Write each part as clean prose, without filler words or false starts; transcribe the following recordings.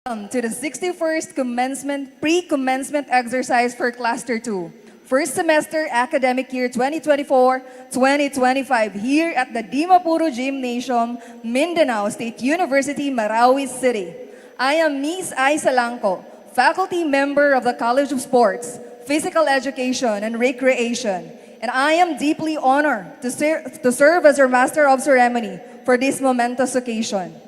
Welcome to the 61st Pre-Commencement exercise for Cluster 2. First semester academic year 2024-2025 here at the Dimapuro Gymnasium, Mindanao State University, Marawi City. I am Miss Aiza Langco, faculty member of the College of Sports, Physical Education, and Recreation. And I am deeply honored to serve as your Master of Ceremony for this momentous occasion.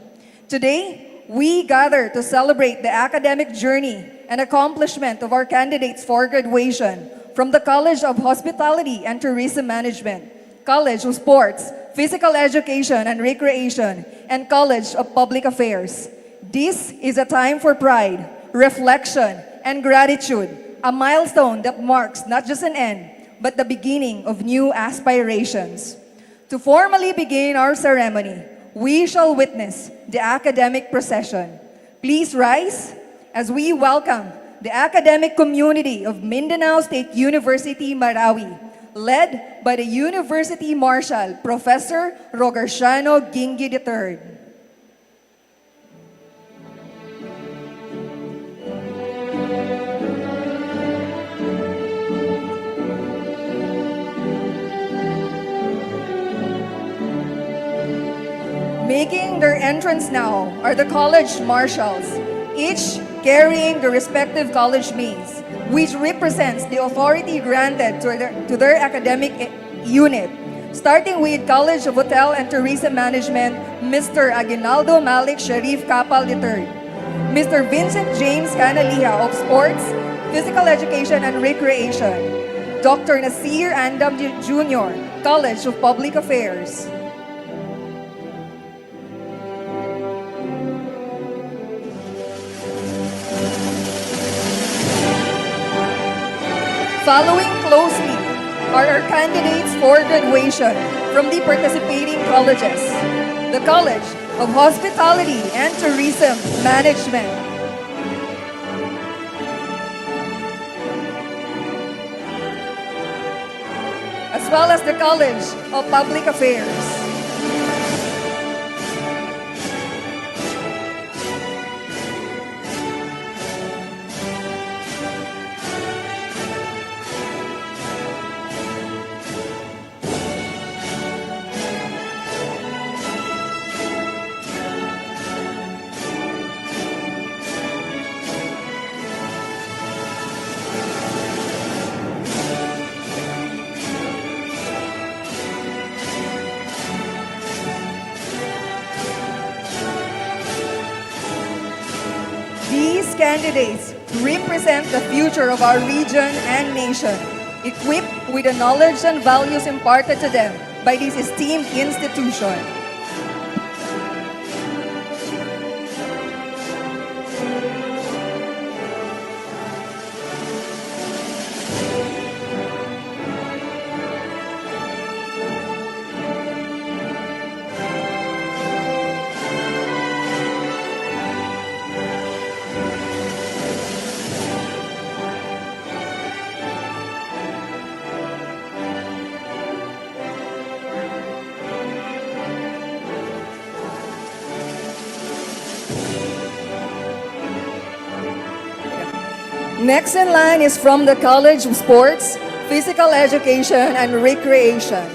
Today, we gather to celebrate the academic journey and accomplishment of our candidates for graduation from the College of Hospitality and Tourism Management, College of Sports, Physical Education and Recreation, and College of Public Affairs. This is a time for pride, reflection, and gratitude, a milestone that marks not just an end, but the beginning of new aspirations. To formally begin our ceremony, we shall witness the academic procession. Please rise as we welcome the academic community of Mindanao State University, Marawi, led by the University Marshal, Professor Rogarciano Gingi III. Making their entrance now are the college marshals, each carrying the respective college mace, which represents the authority granted to their academic unit. Starting with College of Hotel and Tourism Management, Mr. Aguinaldo Malik Sharif Kapal III, Mr. Vincent James Canaliha of Sports, Physical Education and Recreation, Dr. Nasir Andam Jr., College of Public Affairs. Following closely are our candidates for graduation from the participating colleges, the College of Hospitality and Tourism Management, as well as the College of Public Affairs. These candidates represent the future of our region and nation, equipped with the knowledge and values imparted to them by this esteemed institution. Next in line is from the College of Sports, Physical Education and Recreation.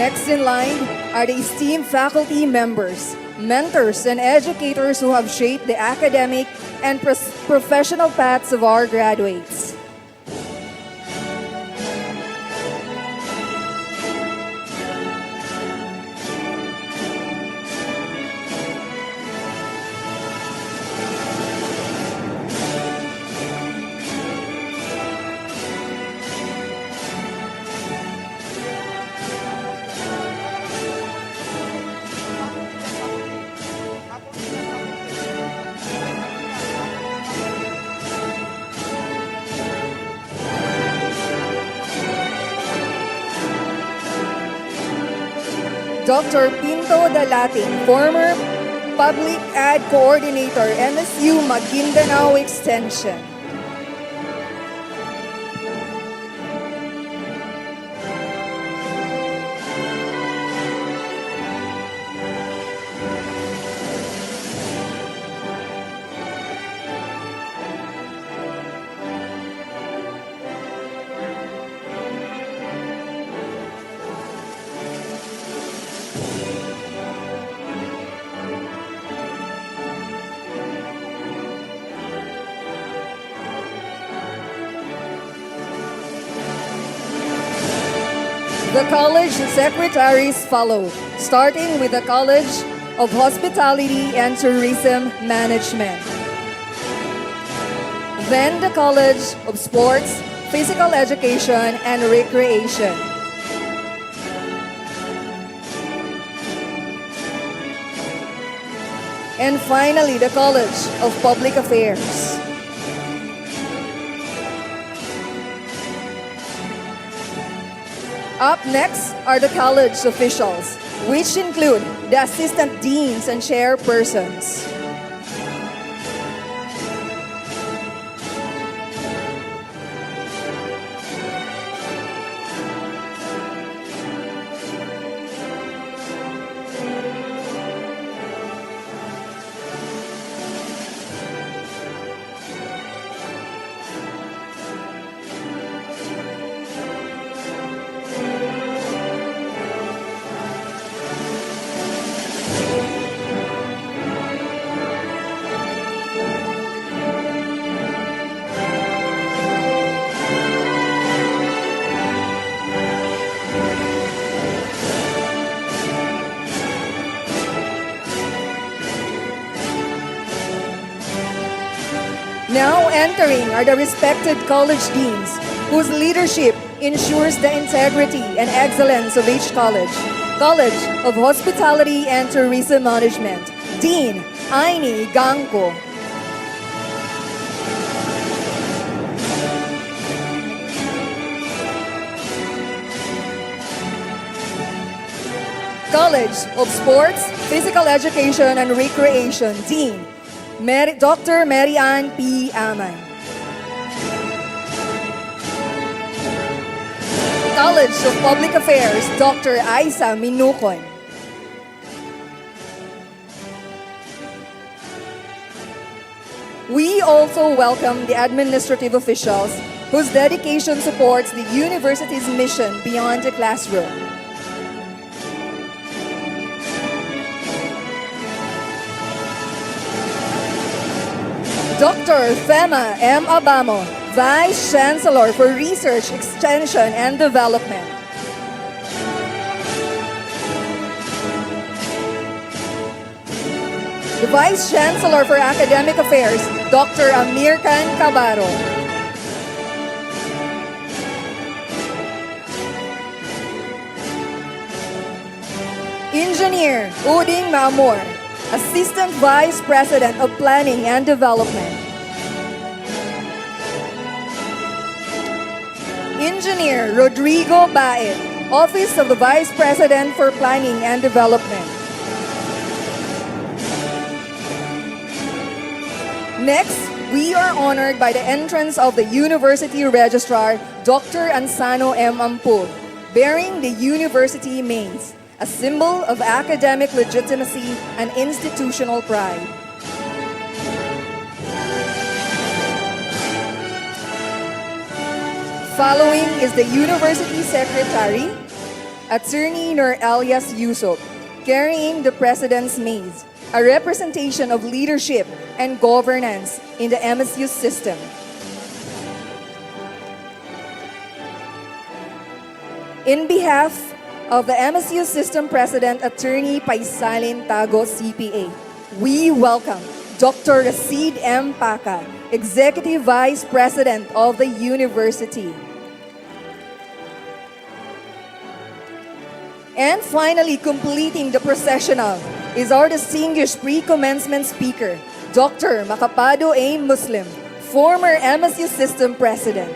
Next in line are the esteemed faculty members, mentors, and educators who have shaped the academic and professional paths of our graduates. Dr. Pinto Dalating, former Public Ad Coordinator, MSU Maguindanao Extension. The college secretaries follow, starting with the College of Hospitality and Tourism Management. Then the College of Sports, Physical Education, and Recreation. And finally, the College of Public Affairs. Up next are the college officials, which include the assistant deans and chairpersons. Now entering are the respected college deans, whose leadership ensures the integrity and excellence of each college. College of Hospitality and Tourism Management, Dean Aini Gangko. College of Sports, Physical Education, and Recreation, Dean Dr. Mary Ann P. Aman. College of Public Affairs, Dr. Aisa Minukon. We also welcome the administrative officials whose dedication supports the university's mission beyond the classroom. Dr. Fema M. Abamo, Vice Chancellor for Research, Extension, and Development. The Vice Chancellor for Academic Affairs, Dr. Amir Khan Cabaro. Engineer Uding Maamor, Assistant Vice President of Planning and Development. Engineer Rodrigo Baet, Office of the Vice President for Planning and Development. Next, we are honored by the entrance of the University Registrar, Dr. Ansano M. Ampu, bearing the University Mains, a symbol of academic legitimacy and institutional pride. Following is the University Secretary, Attorney Nur Elias Yusuf, carrying the President's maze, a representation of leadership and governance in the MSU system. In behalf of the MSU System President, Attorney Paisalin Tago, CPA, we welcome Dr. Rashid M. Paca, Executive Vice President of the University. And finally, completing the processional is our distinguished pre-commencement speaker, Dr. Macapado A. Muslim, former MSU System President.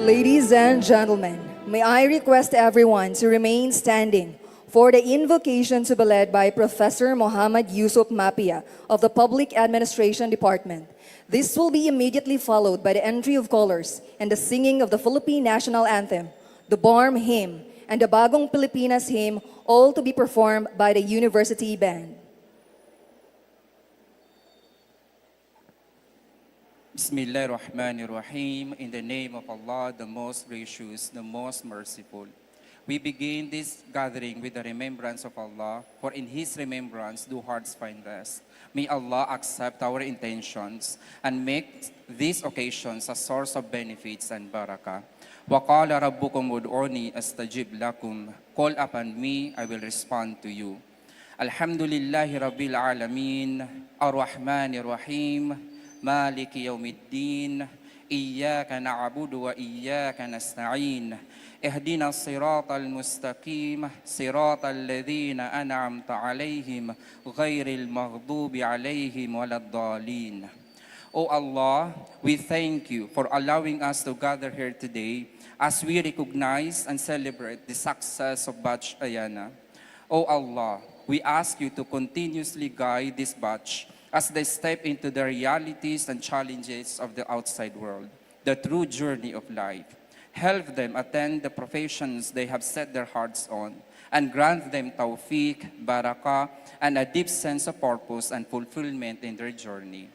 Ladies and gentlemen, may I request everyone to remain standing for the invocation to be led by Professor Muhammad Yusuf Mapia of the Public Administration Department. This will be immediately followed by the entry of colors and the singing of the Philippine National Anthem, the BARM Hymn, and the Bagong Pilipinas Hymn, all to be performed by the University Band. Bismillahirrahmanirrahim. In the name of Allah, the most gracious, the most merciful. We begin this gathering with the remembrance of Allah, for in His remembrance do hearts find rest. May Allah accept our intentions and make these occasions a source of benefits and barakah. وَقَالَ رَبُّكُمْ ud'uni astajib lakum. Call upon me, I will respond to you. Alhamdulillahi Rabbil Alameen, Ar-Rahmanir Rahim, مالك يوم الدين إياك نعبد وإياك نستعين اهدنا الصراط المستقيم صراط الذين أنعمت عليهم غير المغضوب عليهم ولا الضالين. O Allah, we thank you for allowing us to gather here today as we recognize and celebrate the success of Batch Ayana. O Allah, we ask you to continuously guide this batch as they step into the realities and challenges of the outside world, the true journey of life. Help them attend the professions they have set their hearts on, and grant them tawfiq, barakah, and a deep sense of purpose and fulfillment in their journey.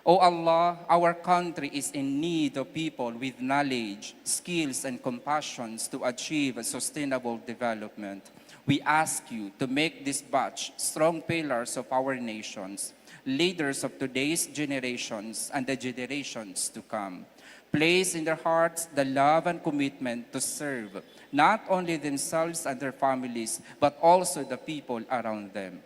O Allah, our country is in need of people with knowledge, skills, and compassions to achieve a sustainable development. We ask you to make this batch strong pillars of our nations, leaders of today's generations and the generations to come. Place in their hearts the love and commitment to serve not only themselves and their families, but also the people around them.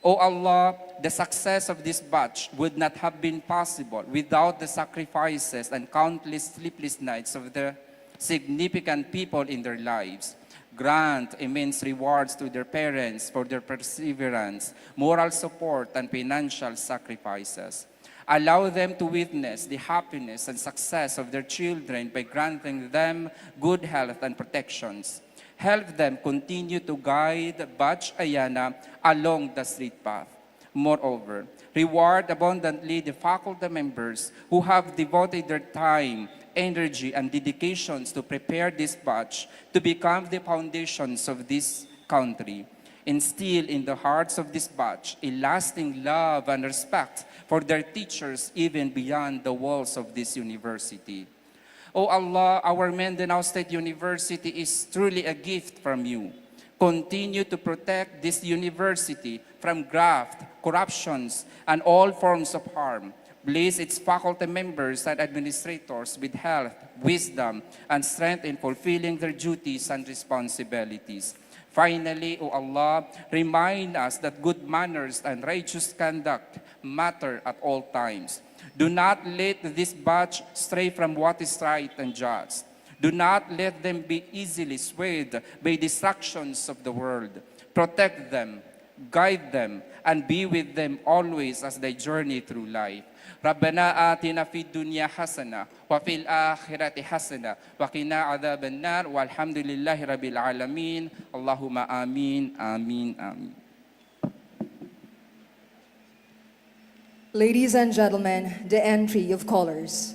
O Allah, the success of this batch would not have been possible without the sacrifices and countless sleepless nights of the significant people in their lives. Grant immense rewards to their parents for their perseverance, moral support, and financial sacrifices. Allow them to witness the happiness and success of their children by granting them good health and protections. Help them continue to guide Batch Ayana along the straight path. Moreover, reward abundantly the faculty members who have devoted their time, energy, and dedications to prepare this batch to become the foundations of this country. Instill in the hearts of this batch a lasting love and respect for their teachers even beyond the walls of this university. O Allah, our Mindanao State University is truly a gift from you. Continue to protect this university from graft, corruptions, and all forms of harm. Bless its faculty members and administrators with health, wisdom, and strength in fulfilling their duties and responsibilities. Finally, O Allah, remind us that good manners and righteous conduct matter at all times. Do not let this batch stray from what is right and just. Do not let them be easily swayed by distractions of the world. Protect them, guide them, and be with them always as they journey through life. ربنا آتنا في الدنيا حسنة وفي الآخرة حسنة وقنا عذاب النار والحمد لله رب العالمين اللهم آمين آمين آمين. Ladies and gentlemen, the entry of callers.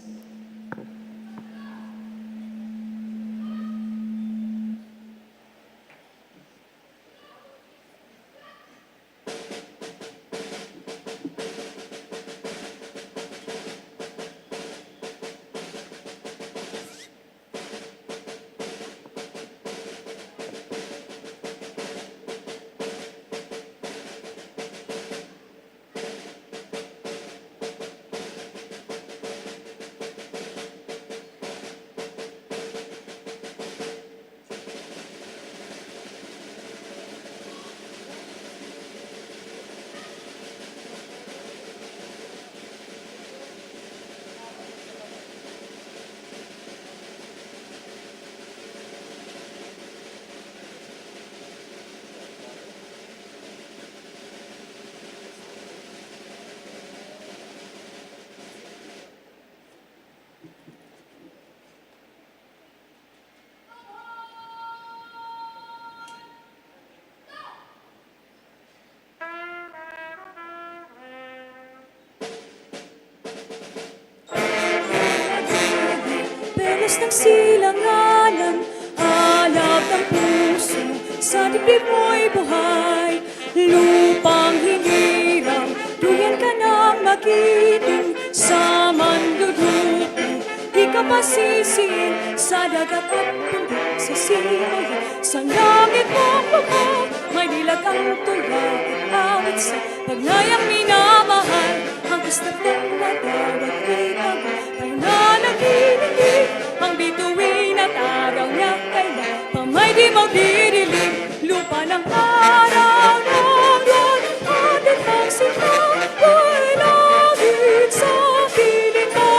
Pelos ng silanganan, alab ng puso, sa dibdib mo'y buhay. Lupang hinirang, duyan ka nang magiting, sa mandudupo, di ka pasisiin, sa dagat at bundok, sa simoy, sa langit mong buko, may dilag ang tulad at awit sa pagnayang minamahal. Ang gusta't ng natawag ko'y tago, tayo na nagiginig, ang bituin at araw niya kailan pamay di magdidilim. Lupa ng araw ng yon, atin ang sinta, ay langit sa piling mo.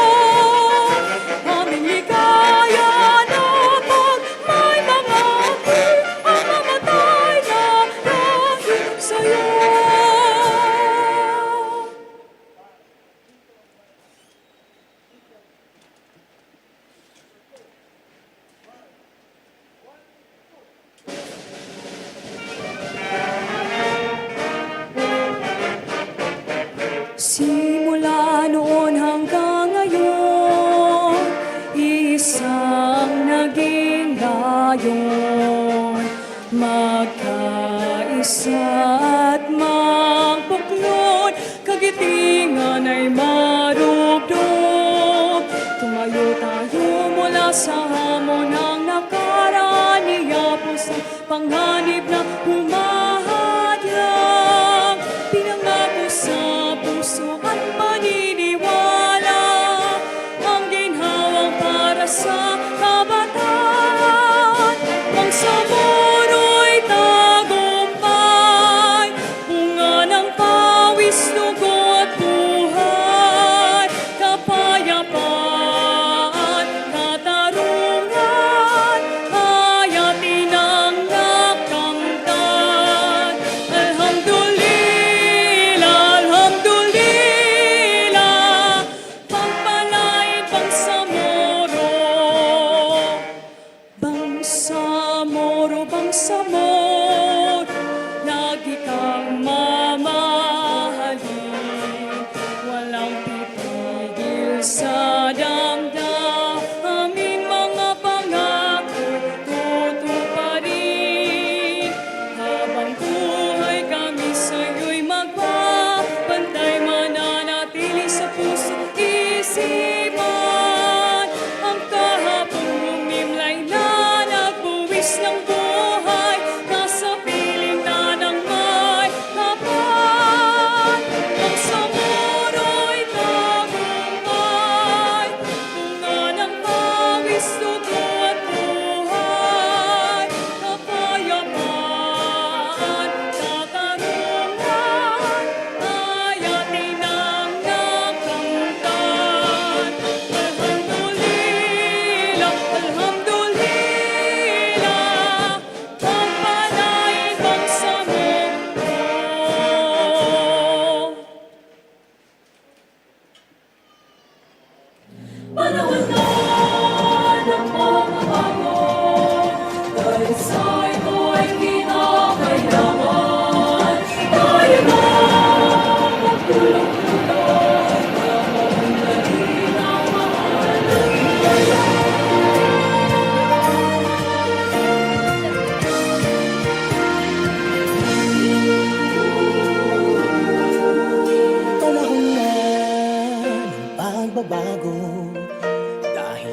Aming ligaya na pag may mga api, ang mamatay na dahil sa'yo. Simula noon hanggang ngayon, isang naging layon. Magkaisa at magbuklod, kagitingan ay marugdog. Tumayo tayo mula sa hamon ng nakaraan, iyapos ang panganib na humahadlang. Pinangako sa puso at paniniwala, ang ginhawang para sa kabataan. Ang samuro'y tagumpay, bunga ng pawis, dugo at buhay. Kapayapaan, katarungan,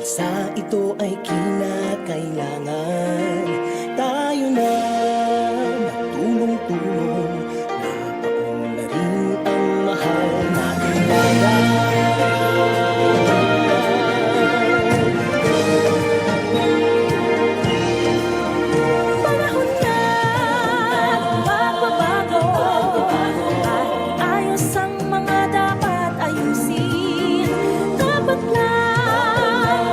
bansa ito ay kinakailangan. Tayo na magtulong-tulong, napaunlarin ang mahal nating bayan. Panahon na magbabago at ayos ang mga dapat ayusin. Dapat lang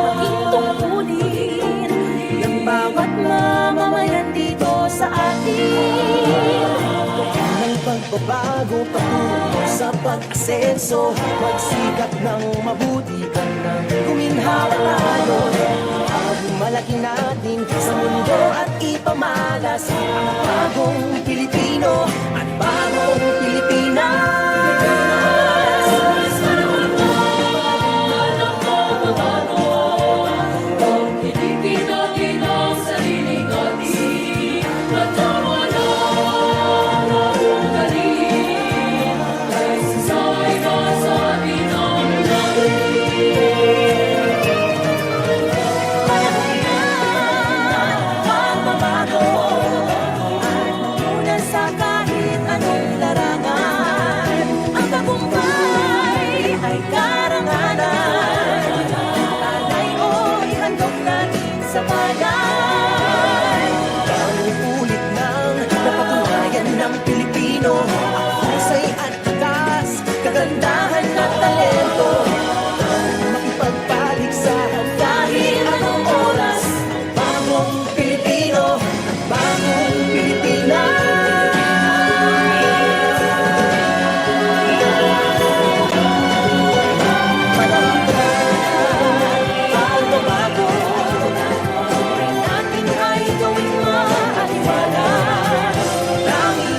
maging tungkulin ng bawat mamamayan dito sa atin. Ang pagbabago patungo sa pag-asenso, magsikap ng mabuti ka nang guminhawa tayo. Malaki natin sa mundo at ipamalas ang bagong Pilipino at bagong Pilipinas. Pilipin natin ang sarili natin na tama na ugali. Dahil sa'y masabi ng magbabago at muna sa kahit anong larangan. Ang tagumpay ay karangalan. Talay o ihandog natin sa bayan. Ang ulit ng napatunayan ng Pilipino, ang husay at tatas, kagandahan at talento. Makipagpalig sa Kahit anong oras, bagong Pilipino at bagong Pilipinas. pagbabago buhay natin ay gawing maaliwalas. Tanging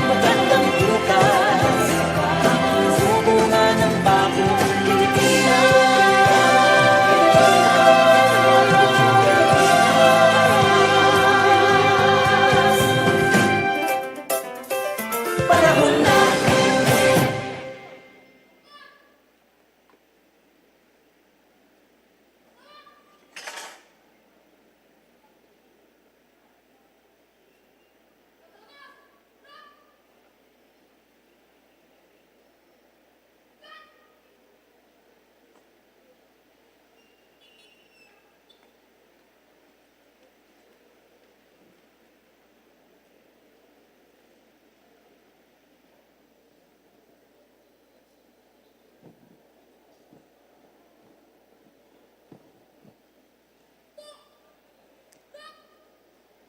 magandang bukas, sumunga ng bagong Pilipinas. Panahon na.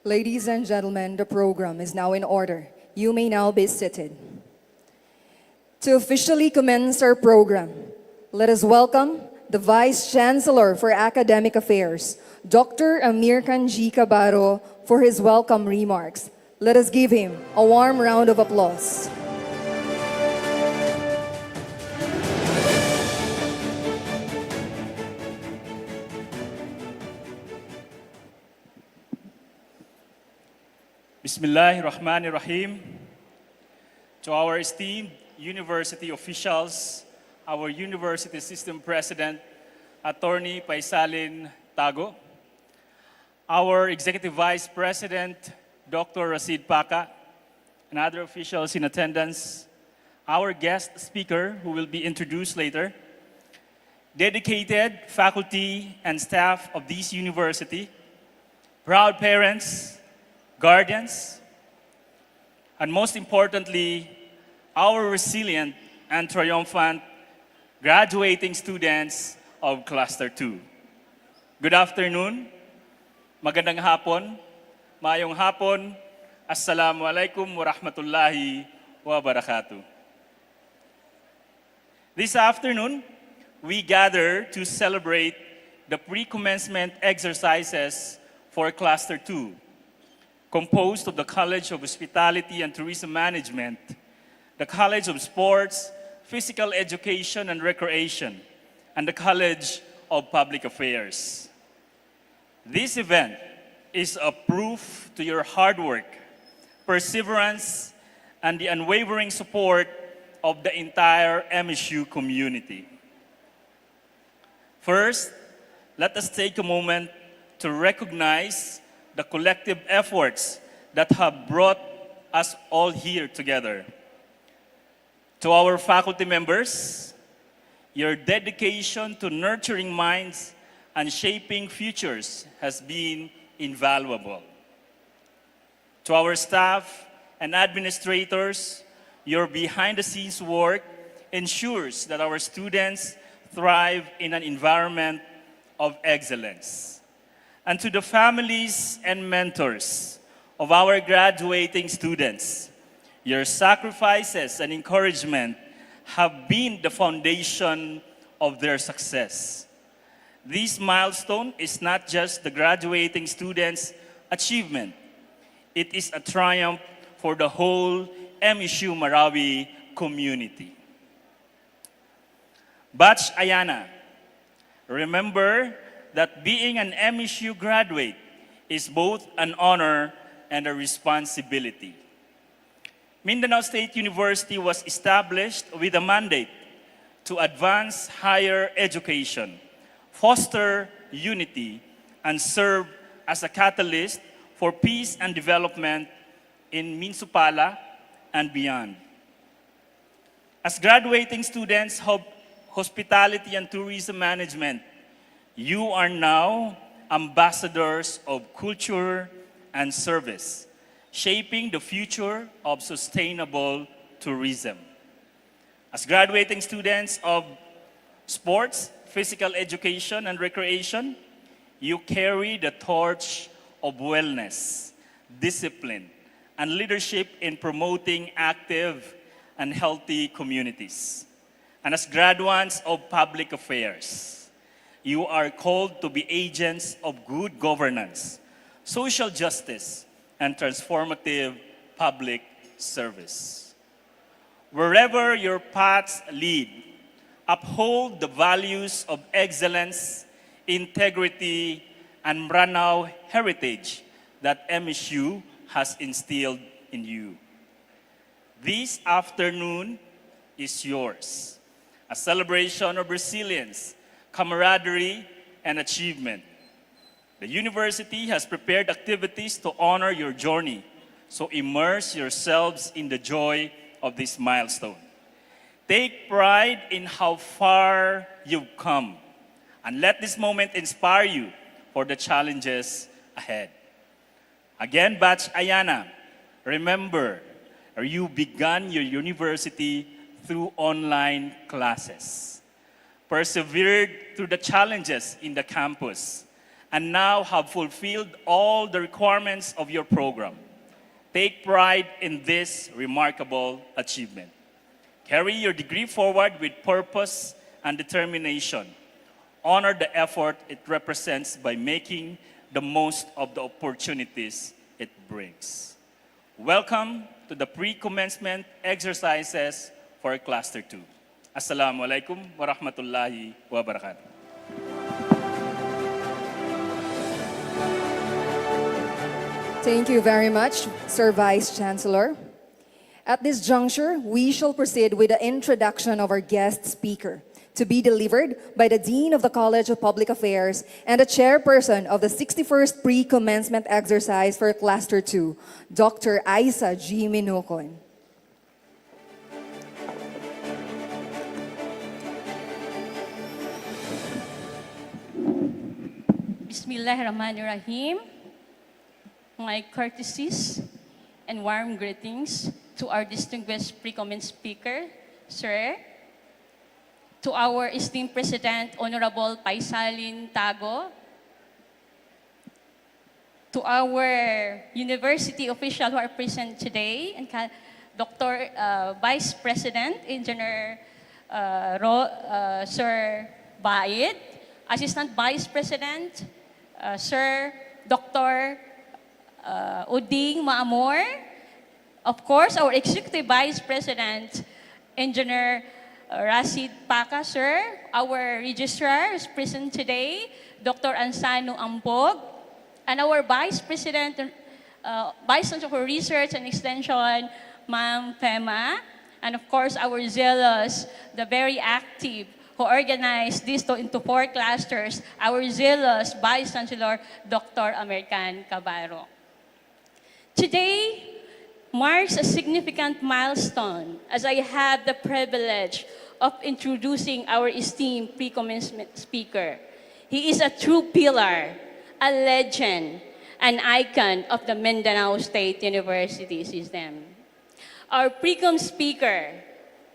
Ladies and gentlemen, the program is now in order. You may now be seated. To officially commence our program, let us welcome the Vice Chancellor for Academic Affairs, Dr. Amir Khan G. Cabaro, for his welcome remarks. Let us give him a warm round of applause. Bismillahirrahmanirrahim. To our esteemed university officials, our University System President, Attorney Paisalin Tago, our Executive Vice President, Dr. Rasid Paca, and other officials in attendance, our guest speaker who will be introduced later, dedicated faculty and staff of this university, proud parents, guardians, and most importantly, our resilient and triumphant graduating students of Cluster 2. Good afternoon, magandang hapon, mayong hapon, assalamualaikum warahmatullahi wabarakatuh. This afternoon, we gather to celebrate the pre-commencement exercises for Cluster 2, composed of the College of Hospitality and Tourism Management, the College of Sports, Physical Education and Recreation, and the College of Public Affairs. This event is a proof to your hard work, perseverance, and the unwavering support of the entire MSU community. First, let us take a moment to recognize the collective efforts that have brought us all here together. To our faculty members, your dedication to nurturing minds and shaping futures has been invaluable. To our staff and administrators, your behind-the-scenes work ensures that our students thrive in an environment of excellence. And to the families and mentors of our graduating students, your sacrifices and encouragement have been the foundation of their success. This milestone is not just the graduating students' achievement, it is a triumph for the whole MSU Marawi community. Batch Ayana, remember that being an MSU graduate is both an honor and a responsibility. Mindanao State University was established with a mandate to advance higher education, foster unity, and serve as a catalyst for peace and development in Minsupala and beyond. As graduating students of hospitality and tourism management, you are now ambassadors of culture and service, shaping the future of sustainable tourism. As graduating students of sports, physical education, and recreation, you carry the torch of wellness, discipline, and leadership in promoting active and healthy communities. And as graduates of public affairs, you are called to be agents of good governance, social justice, and transformative public service. Wherever your paths lead, uphold the values of excellence, integrity, and Maranao heritage that MSU has instilled in you. This afternoon is yours, a celebration of resilience, camaraderie, and achievement. The university has prepared activities to honor your journey, so immerse yourselves in the joy of this milestone. Take pride in how far you've come, and let this moment inspire you for the challenges ahead. Again, Batch Ayana, remember, you began your university through online classes, persevered through the challenges in the campus, and now have fulfilled all the requirements of your program. Take pride in this remarkable achievement. Carry your degree forward with purpose and determination. Honor the effort it represents by making the most of the opportunities it brings. Welcome to the pre-commencement exercises for Cluster 2. Assalamu alaikum wa rahmatullahi wa barakatuh. Thank you very much, Sir Vice Chancellor. At this juncture, we shall proceed with the introduction of our guest speaker, to be delivered by the Dean of the College of Public Affairs and the Chairperson of the 61st Pre-Commencement Exercise for Cluster 2, Dr. Aisa G. Minukon. Bismillahirrahmanirrahim. My courtesies and warm greetings to our distinguished pre-commencement speaker, sir, to our esteemed President, Honorable Paisalin Tago, to our university officials who are present today, and Dr. Vice President, Engineer Sir Baid, Assistant Vice President, Sir Dr. Uding Maamor, of course, our Executive Vice President, Engineer Rasid Paka, sir, our registrar is present today, Dr. Ansano Ambog, and our Vice President, Vice Chancellor for Research and Extension, Ma'am Fema, and of course, our zealous, the very active who organized this into 4 clusters, our zealous Vice Chancellor, Dr. American Cabarro. Today marks a significant milestone as I have the privilege of introducing our esteemed pre-commencement speaker. He is a true pillar, a legend, an icon of the Mindanao State University system. Our pre-com speaker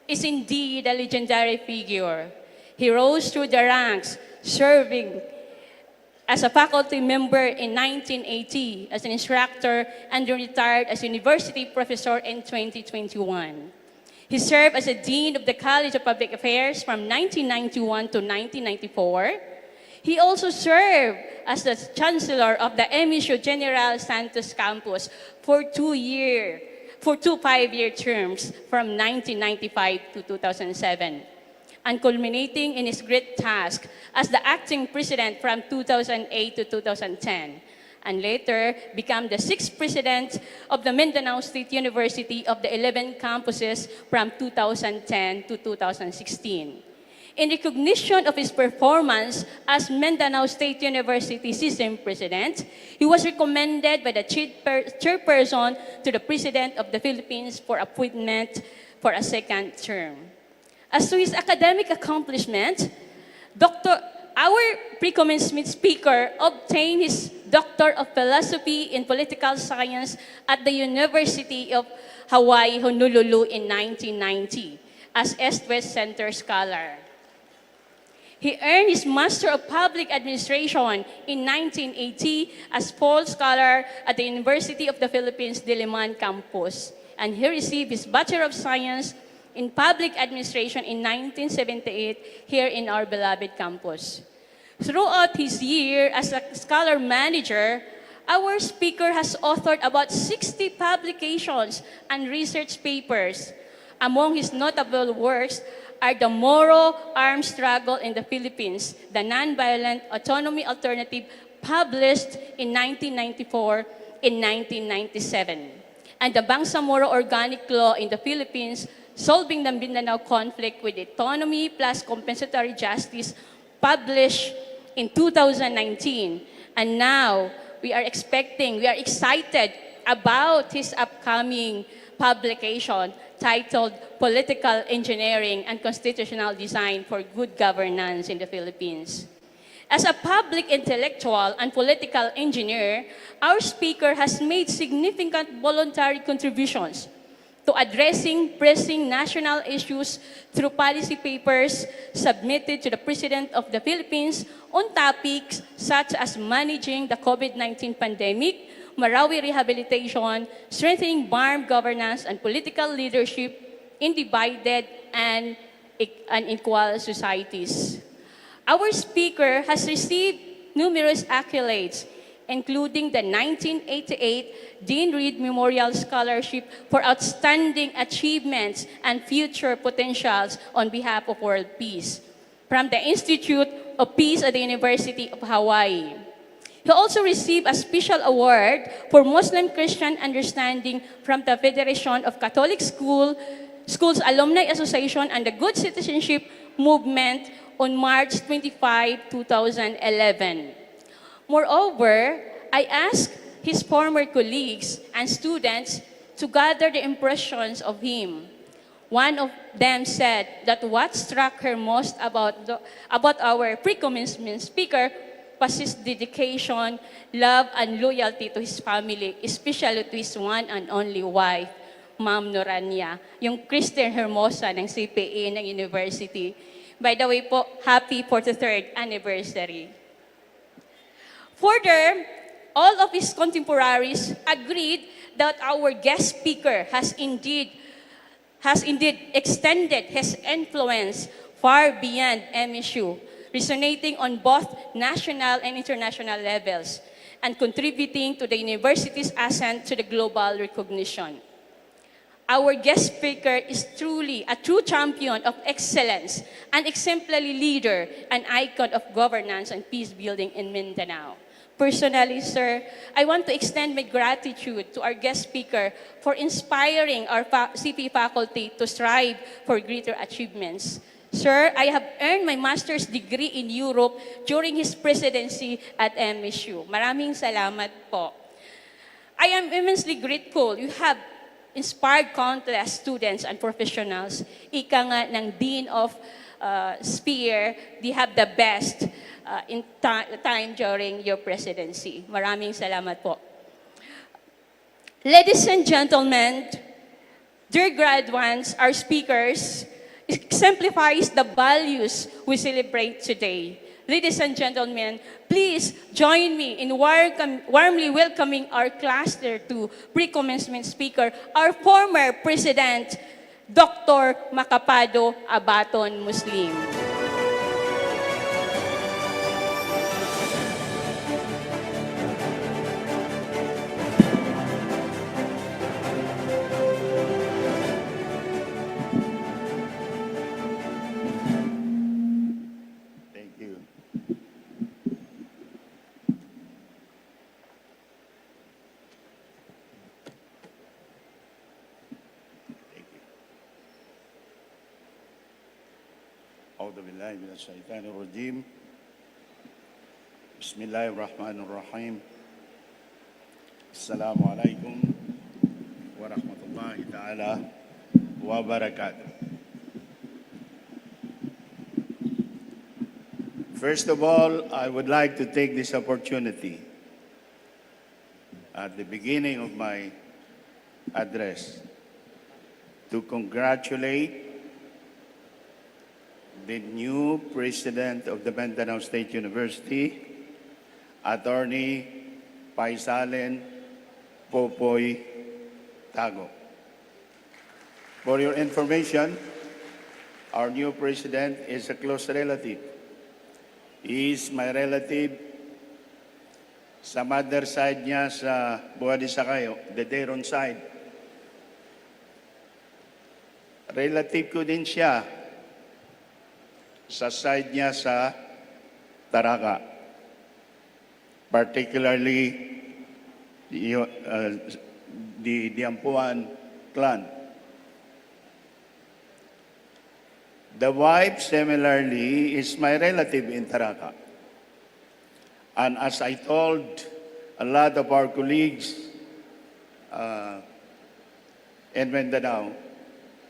is indeed a legendary figure. He rose through the ranks, serving as a faculty member in 1980, as an instructor, and then retired as university professor in 2021. He served as a dean of the College of Public Affairs from 1991 to 1994. He also served as the chancellor of the MSU General Santos campus for 2 5-year terms from 1995 to 2007. And culminating in his great task as the acting president from 2008 to 2010, and later became the 6th president of the Mindanao State University of the 11 campuses from 2010 to 2016. In recognition of his performance as Mindanao State University system president, he was recommended by the chairperson to the President of the Philippines for appointment for a 2nd term. As to his academic accomplishment, our pre-commencement speaker obtained his Doctor of Philosophy in Political Science at the University of Hawaii, Honolulu in 1990 as East-West Center Scholar. He earned his Master of Public Administration in 1980 as Paul Scholar at the University of the Philippines, Diliman campus. And he received his Bachelor of Science in Public Administration in 1978 here in our beloved campus. Throughout his year as a scholar manager, our speaker has authored about 60 publications and research papers. Among his notable works are The Moro Armed Struggle in the Philippines, The Nonviolent Autonomy Alternative, published in 1994 and 1997, and The Bangsamoro Organic Law in the Philippines, Solving the Mindanao Conflict with Autonomy plus Compensatory Justice, published in 2019. And now, we are excited about his upcoming publication titled Political Engineering and Constitutional Design for Good Governance in the Philippines. As a public intellectual and political engineer, our speaker has made significant voluntary contributions to addressing pressing national issues through policy papers submitted to the President of the Philippines on topics such as managing the COVID-19 pandemic, Marawi rehabilitation, strengthening farm governance and political leadership in divided and unequal societies. Our speaker has received numerous accolades, including the 1988 Dean Reed Memorial Scholarship for Outstanding Achievements and Future Potentials on behalf of world peace from the Institute of Peace at the University of Hawaii. He also received a special award for Muslim Christian understanding from the Federation of Catholic Schools Alumni Association and the Good Citizenship Movement on March 25, 2011. Moreover, I asked his former colleagues and students to gather the impressions of him. One of them said that what struck her most about our pre-commencement speaker was his dedication, love, and loyalty to his family, especially to his one and only wife, Ma'am Norania, yung Christian Hermosa ng CPA ng University. By the way po, happy 43rd anniversary. Further, all of his contemporaries agreed that our guest speaker has indeed extended his influence far beyond MSU, resonating on both national and international levels, and contributing to the university's ascent to the global recognition. Our guest speaker is truly a true champion of excellence, an exemplary leader, an icon of governance and peace building in Mindanao. Personally, sir, I want to extend my gratitude to our guest speaker for inspiring our CP faculty to strive for greater achievements. Sir, I have earned my master's degree in Europe during his presidency at MSU. Maraming salamat po. I am immensely grateful you have inspired countless students and professionals. Ika nga ng Dean of Spear, they have the best in time during your presidency. Maraming salamat po. Ladies and gentlemen, dear graduates, our speakers exemplifies the values we celebrate today. Ladies and gentlemen, please join me in warmly welcoming our Cluster 2 pre-commencement speaker, our former President, Dr. Macapado Abaton Muslim. Thank you. Thank you. أعوذ بالله من الشيطان الرجيم. بسم الله الرحمن الرحيم. السلام عليكم ورحمة الله تعالى وبركاته. First of all, I would like to take this opportunity at the beginning of my address to congratulate the new president of the Mindanao State University, Attorney Paisalen Popoy Tago. For your information, our new president is a close relative. He is my relative sa mother side niya sa Buhadi Sakayo, the Deron side. Relative ko din siya sa side niya sa Taraca. Particularly the Diampuan clan. The wife, similarly, is my relative in Taraca. And as I told a lot of our colleagues in Mindanao,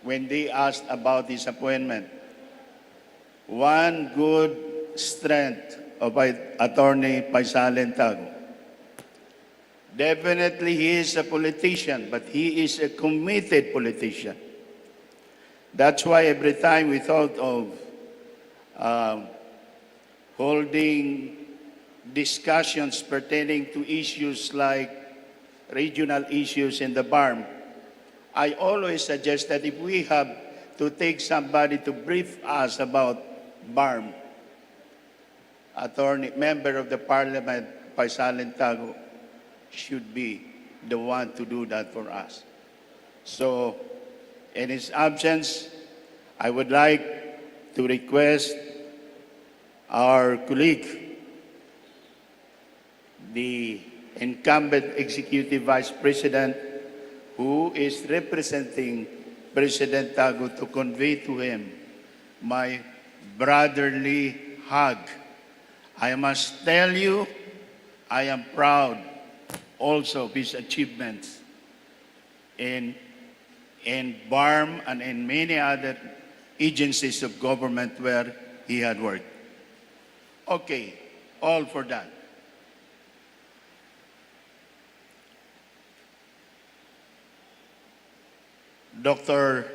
when they asked about his appointment, one good strength of Attorney Paisalen Tago. Definitely he is a politician, but he is a committed politician. That's why every time we thought of holding discussions pertaining to issues like regional issues in the BARM, I always suggest that if we have to take somebody to brief us about BARM, member of the parliament, Paisalen Tago, should be the one to do that for us. So, in his absence, I would like to request our colleague, the incumbent Executive Vice President, who is representing President Tago, to convey to him my brotherly hug. I must tell you, I am proud also of his achievements in BARM and in many other agencies of government where he had worked. Okay, all for that. Dr.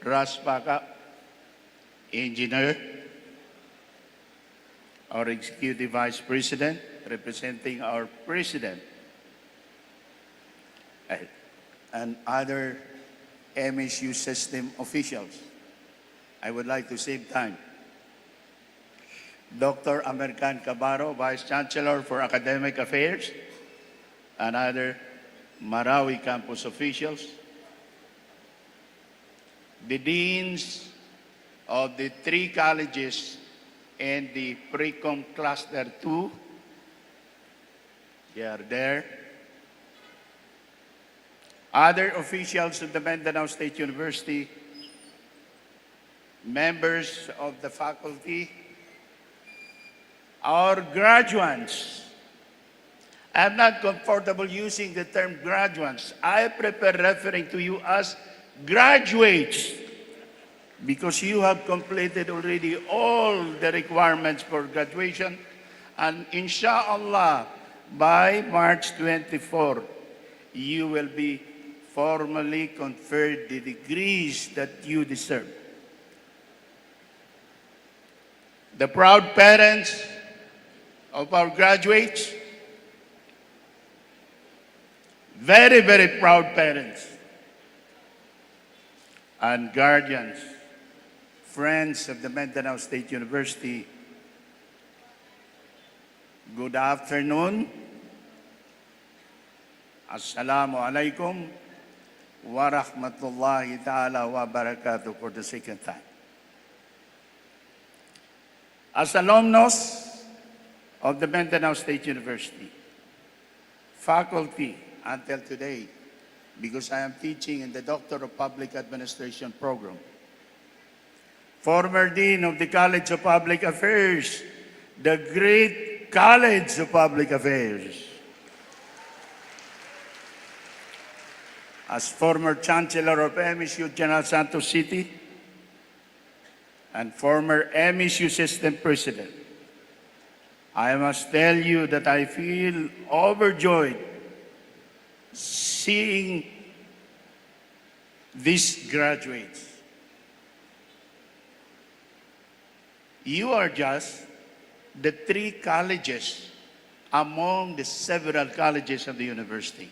Raspaka, engineer, our Executive Vice President, representing our President, and other MSU system officials. I would like to save time. Dr. American Cabarro, Vice Chancellor for Academic Affairs, and other Marawi campus officials. The deans of the 3 colleges in the Pre-Com Cluster 2, they are there. Other officials of the Mindanao State University, members of the faculty, our graduates. I'm not comfortable using the term graduates. I prefer referring to you as graduates because you have completed already all the requirements for graduation, and inshallah, by March 24, you will be formally conferred the degrees that you deserve. The proud parents of our graduates, very, very proud parents, and guardians, friends of the Mindanao State University, good afternoon. Assalamu alaikum wa rahmatullahi ta'ala wa barakatuh for the second time. As alumnus of the Mindanao State University, faculty until today, because I am teaching in the Doctor of Public Administration program, former Dean of the College of Public Affairs, the great College of Public Affairs, as former Chancellor of MSU General Santos City, and former MSU System President, I must tell you that I feel overjoyed seeing these graduates. You are just the 3 colleges among the several colleges of the university.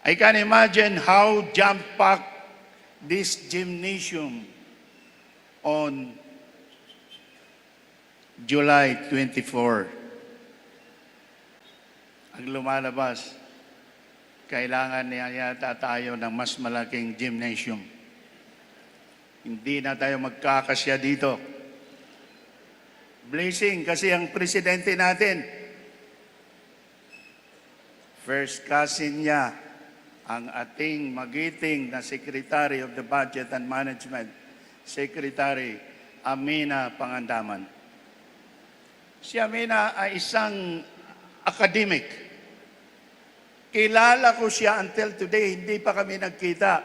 I can imagine how jam-packed this gymnasium on July 24. Ang lumalabas, kailangan niya yata tayo ng mas malaking gymnasium. Hindi na tayo magkakasya dito. Blessing kasi ang presidente natin, first cousin niya, ang ating magiting na Secretary of the Budget and Management, Secretary Amina Pangandaman. Si Amina ay isang academic. Kilala ko siya until today, hindi pa kami nagkita.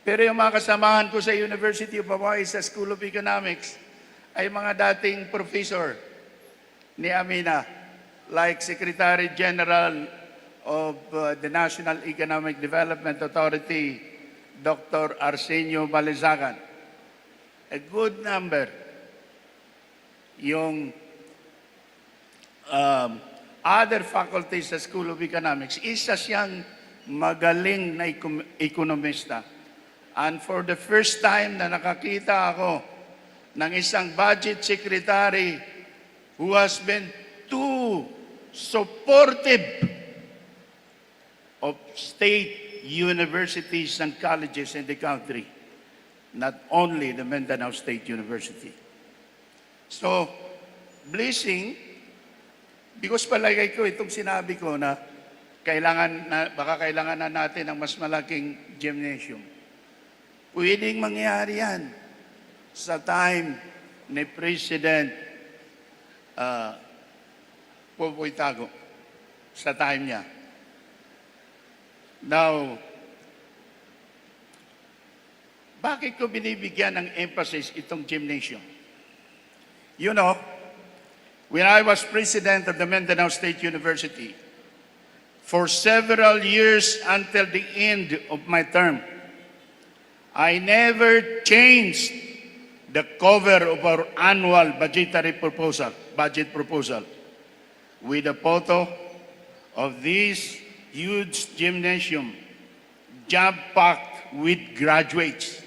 Pero yung mga kasamahan ko sa University of Hawaii sa School of Economics ay mga dating professor ni Amina, like Secretary General of the National Economic Development Authority, Dr. Arsenio Balizagan. A good number. Yung other faculties sa School of Economics, isa siyang magaling na ekonomista. And for the first time na nakakita ako ng isang budget secretary who has been too supportive of state universities and colleges in the country, not only the Mindanao State University. So, blessing, because palagay ko itong sinabi ko na baka kailangan na natin ng mas malaking gymnasium. Pwedeng mangyari yan sa time ni President Popoy Tago, sa time niya. Now, bakit ko binibigyan ng emphasis itong gymnasium? You know, when I was president of the Mindanao State University, for several years until the end of my term, I never changed the cover of our annual budget proposal with a photo of this huge gymnasium jam-packed with graduates.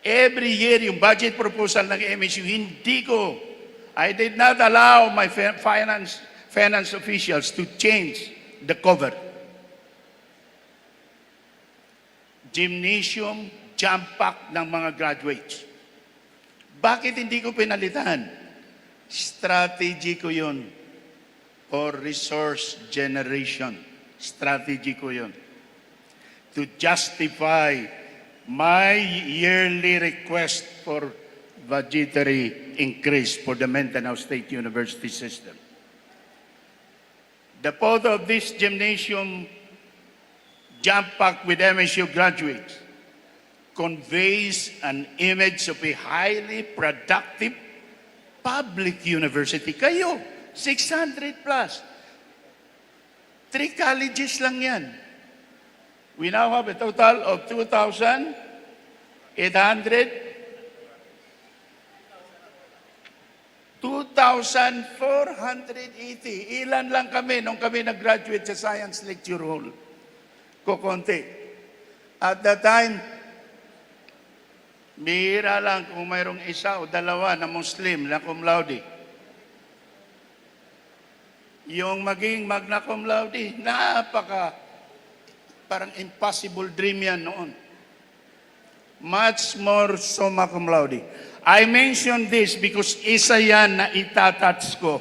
Every year, yung budget proposal ng MSU, I did not allow my finance officials to change the cover. Gymnasium, jam-packed ng mga graduates. Bakit hindi ko pinalitan? Strategy ko yun for resource generation. Strategy ko yun. To justify my yearly request for budgetary increase for the Mindanao State University system. The photo of this gymnasium jam-packed with MSU graduates conveys an image of a highly productive public university. Kayo, 600 plus. 3 colleges lang yan. We now have a total of 2,480. Ilan lang kami nung kami nag-graduate sa Science Lecture Hall? Kukunti. At that time, bihira lang kung mayroong isa o dalawa na Muslim na cum laude. Yung maging magna cum laude, parang impossible dream yan noon. Much more summa cum laude. I mention this because isa yan na itatouch ko.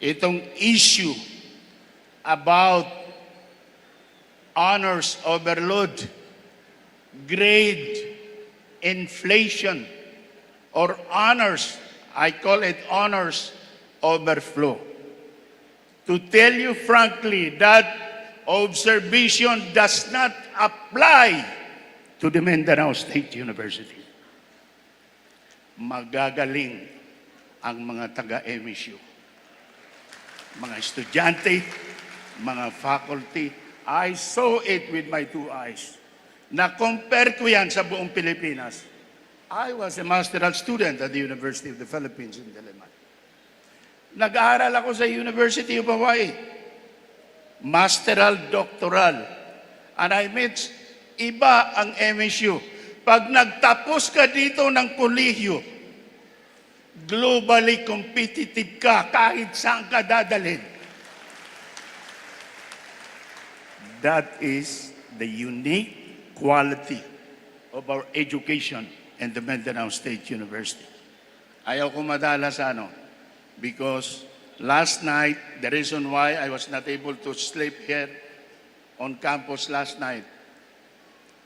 Itong issue about honors overload, grade inflation, or honors, I call it honors overflow. To tell you frankly, that observation does not apply to the Mindanao State University. Magagaling ang mga taga-MSU. Mga estudyante, mga faculty, I saw it with my 2 eyes. Na-compare ko yan sa buong Pilipinas. I was a masteral student at the University of the Philippines in Diliman. Nag-aaral ako sa University of Hawaii. Masteral, doctoral. And I met iba ang MSU. Pag nagtapos ka dito ng kolehiyo, globally competitive ka kahit saan ka dadalhin. That is the unique quality of our education in the Mindanao State University. Ayaw ko madala sa because last night, the reason why I was not able to sleep here on campus last night,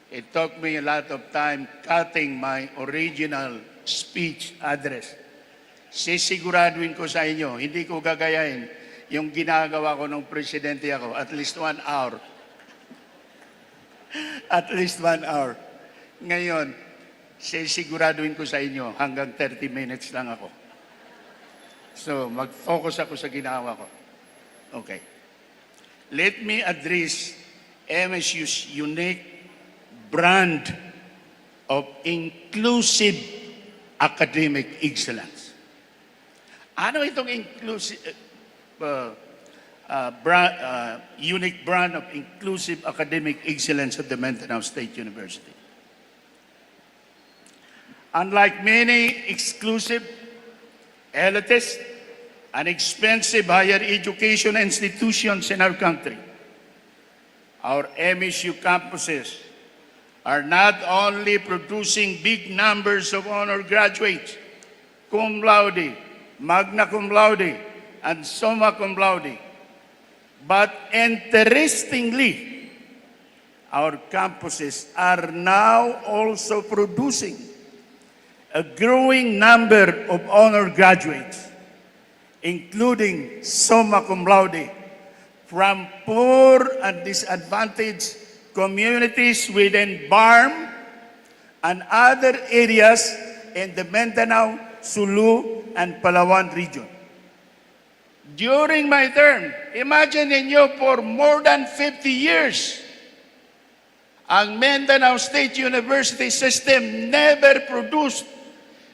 it took me a lot of time cutting my original speech address. Sisiguraduhin ko sa inyo, hindi ko gagayahin yung ginagawa ko nung presidente ako, at least 1 hour. At least 1 hour. Ngayon, sisiguraduhin ko sa inyo, hanggang 30 minutes lang ako. So, mag-focus ako sa ginawa ko. Okay. Let me address MSU's unique brand of inclusive academic excellence. Ano itong inclusive unique brand of inclusive academic excellence of the Mindanao State University? Unlike many exclusive, elitist, and expensive higher education institutions in our country, our MSU campuses are not only producing big numbers of honor graduates, cum laude, magna cum laude, and summa cum laude, but interestingly, our campuses are now also producing a growing number of honor graduates, including summa cum laude, from poor and disadvantaged communities within BARM and other areas in the Mindanao, Sulu, and Palawan region. During my term, imagine ninyo, for more than 50 years, ang Mindanao State University system never produced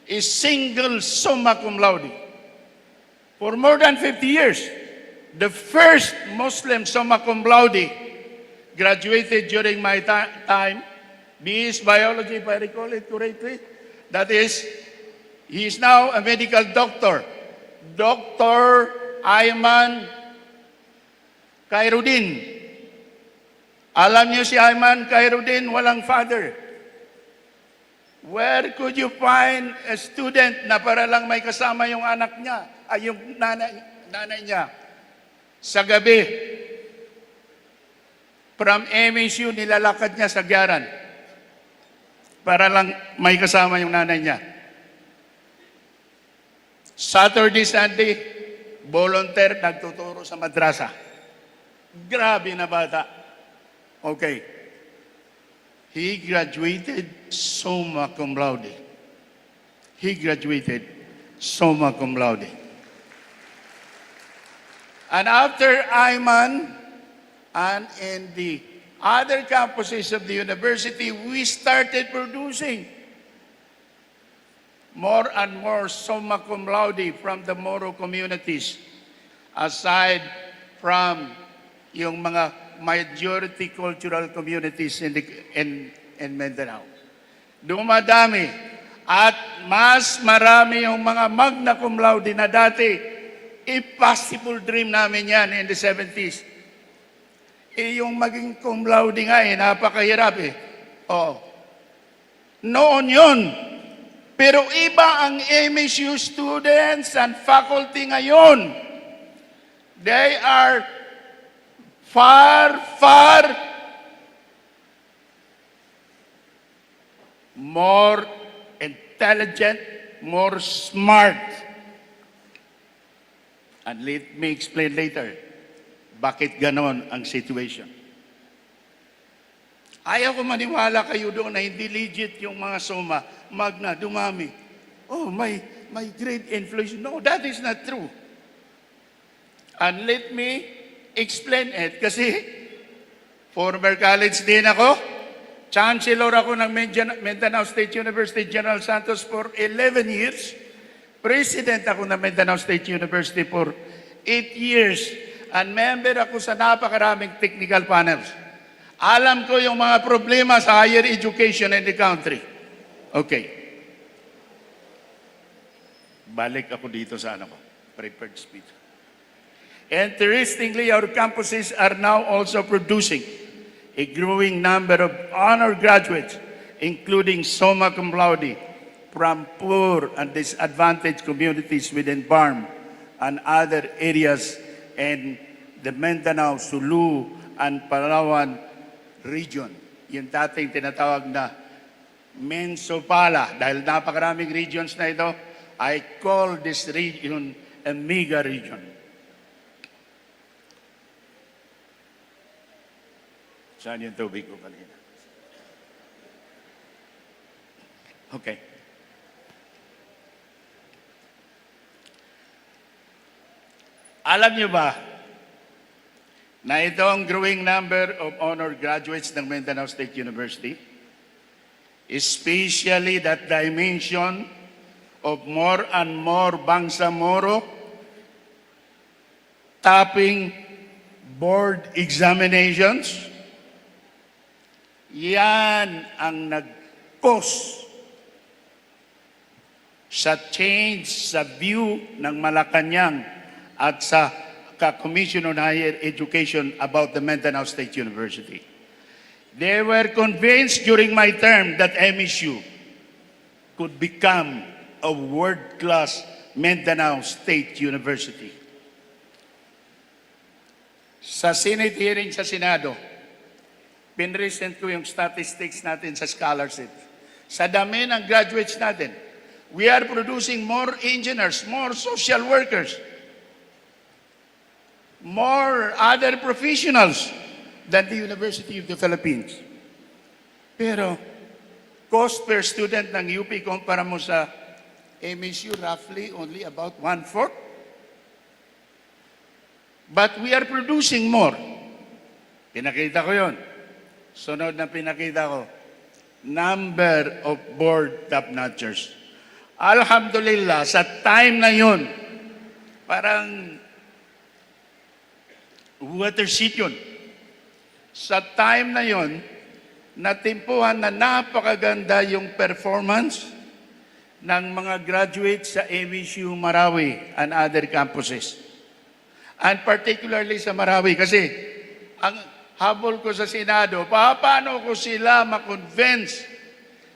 a single summa cum laude. For more than 50 years, the first Muslim summa cum laude graduated during my time, BS Biology, if I recall it correctly. That is, he is now a medical doctor, Dr. Ayman Khairuddin. Alam niyo si Ayman Khairuddin, walang father. Where could you find a student na para lang may kasama yung anak niya, ay yung nanay niya? Sa gabi, from MSU, nilalakad niya sa Gyaran. para lang may kasama yung nanay niya. Saturday, Sunday, volunteer, nagtuturo sa madrasa. Grabe na bata. Okay. He graduated summa cum laude. He graduated summa cum laude. And after Ayman, and in the other campuses of the university, we started producing more and more summa cum laude from the Moro communities, aside from yung mga majority cultural communities in Mindanao. Dumadami at mas marami yung mga magna cum laude na dati. Impossible dream namin yan in the 70s. Yung maging cum laude nga napakahirap Oh. Noon yun. Pero iba ang MSU students and faculty ngayon. They are far, far more intelligent, more smart. And let me explain later bakit ganon ang situation. Ayaw ko maniwala kayo doon na hindi legit yung mga summa, magna, dumami. Oh, may great inflation. No, that is not true. And let me explain it kasi former college din ako. Chancellor ako ng Mindanao State University General Santos for 11 years. President ako ng Mindanao State University for 8 years. And member ako sa napakaraming technical panels. Alam ko yung mga problema sa higher education in the country. Okay. Balik ako dito sa prepared speech. Interestingly, our campuses are now also producing a growing number of honor graduates, including summa cum laude, from poor and disadvantaged communities within BARM and other areas in the Mindanao, Sulu, and Palawan region. Yung dating tinatawag na Mensopala. Dahil napakaraming regions na ito, I call this region a mega region. Saan yung tubig ko kanina? Okay. Alam niyo ba na ito ang growing number of honor graduates ng Mindanao State University? Especially that dimension of more and more Bangsamoro topping board examinations. Yan ang nag-cause sa change sa view ng Malacanang at sa Commission on Higher Education about the Mindanao State University. They were convinced during my term that MSU could become a world-class Mindanao State University. Sa Senate hearing sa Senado, pinresent ko yung statistics natin sa scholarship. Sa dami ng graduates natin, we are producing more engineers, more social workers, more other professionals than the University of the Philippines. Pero, cost per student ng UP kumpara mo sa MSU, roughly only about 1/4. But we are producing more. Pinakita ko yon. Sunod na pinakita ko, number of board top-notchers. Alhamdulillah, sa time na yun, parang watershed yun. Sa time na yun, natimpuhan na napakaganda yung performance ng mga graduates sa MSU Marawi and other campuses. And particularly sa Marawi, kasi ang habol ko sa Senado, paano ko sila ma-convince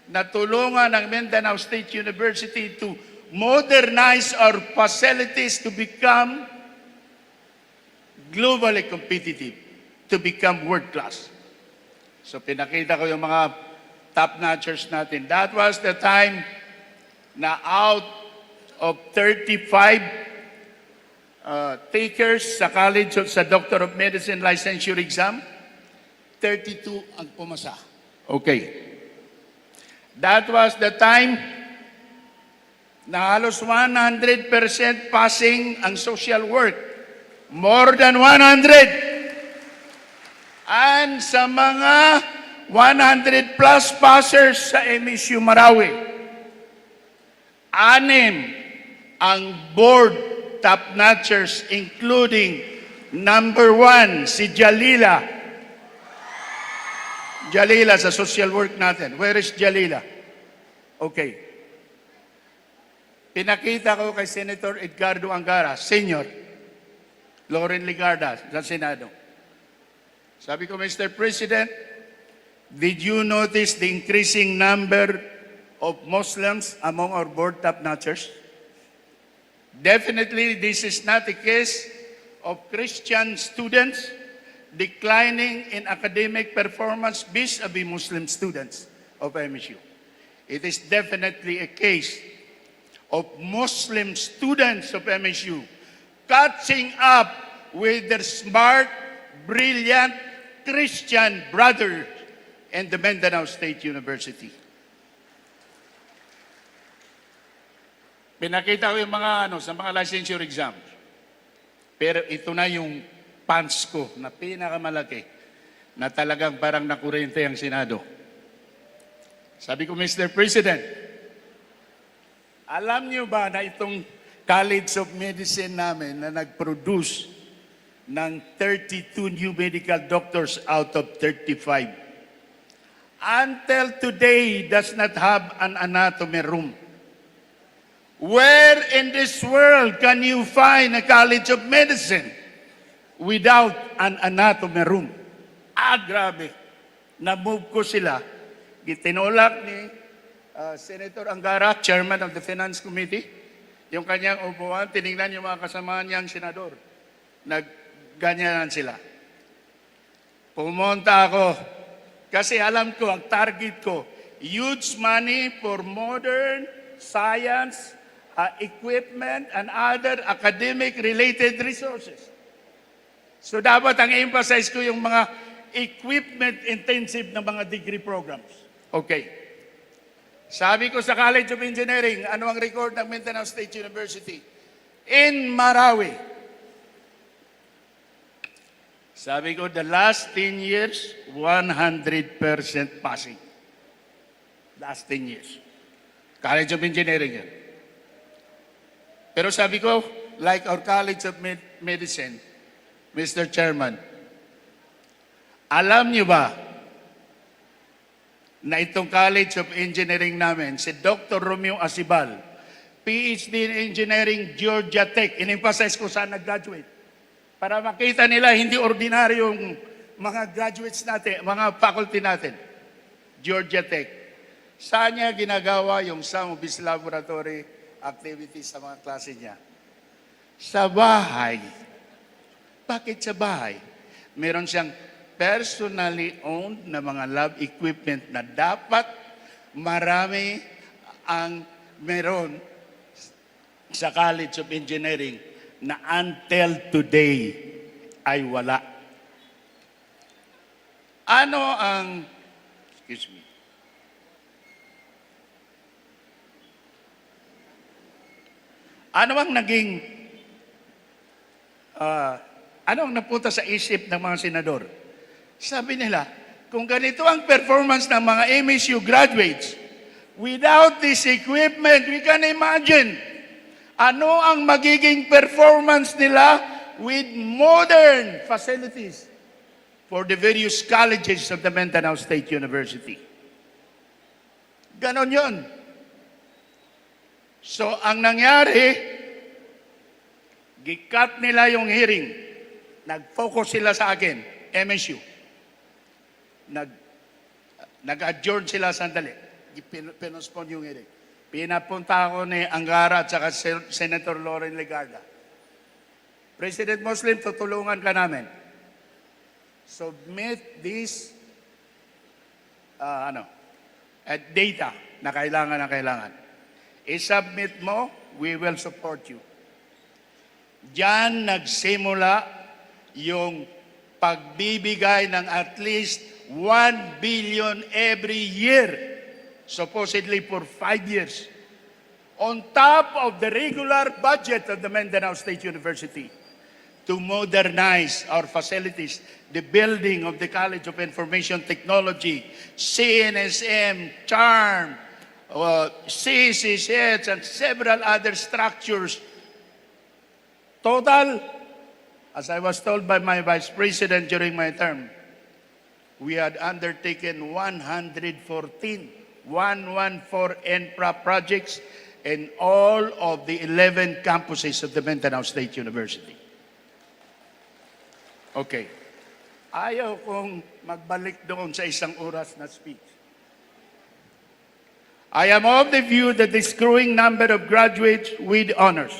na tulungan ng Mindanao State University to modernize our facilities to become globally competitive, to become world-class. So pinakita ko yung mga top-notchers natin. That was the time na out of 35 takers sa college sa Doctor of Medicine licensure exam, 32 ang pumasa. Okay. That was the time na halos 100% passing ang social work. More than 100. And sa mga 100 plus passers sa MSU Marawi, 6 ang board top-notchers, including number 1, si Jalila. Jalila sa social work natin. Where is Jalila? Okay. Pinakita ko kay Senator Edgardo Angara, Senior, Loren Ligarda sa Senado. Sabi ko, Mr. President, did you notice the increasing number of Muslims among our board top-notchers? Definitely, this is not a case of Christian students declining in academic performance vis-a-vis Muslim students of MSU. It is definitely a case of Muslim students of MSU catching up with their smart, brilliant Christian brothers in the Mindanao State University. Pinakita ko yung mga sa mga licensure exams. Pero ito na yung pants ko na pinakamalaki na talagang parang nakurente ang Senado. Sabi ko, Mr. President, alam niyo ba na itong College of Medicine namin na nag-produce ng 32 new medical doctors out of 35 until today does not have an anatomy room? Where in this world can you find a College of Medicine without an anatomy room? Grabe. Na-move ko sila. Gitinulak ni Senator Angara, Chairman of the Finance Committee, yung kanyang upuan, tinignan yung mga kasama niyang senador. Nagganyanan sila. Pumunta ako kasi alam ko, ang target ko, huge money for modern science, equipment, and other academic-related resources. So dapat ang emphasize ko yung mga equipment-intensive na mga degree programs. Okay. Sabi ko sa College of Engineering, ano ang record ng Mindanao State University? In Marawi. Sabi ko, the last 10 years, 100% passing. Last 10 years. College of Engineering yan. Pero sabi ko, like our College of Medicine, Mr. Chairman, alam niyo ba na itong College of Engineering namin, si Dr. Romeo Asibal, PhD in Engineering, Georgia Tech. In-emphasize ko saan nag-graduate. Para makita nila, hindi ordinaryong mga graduates natin, mga faculty natin. Georgia Tech. Saan niya ginagawa yung some of his laboratory activities sa mga klase niya? Sa bahay. Bakit sa bahay? Meron siyang personally owned na mga lab equipment na dapat marami ang meron sa College of Engineering na until today ay wala. Ano ang, excuse me, ano ang naging, ano ang napunta sa isip ng mga senador? Sabi nila, kung ganito ang performance ng mga MSU graduates, without this equipment, we can imagine ano ang magiging performance nila with modern facilities for the various colleges of the Mindanao State University. Ganon yun. So, ang nangyari, gikat nila yung hearing. Nag-focus sila sa akin, MSU. Nag-adjourn sila sandali. Pinospon yung hearing. Pinapunta ako ni Angara at saka Senator Loren Ligarda. President Muslim, tutulungan ka namin. Submit this at data na kailangan. I-submit mo, we will support you. Diyan nagsimula yung pagbibigay ng at least 1 billion every year, supposedly for 5 years, on top of the regular budget of the Mindanao State University to modernize our facilities, the building of the College of Information Technology, CNSM, CHARM, CCCH, and several other structures. Total, as I was told by my Vice President during my term, we had undertaken 114 infra projects in all of the 11 campuses of the Mindanao State University. Okay. Ayaw kong magbalik doon sa isang oras na speech. I am of the view that this growing number of graduates with honors,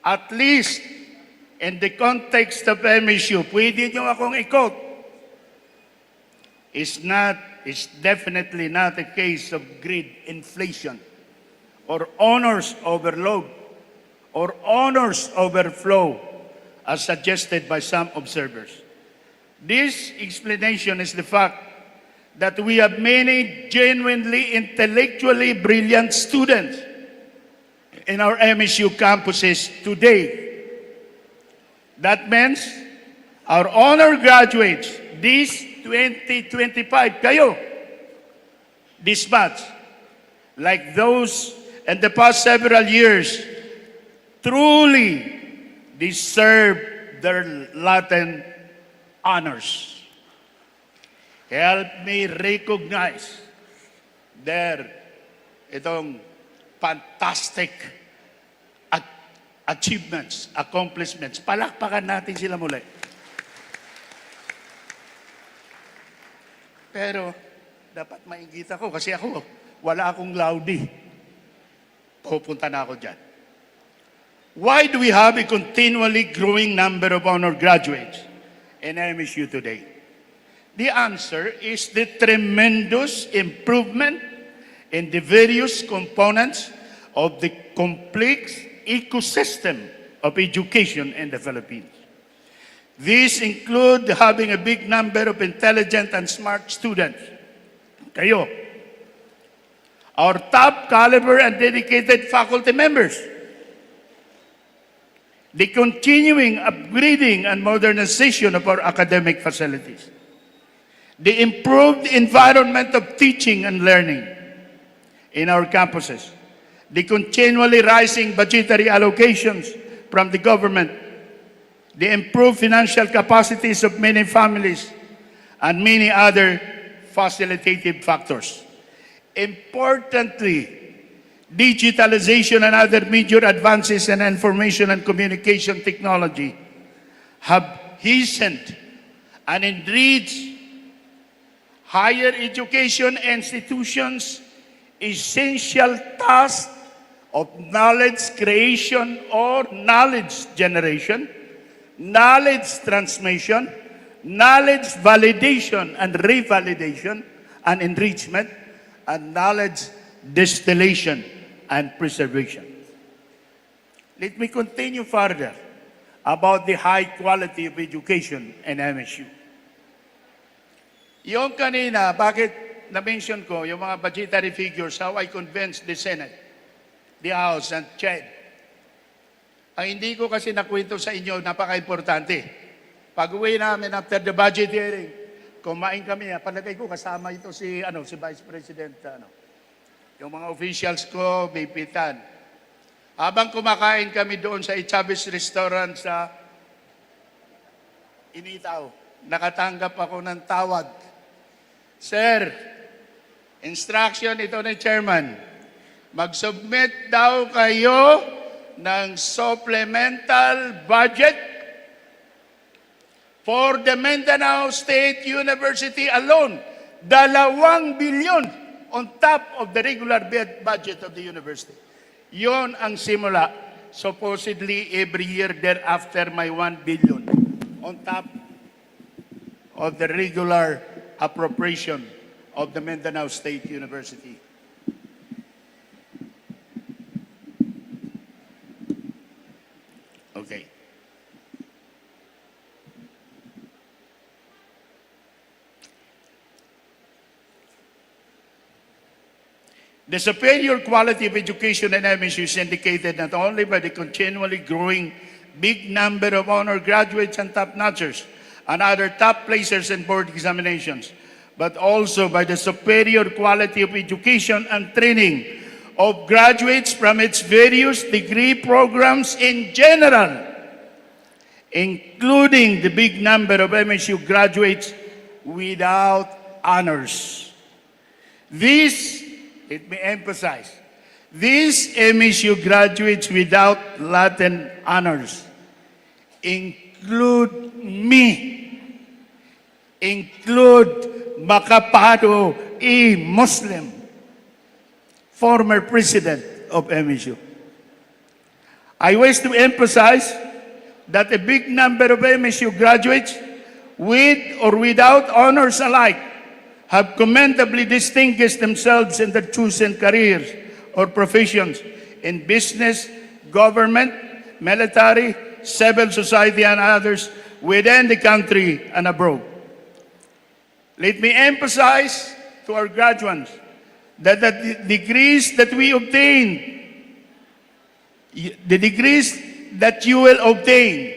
at least in the context of MSU, pwede nyo akong i-quote, is definitely not a case of greed inflation or honors overload or honors overflow as suggested by some observers. This explanation is the fact that we have many genuinely intellectually brilliant students in our MSU campuses today. That means our honor graduates, this 2025, kayo, this batch, like those in the past several years, truly deserve their Latin honors. Help me recognize itong fantastic achievements, accomplishments. Palakpakan natin sila muli. Pero, dapat maingit ako kasi ako, wala akong Laudi. Pupunta na ako dyan. Why do we have a continually growing number of honor graduates in MSU today? The answer is the tremendous improvement in the various components of the complex ecosystem of education in the Philippines. These include having a big number of intelligent and smart students. Kayo, our top caliber and dedicated faculty members, the continuing upgrading and modernization of our academic facilities, the improved environment of teaching and learning in our campuses, the continually rising budgetary allocations from the government, the improved financial capacities of many families, and many other facilitative factors. Importantly, digitalization and other major advances in information and communication technology have hastened and enriched higher education institutions' essential task of knowledge creation or knowledge generation, knowledge transmission, knowledge validation and revalidation and enrichment, and knowledge distillation and preservation. Let me continue further about the high quality of education in MSU. Yung kanina, bakit na-mention ko yung mga budgetary figures, how I convinced the Senate, the House, and CHED. Ang hindi ko kasi nakwento sa inyo, napaka-importante. Pag-uwi namin after the budget hearing, kumain kami, palagay ko kasama ito si Vice President, yung mga officials ko, may pitan. Habang kumakain kami doon sa Chavez Restaurant sa Initaw, nakatanggap ako ng tawag. Sir, instruction ito ng chairman, mag-submit daw kayo ng supplemental budget for the Mindanao State University alone. 2 billion on top of the regular budget of the university. Yon ang simula. Supposedly, every year thereafter, may 1 billion on top of the regular appropriation of the Mindanao State University. Okay. The superior quality of education in MSU is indicated not only by the continually growing big number of honor graduates and top-notchers and other top placers in board examinations, but also by the superior quality of education and training of graduates from its various degree programs in general, including the big number of MSU graduates without honors. This, let me emphasize, these MSU graduates without Latin honors include me, include Makapado E. Muslim, former president of MSU. I wish to emphasize that a big number of MSU graduates, with or without honors alike, have commendably distinguished themselves in their chosen careers or professions in business, government, military, civil society, and others within the country and abroad. Let me emphasize to our graduates that the degrees that we obtain, the degrees that you will obtain,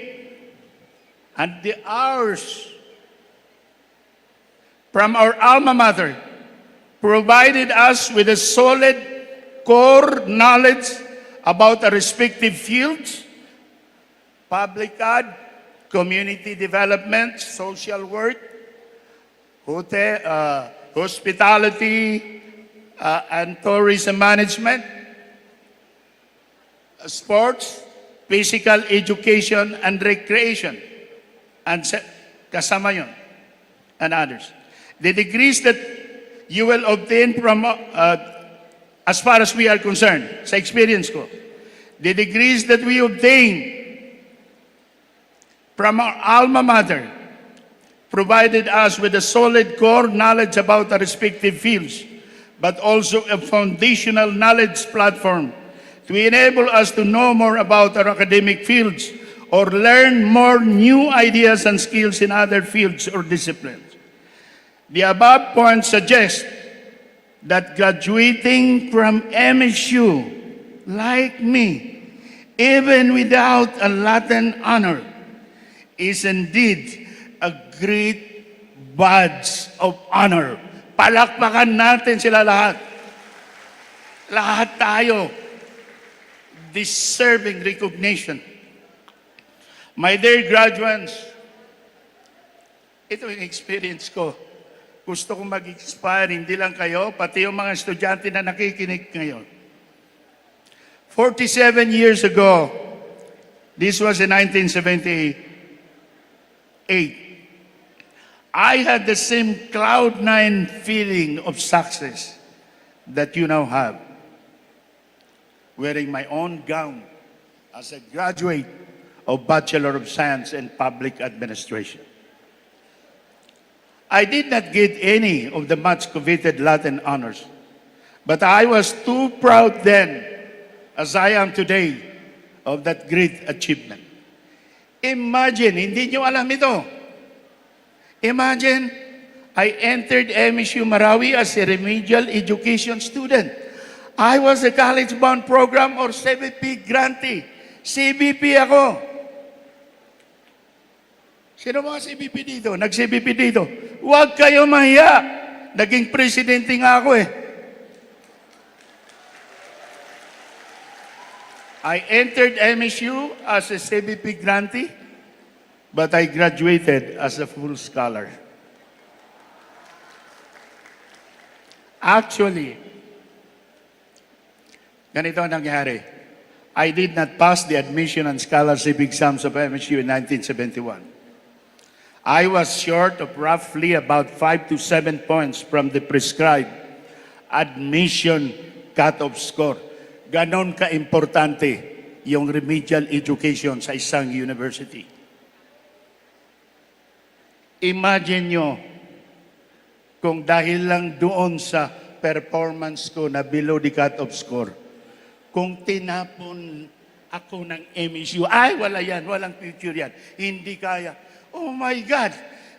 and the hours from our alma mater provided us with a solid core knowledge about our respective fields: public ad, community development, social work, hospitality, and tourism management, sports, physical education, and recreation, and kasama yun, and others. The degrees that you will obtain from, as far as we are concerned, sa experience ko, the degrees that we obtain from our alma mater provided us with a solid core knowledge about our respective fields, but also a foundational knowledge platform to enable us to know more about our academic fields or learn more new ideas and skills in other fields or disciplines. The above points suggest that graduating from MSU, like me, even without a Latin honor, is indeed a great badge of honor. Palakpakan natin sila lahat. Lahat tayo deserving recognition. My dear graduates, ito yung experience ko. Gusto kong mag-inspire, hindi lang kayo, pati yung mga estudyante na nakikinig ngayon. 47 years ago, this was in 1978, I had the same cloud-9 feeling of success that you now have. Wearing my own gown as a graduate of Bachelor of Science in Public Administration. I did not get any of the much coveted Latin honors, but I was too proud then, as I am today, of that great achievement. Imagine, hindi nyo alam ito. Imagine, I entered MSU Marawi as a remedial education student. I was a college-bound program or CBP grantee. CBP ako. Sino mga CBP dito? Nag-CBP dito. Huwag kayo mahiya. Naging presidente nga ako eh. I entered MSU as a CBP grantee, but I graduated as a full scholar. Actually, ganito ang nangyari. I did not pass the admission and scholarship exams of MSU in 1971. I was short of roughly about 5 to 7 points from the prescribed admission cut-off score. Ganon ka-importante yung remedial education sa isang university. Imagine nyo, kung dahil lang doon sa performance ko na below the cut-off score. Kung tinapon ako ng MSU, ay wala yan, walang future yan. Hindi kaya. Oh my God,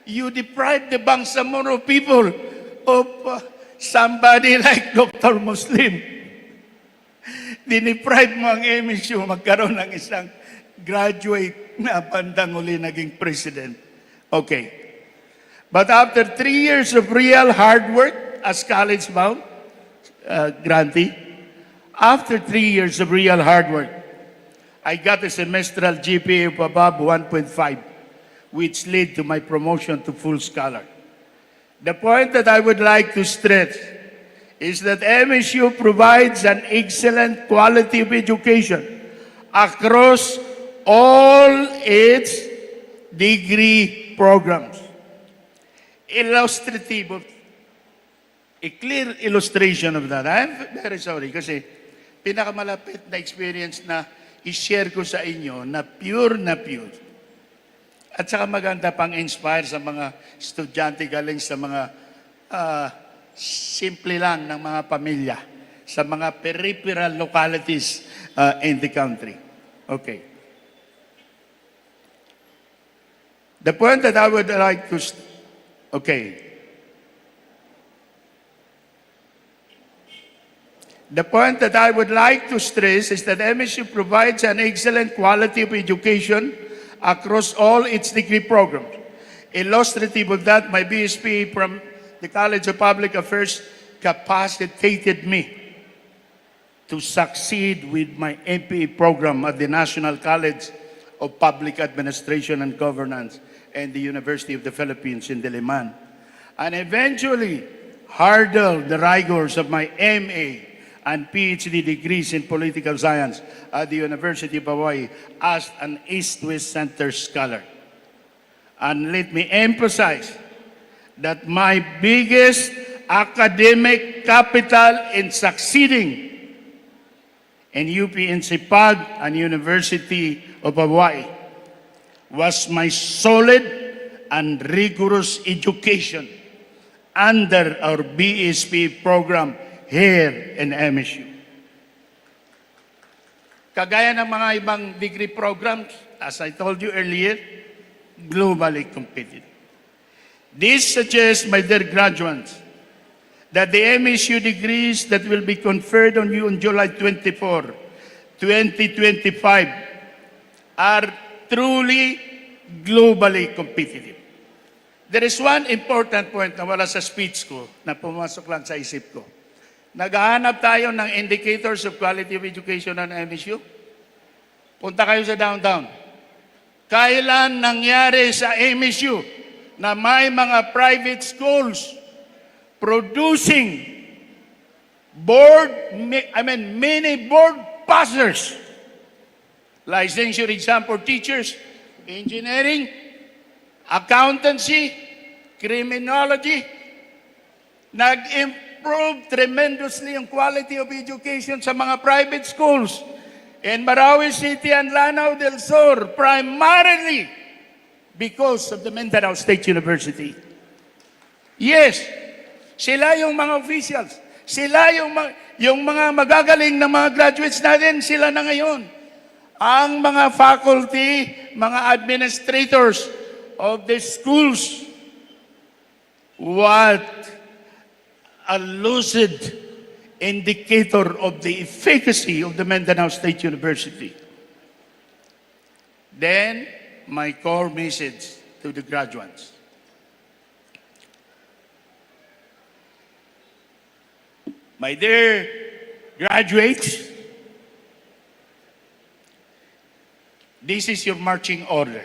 you deprived the Bangsamoro people of somebody like Dr. Muslim. Diniprive mo ang MSU magkaroon ng isang graduate na bandang uli naging president. Okay. But after 3 years of real hard work as college-bound grantee, after 3 years of real hard work, I got a semestral GPA of above 1.5, which led to my promotion to full scholar. The point that I would like to stress is that MSU provides an excellent quality of education across all its degree programs. Illustrative, a clear illustration of that. I'm very sorry kasi pinakamalapit na experience na i-share ko sa inyo na pure. At saka maganda pang inspire sa mga estudyante galing sa mga simple lang ng mga pamilya, sa mga peripheral localities in the country. Okay. The point that I would like to... The point that I would like to stress is that MSU provides an excellent quality of education across all its degree programs. Illustrative of that, my BSP from the College of Public Affairs capacitated me to succeed with my MPA program at the National College of Public Administration and Governance and the University of the Philippines in Diliman, and eventually hurdled the rigors of my MA and PhD degrees in political science at the University of Hawaii as an East-West Center scholar. And let me emphasize that my biggest academic capital in succeeding in UP-NCPAG and University of Hawaii was my solid and rigorous education under our BSP program here in MSU. Kagaya ng mga ibang degree programs, as I told you earlier, globally competitive. This suggests, my dear graduates, that the MSU degrees that will be conferred on you on July 24, 2025 are truly globally competitive. There is one important point na wala sa speech ko, na pumasok lang sa isip ko. Naghahanap tayo ng indicators of quality of education ng MSU. Punta kayo sa downtown. Kailan nangyari sa MSU na may mga private schools producing many board passers, licensure exam for teachers, engineering, accountancy, criminology, nag-improve tremendously ang quality of education sa mga private schools in Marawi City and Lanao del Sur, primarily because of the Mindanao State University. Yes, sila yung mga officials. Sila yung mga magagaling na mga graduates natin, sila na ngayon. Ang mga faculty, mga administrators of the schools, what a lucid indicator of the efficacy of the Mindanao State University. Then, my core message to the graduates. My dear graduates, this is your marching order.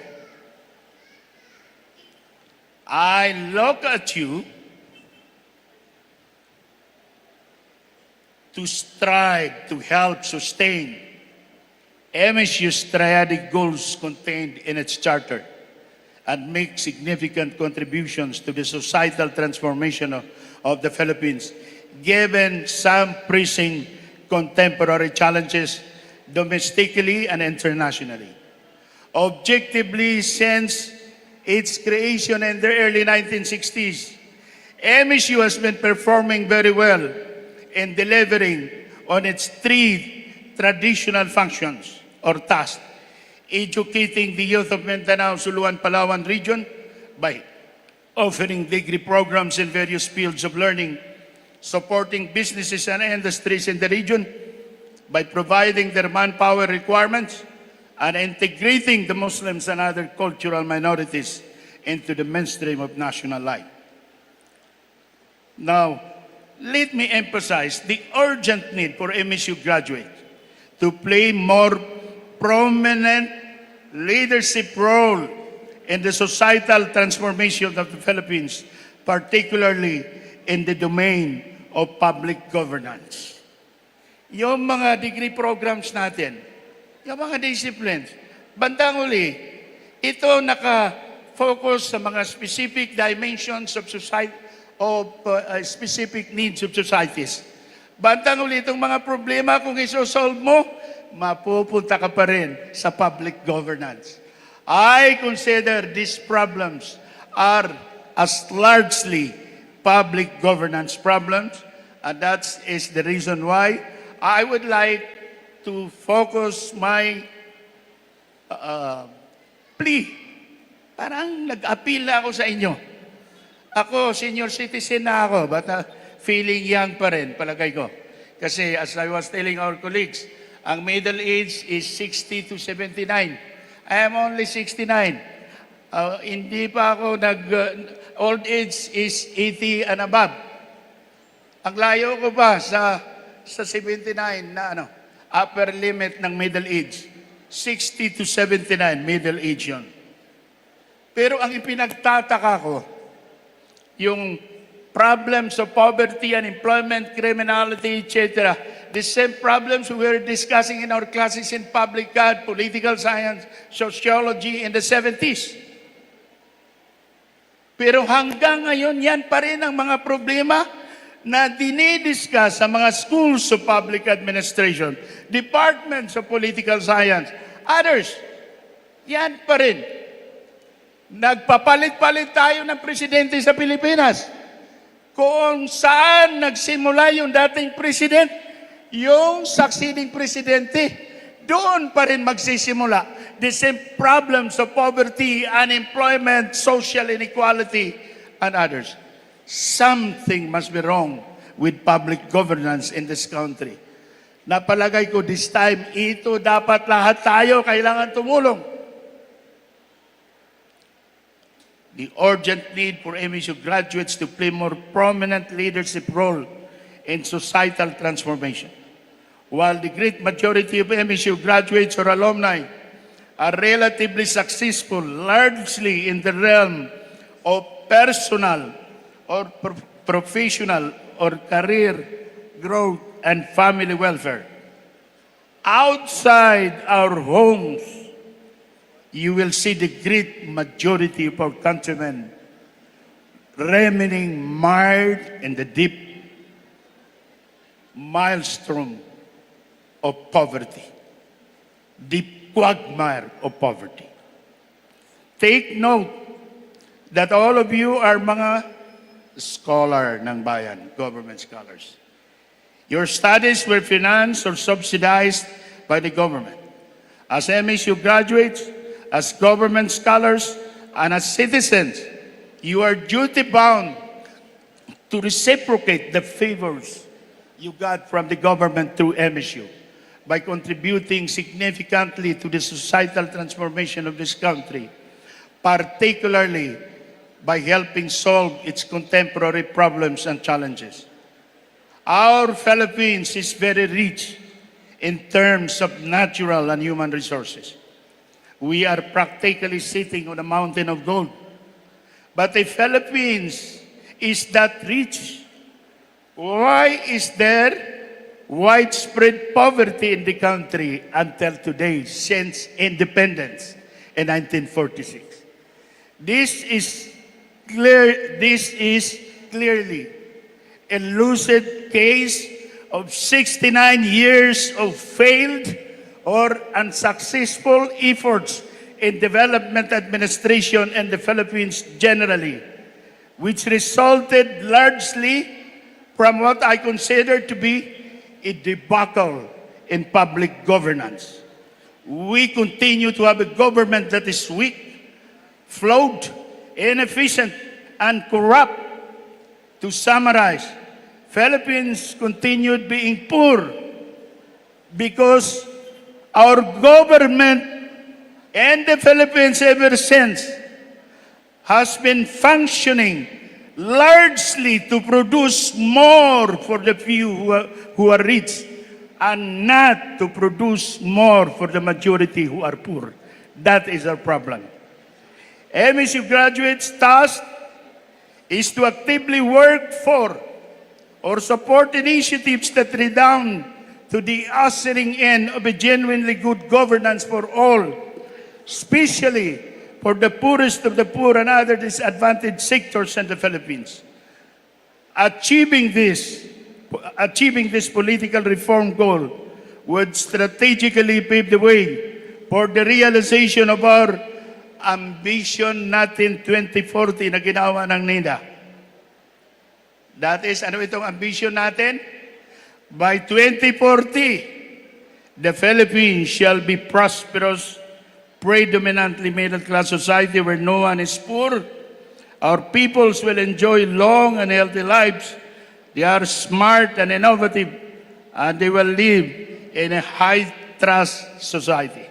I look at you to strive to help sustain MSU's triadic goals contained in its charter and make significant contributions to the societal transformation of the Philippines, given some pressing contemporary challenges domestically and internationally. Objectively, since its creation in the early 1960s, MSU has been performing very well in delivering on its three traditional functions or tasks: educating the youth of Mindanao, Suluan, Palawan region by offering degree programs in various fields of learning, supporting businesses and industries in the region by providing their manpower requirements, and integrating the Muslims and other cultural minorities into the mainstream of national life. Now, let me emphasize the urgent need for MSU graduates to play more prominent leadership role in the societal transformation of the Philippines, particularly in the domain of public governance. Yung mga degree programs natin, yung mga disciplines, bandang uli, ito naka-focus sa mga specific dimensions of society, of specific needs of societies. Bandang uli, itong mga problema, kung isosolve mo, mapupunta ka pa rin sa public governance. I consider these problems are as largely public governance problems, and that is the reason why I would like to focus my plea. Parang nag-appeal ako sa inyo. Ako, senior citizen na ako, but feeling young pa rin, palagay ko. Kasi as I was telling our colleagues, ang middle age is 60 to 79. I am only 69. Hindi pa ako old age is 80 and above. Ang layo ko pa sa 79 na upper limit ng middle age. 60 to 79, middle age yun. Pero ang ipinagtataka ko, yung problems of poverty, unemployment, criminality, etc., the same problems we were discussing in our classes in public health, political science, sociology in the 70s. Pero hanggang ngayon, yan pa rin ang mga problema na dinidiscuss sa mga schools of public administration, departments of political science, others. Yan pa rin. Nagpapalit-palit tayo ng presidente sa Pilipinas. Kung saan nagsimula yung dating president, yung succeeding presidente, doon pa rin magsisimula. The same problems of poverty, unemployment, social inequality, and others. Something must be wrong with public governance in this country. Napalagay ko this time, ito dapat lahat tayo kailangan tumulong. The urgent need for MSU graduates to play more prominent leadership role in societal transformation. While the great majority of MSU graduates or alumni are relatively successful, largely in the realm of personal or professional or career growth and family welfare, outside our homes, you will see the great majority of our countrymen remaining mired in the deep maelstrom of poverty, deep quagmire of poverty. Take note that all of you are mga scholar ng bayan, government scholars. Your studies were financed or subsidized by the government. As MSU graduates, as government scholars, and as citizens, you are duty-bound to reciprocate the favors you got from the government through MSU by contributing significantly to the societal transformation of this country, particularly by helping solve its contemporary problems and challenges. Our Philippines is very rich in terms of natural and human resources. We are practically sitting on a mountain of gold. But the Philippines is that rich. Why is there widespread poverty in the country until today, since independence in 1946? This is clearly a lucid case of 69 years of failed or unsuccessful efforts in development administration in the Philippines generally, which resulted largely from what I consider to be a debacle in public governance. We continue to have a government that is weak, flawed, inefficient, and corrupt. To summarize, Philippines continued being poor because our government and the Philippines ever since has been functioning largely to produce more for the few who are rich and not to produce more for the majority who are poor. That is our problem. MSU graduates' task is to actively work for or support initiatives that redound to the ushering in of a genuinely good governance for all, especially for the poorest of the poor and other disadvantaged sectors in the Philippines. Achieving this political reform goal would strategically pave the way for the realization of our ambition natin 2040 na ginawa ng NIDA. That is, ano itong ambition natin? By 2040, the Philippines shall be prosperous, predominantly middle-class society where no one is poor. Our peoples will enjoy long and healthy lives. They are smart and innovative, and they will live in a high-trust society.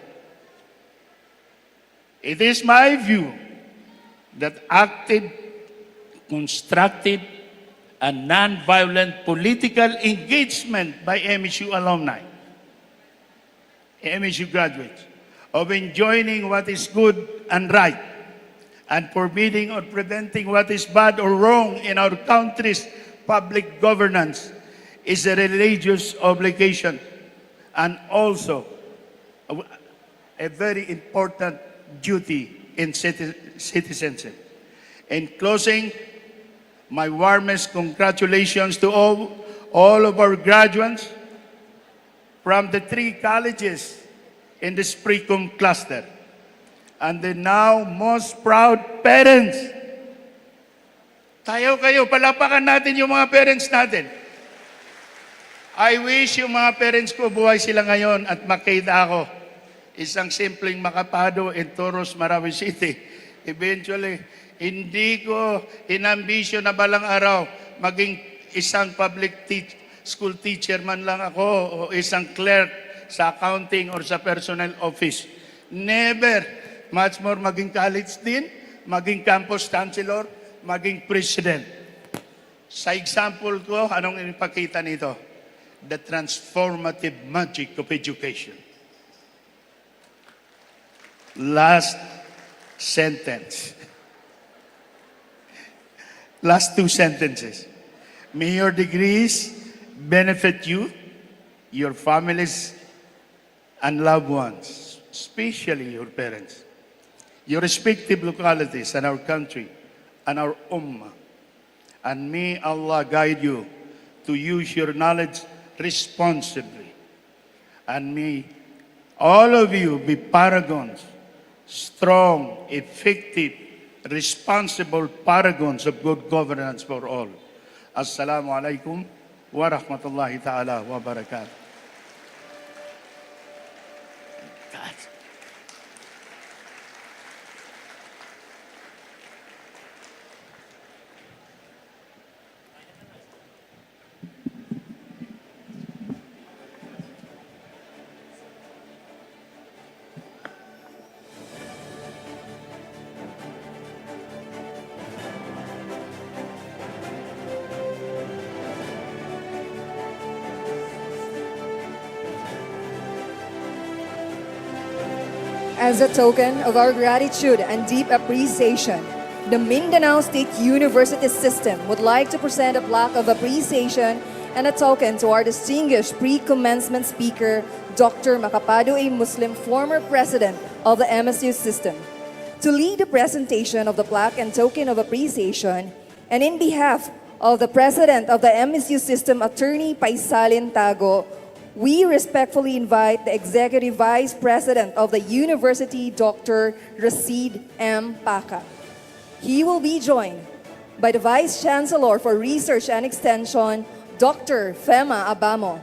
It is my view that active, constructive, and non-violent political engagement by MSU alumni, MSU graduates, of enjoining what is good and right, and forbidding or preventing what is bad or wrong in our country's public governance is a religious obligation and also a very important duty in citizenship. In closing, my warmest congratulations to all of our graduates from the 3 colleges in this pre-com cluster and the now most proud parents. Tayo kayo, palapakan natin yung mga parents natin. I wish yung mga parents ko buhay sila ngayon at makita ako. Isang simpleng makapado in Toros, Marawi City. Eventually, hindi ko inambisyon na balang araw maging isang school teacher man lang ako o isang clerk sa accounting or sa personnel office. Never. Much more maging college dean, maging campus chancellor, maging president. Sa example ko, anong ipakita nito? The transformative magic of education. Last sentence. Last 2 sentences. May your degrees benefit you, your families, and loved ones, especially your parents, your respective localities and our country and our ummah. And may Allah guide you to use your knowledge responsibly. And may all of you be paragons, strong, effective, responsible paragons of good governance for all. Assalamu alaikum wa rahmatullahi ta'ala wa barakatuh. As a token of our gratitude and deep appreciation, the Mindanao State University System would like to present a plaque of appreciation and a token to our distinguished pre-commencement speaker, Dr. Macapado A. Muslim, former president of the MSU system. To lead the presentation of the plaque and token of appreciation, and in behalf of the president of the MSU system, Attorney Paisalin Tago, we respectfully invite the Executive Vice President of the University, Dr. Rashid M. Paca. He will be joined by the Vice Chancellor for Research and Extension, Dr. Fema Abamo,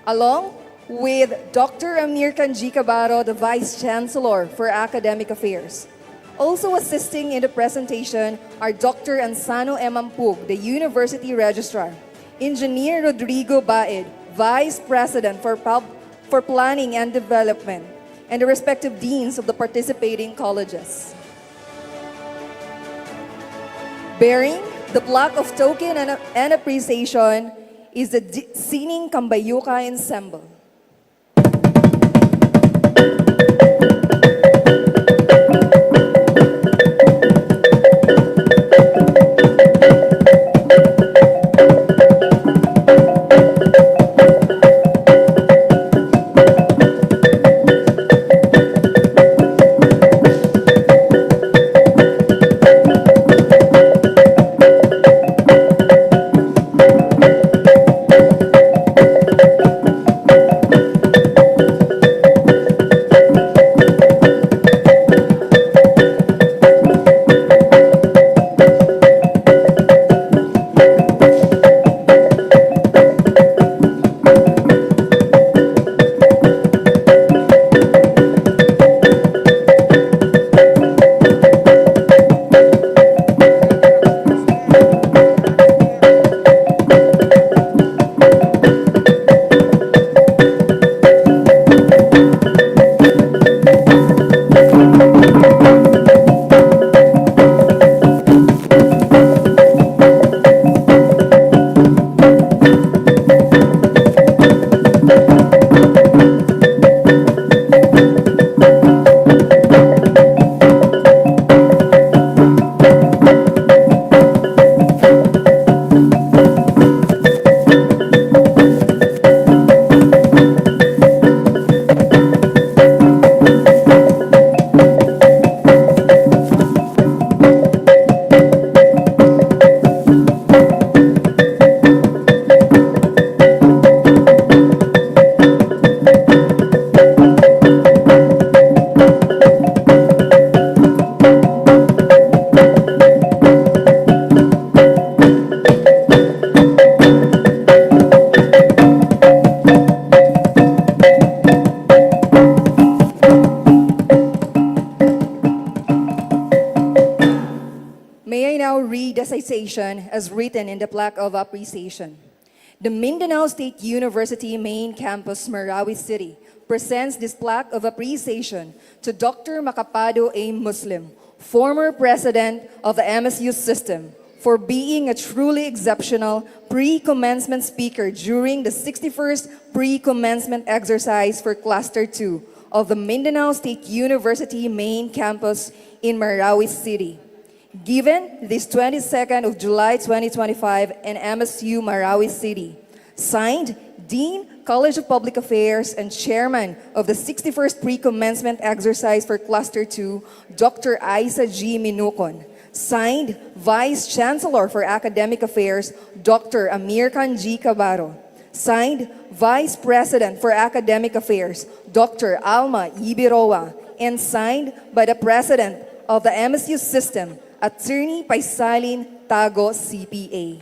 along with Dr. Amir Kanji Cabaro, the Vice Chancellor for Academic Affairs. Also assisting in the presentation are Dr. Ansano Emampug, the University Registrar, Engineer Rodrigo Baed, Vice President for Planning and Development, and the respective deans of the participating colleges. Bearing the plaque of token and appreciation is the Sining Kambayuka Ensemble. May I now read the citation as written in the plaque of appreciation. The Mindanao State University Main Campus, Marawi City, presents this plaque of appreciation to Dr. Macapado A. Muslim, former president of the MSU system, for being a truly exceptional pre-commencement speaker during the 61st Pre-Commencement exercise for Cluster 2 of the Mindanao State University Main Campus in Marawi City. Given this 22nd of July 2025 in MSU Marawi City. Signed, Dean, College of Public Affairs and Chairman of the 61st Pre-Commencement exercise for Cluster 2, Dr. Isa G. Minukon. Signed, Vice Chancellor for Academic Affairs, Dr. Amir Kanji Cabaro. Signed, Vice President for Academic Affairs, Dr. Alma Ibiroa. And signed by the President of the MSU system, Attorney Paisalin Tago, CPA.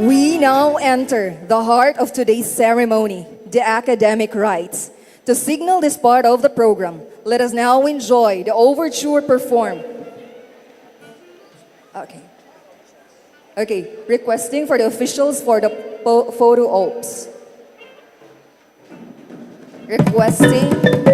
We now enter the heart of today's ceremony, the academic rites. To signal this part of the program, let us now enjoy the overture performed. Okay, requesting for the officials for the photo ops. Requesting.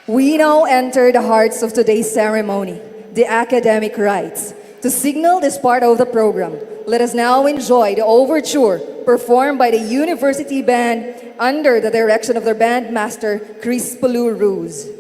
We now enter the hearts of today's ceremony, the academic rites. To signal this part of the program, let us now enjoy the overture performed by the university band under the direction of their bandmaster, Chris Ruz.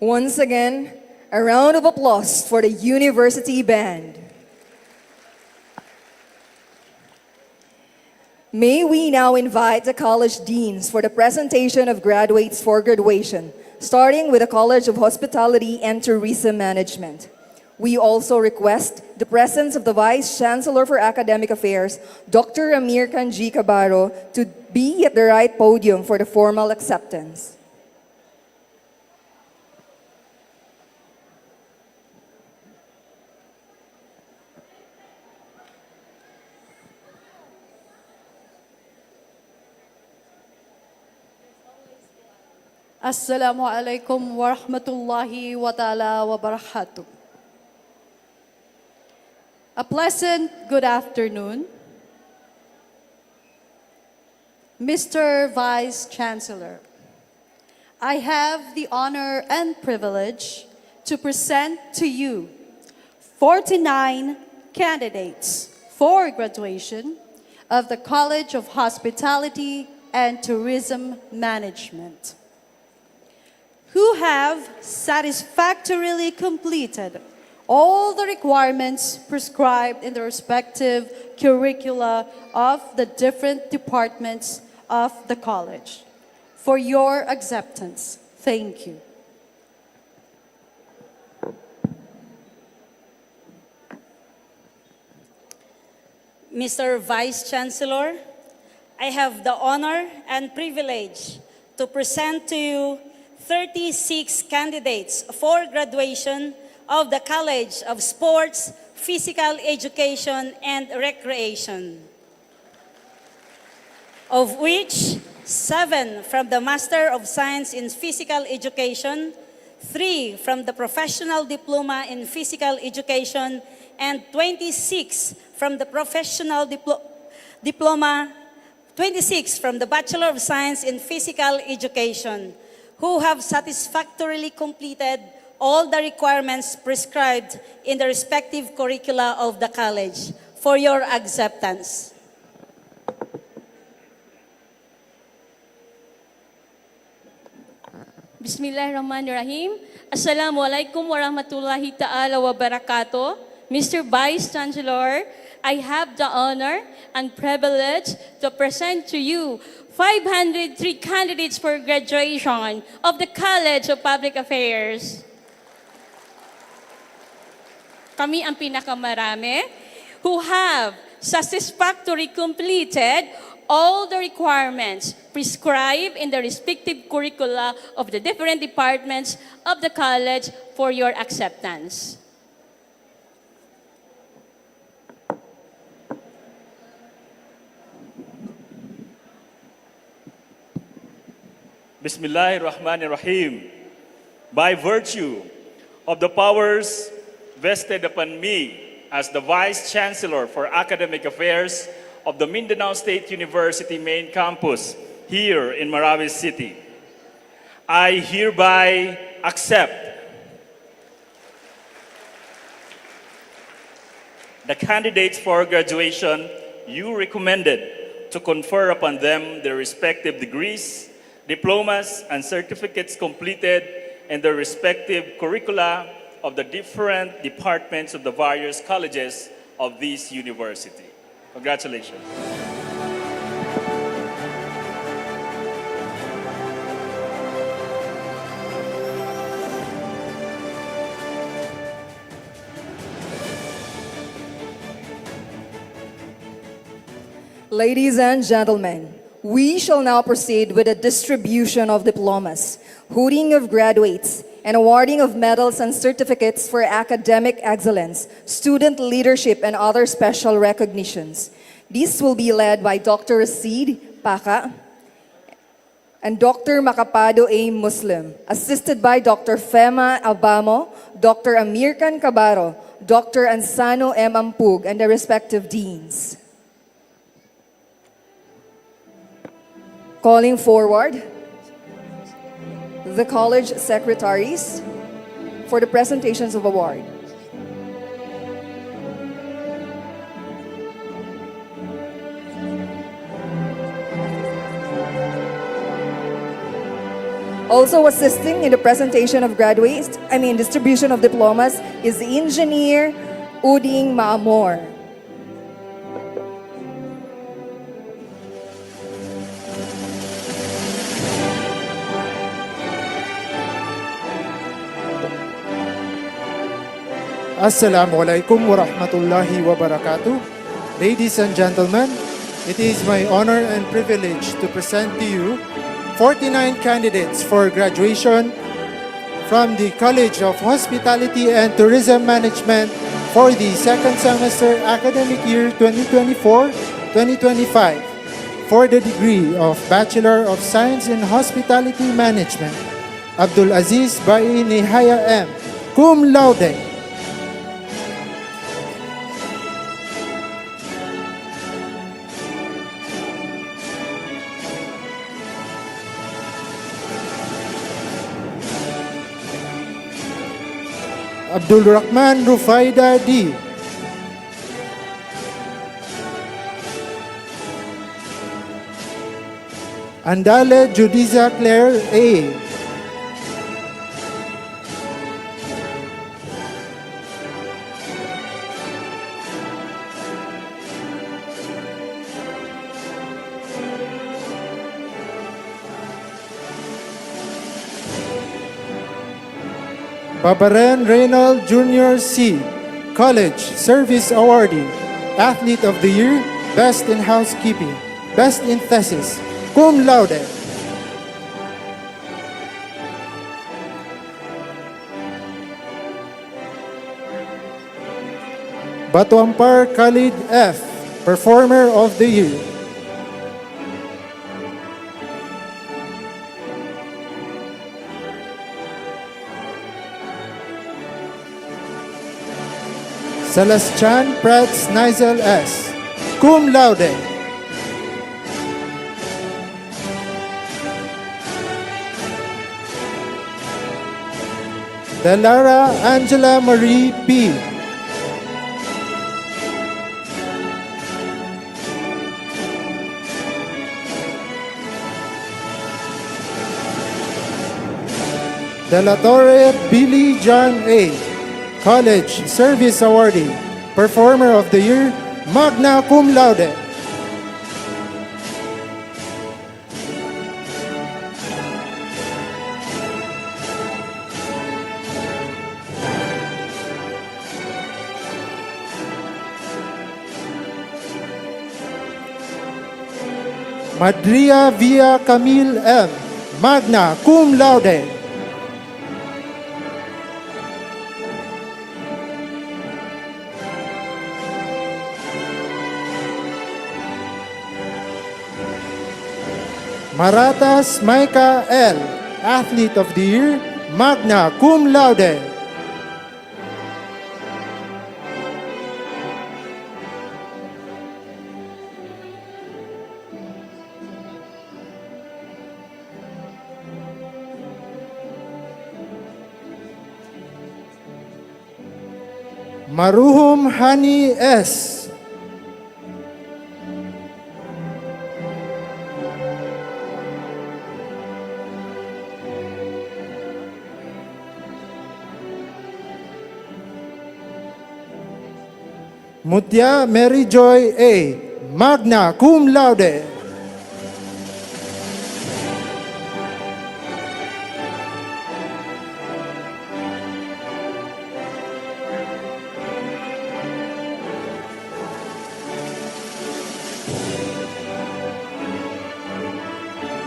Once again, a round of applause for the University Band. May we now invite the college deans for the presentation of graduates for graduation, starting with the College of Hospitality and Tourism Management. We also request the presence of the Vice Chancellor for Academic Affairs, Dr. Amir Kanji Cabaro, to be at the right podium for the formal acceptance. Assalamu alaikum wa rahmatullahi wa ta'ala wa barakatuh. A pleasant good afternoon. Mr. Vice Chancellor, I have the honor and privilege to present to you 49 candidates for graduation of the College of Hospitality and Tourism Management, who have satisfactorily completed all the requirements prescribed in the respective curricula of the different departments of the college. For your acceptance, thank you. Mr. Vice Chancellor, I have the honor and privilege to present to you 36 candidates for graduation of the College of Sports, Physical Education, and Recreation, of which 7 from the Master of Science in Physical Education, 3 from the Professional Diploma in Physical Education, and 26 from the Professional Diploma, 26 from the Bachelor of Science in Physical Education, who have satisfactorily completed all the requirements prescribed in the respective curricula of the college. For your acceptance. Bismillahirrahmanirrahim. Assalamualaikum warahmatullahi ta'ala wabarakatuh. Mr. Vice Chancellor, I have the honor and privilege to present to you 503 candidates for graduation of the College of Public Affairs. Kami ang pinakamarami who have satisfactorily completed all the requirements prescribed in the respective curricula of the different departments of the college for your acceptance. Bismillahirrahmanirrahim. By virtue of the powers vested upon me as the Vice Chancellor for Academic Affairs of the Mindanao State University main campus here in Marawi City, I hereby accept the candidates for graduation you recommended to confer upon them their respective degrees, diplomas, and certificates completed in their respective curricula of the different departments of the various colleges of this university. Congratulations. Ladies and gentlemen, we shall now proceed with the distribution of diplomas, hooting of graduates, and awarding of medals and certificates for academic excellence, student leadership, and other special recognitions. These will be led by Dr. Rashid Paka and Dr. Macapado A. Muslim, assisted by Dr. Fema Abamo, Dr. Amir Khan Cabaro, Dr. Ansano M. Ampug, and the respective deans. Calling forward the college secretaries for the presentations of award. Also assisting in the presentation of distribution of diplomas is the engineer Uding Maamor. Assalamualaikum warahmatullahi wabarakatuh. Ladies and gentlemen, it is my honor and privilege to present to you 49 candidates for graduation from the College of Hospitality and Tourism Management for the second semester academic year 2024-2025 for the degree of Bachelor of Science in Hospitality Management. Abdul Aziz Bai Nihaya M. Cum laude. Abdul Rahman Rufaida D. Andale Judiza Claire A. Babaren Reynald Jr. C. College Service Awardee, Athlete of the Year, Best in Housekeeping, Best in Thesis, Cum laude. Batuampar Khalid F. Performer of the Year. Celestian Prats Nizel S. Cum laude. Delara Angela Marie P. De La Torre Billy John A. College Service Awardee, Performer of the Year, magna cum laude. Madria Via Camille M. Magna cum laude. Maratas Maika L. Athlete of the Year, magna cum laude. Maruhum Hani S. Mutya Mary Joy A. Magna cum laude.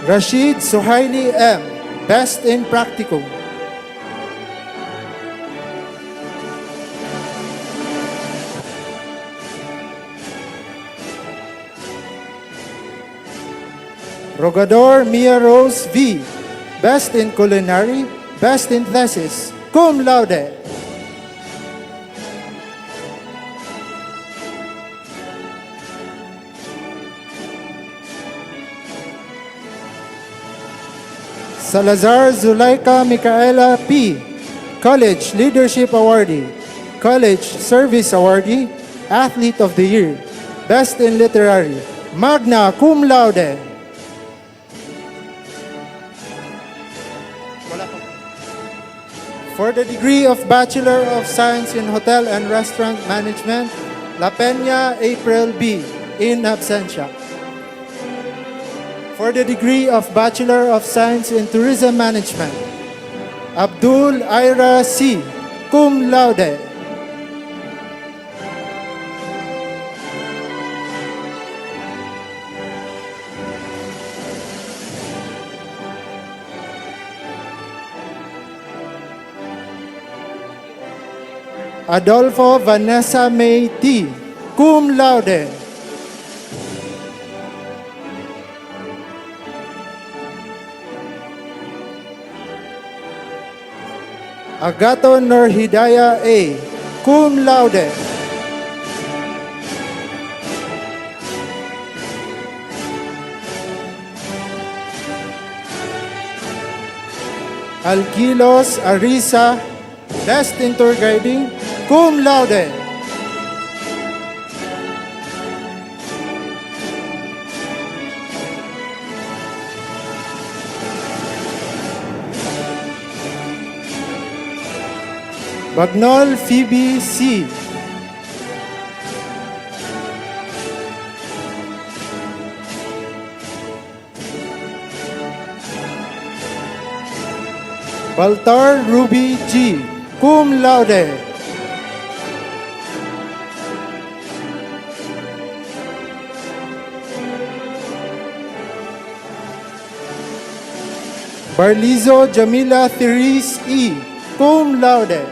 Rashid Suhaili M. Best in Practicum. Rogador Mia Rose V. Best in Culinary, Best in Thesis, cum laude. Salazar Zulaika Micaela P. College Leadership Awardee, College Service Awardee, Athlete of the Year, Best in Literary, magna cum laude. For the degree of Bachelor of Science in Hotel and Restaurant Management, La Peña April B. in absentia. For the degree of Bachelor of Science in Tourism Management, Abdul Ira C. cum laude. Adolfo Vanessa May T. cum laude. Agato Nurhidaya A. cum laude. Alquilos Arisa, Best in Tour Guiding, cum laude. Bagnol Phoebe C. Baltar Ruby G. cum laude. Barlizo Jamila Therese E. cum laude.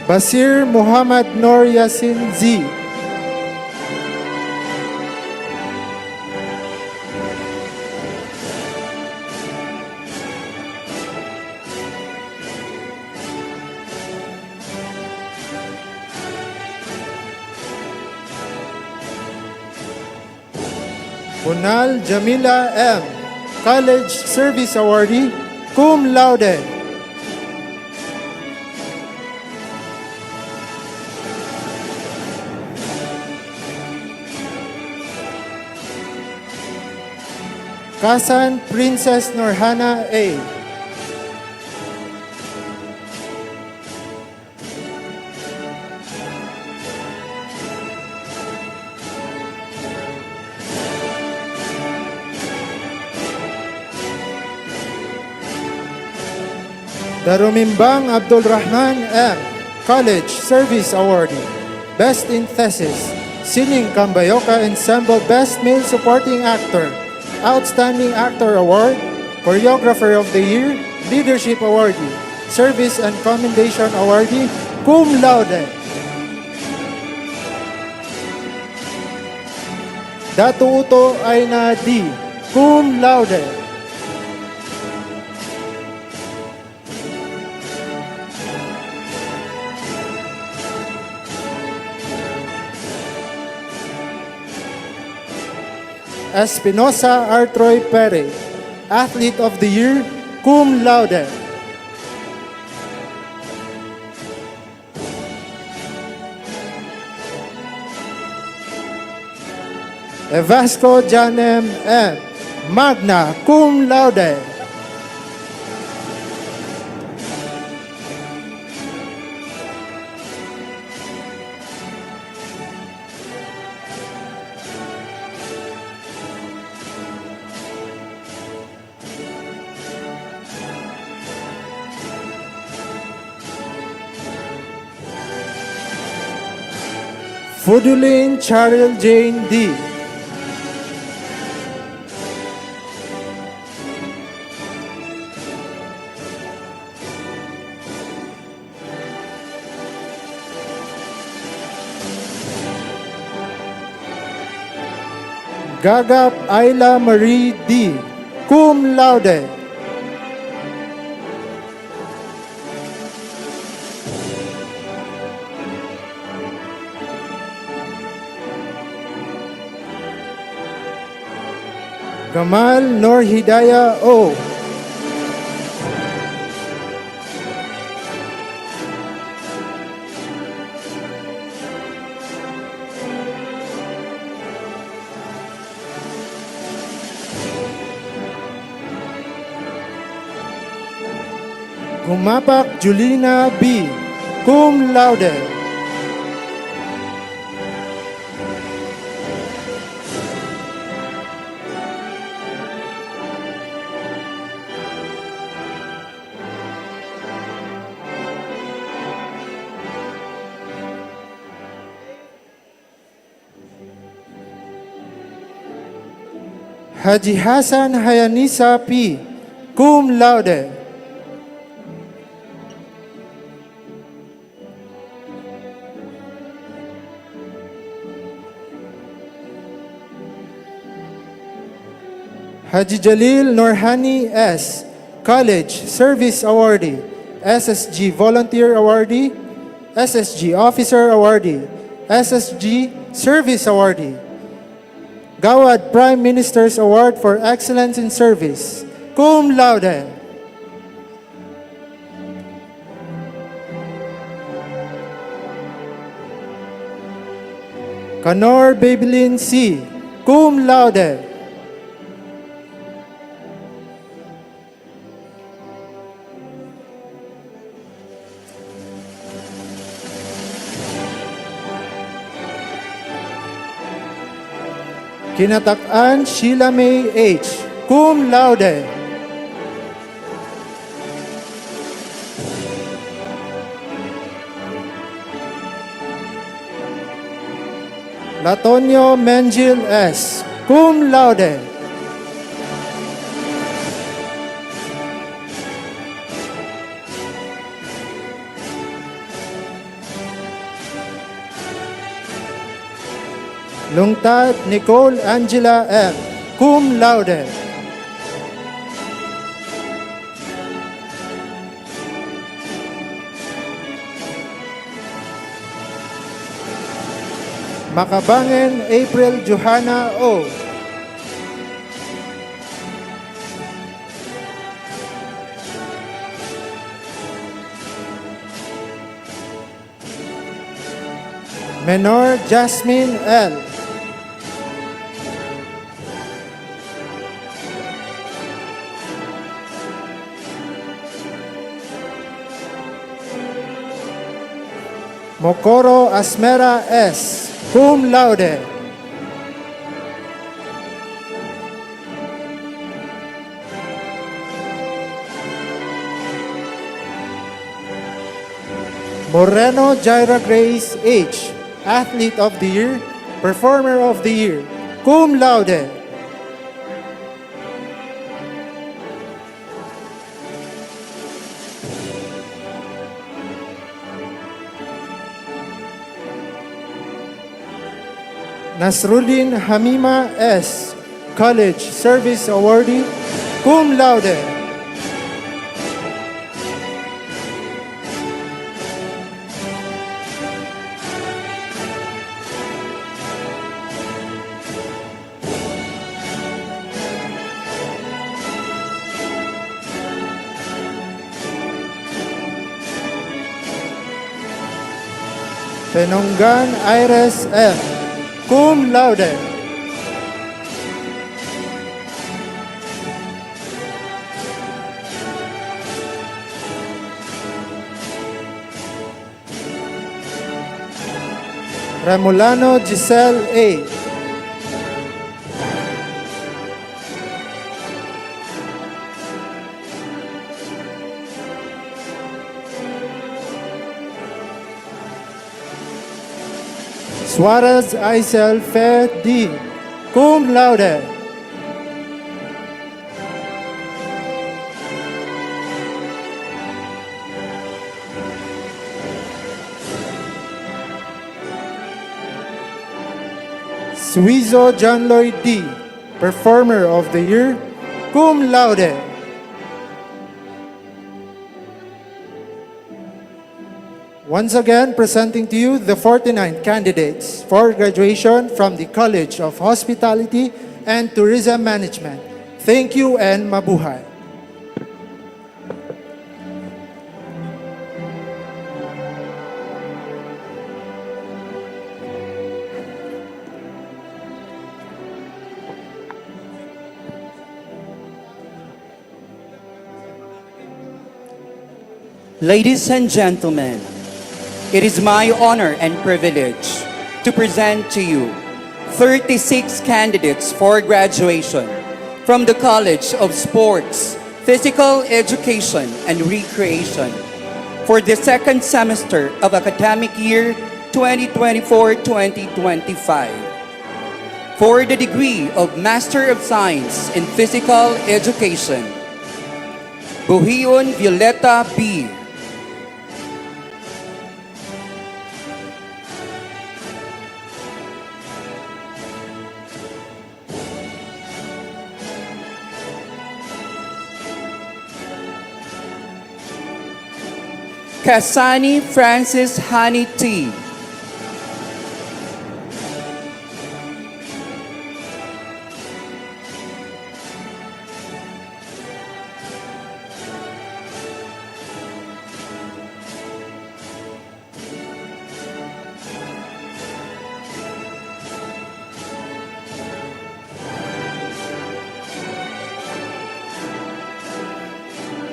Basir Muhammad Nur Yasin Z. Bunal Jamila M. College Service Awardee, cum laude. Kasan Princess Norhana A. Darumimbang Abdul Rahman M. College Service Awardee, Best in Thesis, Sining Kambayoka Ensemble Best Male Supporting Actor, Outstanding Actor Award, Choreographer of the Year, Leadership Awardee, Service and Commendation Awardee, cum laude. Datu Uto Aina D. cum laude. Espinosa Artroy Pere, Athlete of the Year, cum laude. Evasco Janem M. Magna, cum laude. Fudulin Charil Jane D. Gagap Ayla Marie D. cum laude. Gamal Nor Hidaya O. Gumapak Julina B. Cum laude. Haji Hasan Hayanisa P. Cum laude. Haji Jalil Norhani S. College Service Awardee, SSG Volunteer Awardee, SSG Officer Awardee, SSG Service Awardee. Gawad Prime Minister's Award for Excellence in Service, cum laude. Kanor Babylin C, cum laude. Kinatakan Sheila May H, cum laude. Latonio Mengil S, cum laude. Lungtad Nicole Angela M, cum laude. Makabangen April Johanna O. Menor Jasmine L. Mokoro Asmera S, cum laude. Moreno Jaira Grace H, Athlete of the Year, Performer of the Year, cum laude. Nasruddin Hamima S, College Service Awardee, cum laude. Penonggan Iris M, cum laude. Remolano Giselle A. Suarez Aisel Fe D, cum laude. Suizo John Lloyd D, Performer of the Year, cum laude. Once again, presenting to you the 49 candidates for graduation from the College of Hospitality and Tourism Management. Thank you and mabuhay. Ladies and gentlemen, it is my honor and privilege to present to you 36 candidates for graduation from the College of Sports, Physical Education, and Recreation for the second semester of academic year 2024-2025. For the degree of Master of Science in Physical Education, Buhion Violeta B. Kasani Francis Hani T.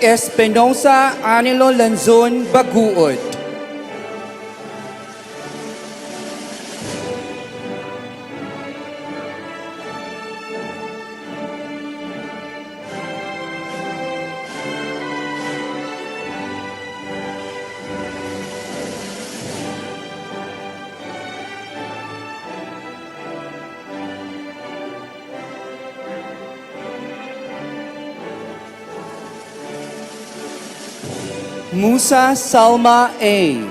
Espinosa Anilo Lanzon Baguod. Musa Salma A.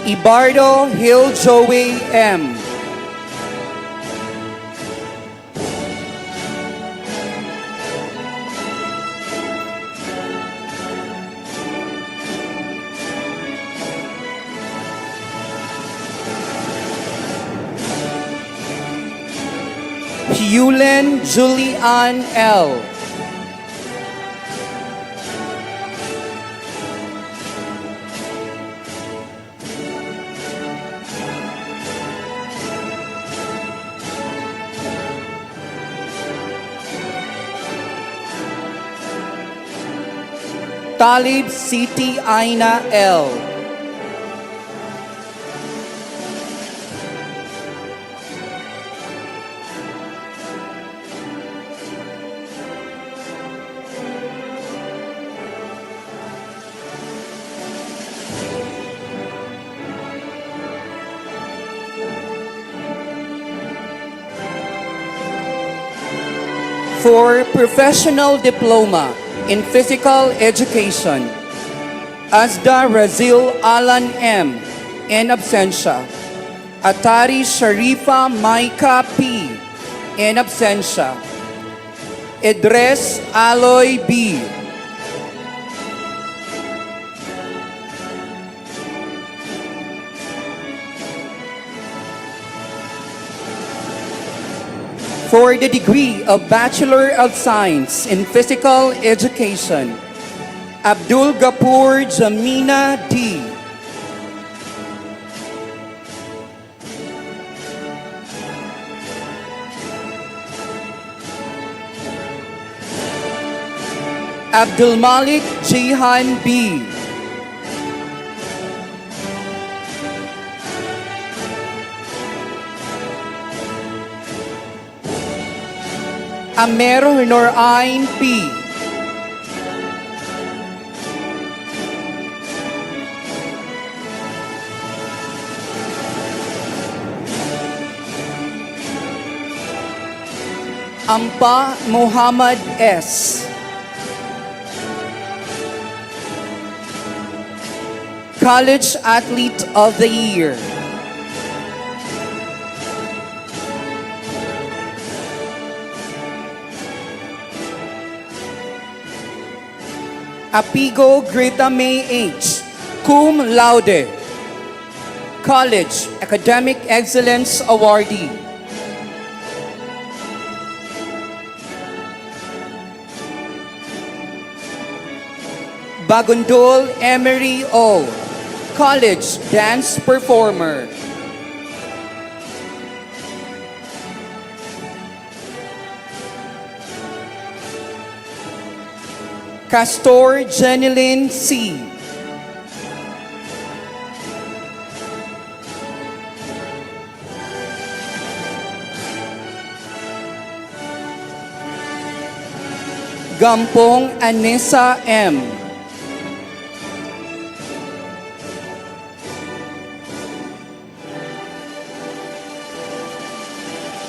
Ibardo Hill Joey M. Yulen Julian L. Talib Siti Aina L. For Professional Diploma in Physical Education, Asda Razil Alan M. in absentia. Atari Sharifa Maika P. in absentia. Idres Aloy B. For the degree of Bachelor of Science in Physical Education, Abdul Gapur Jamina D. Abdul Malik Jihan B. Amer Norain P. Ampa Muhammad S. College Athlete of the Year. Apigo Greta May H. Cum Laude. College Academic Excellence Awardee. Bagundol Emery O, college dance performer. Castor Jeneline C. Gampong Anessa M.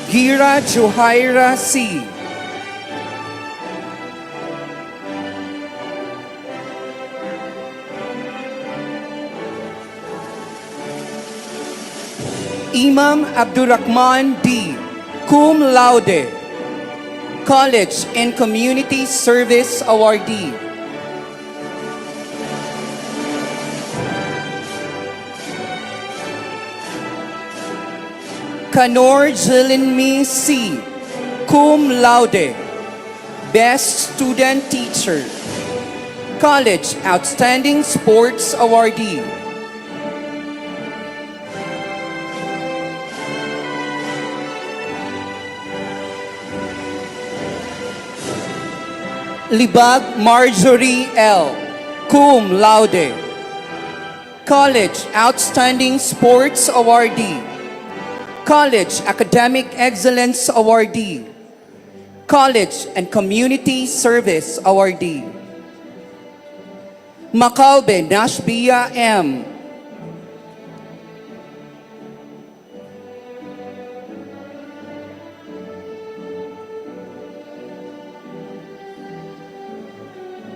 Gira Juhaira C. Imam Abdurrahman D. Cum laude, College and Community Service Awardee. Kanor Jilinmi C. Cum laude, Best Student Teacher, College Outstanding Sports Awardee. Libag Marjorie L. Cum laude, College Outstanding Sports Awardee, College Academic Excellence Awardee, College and Community Service Awardee. Macaube Nashbia M.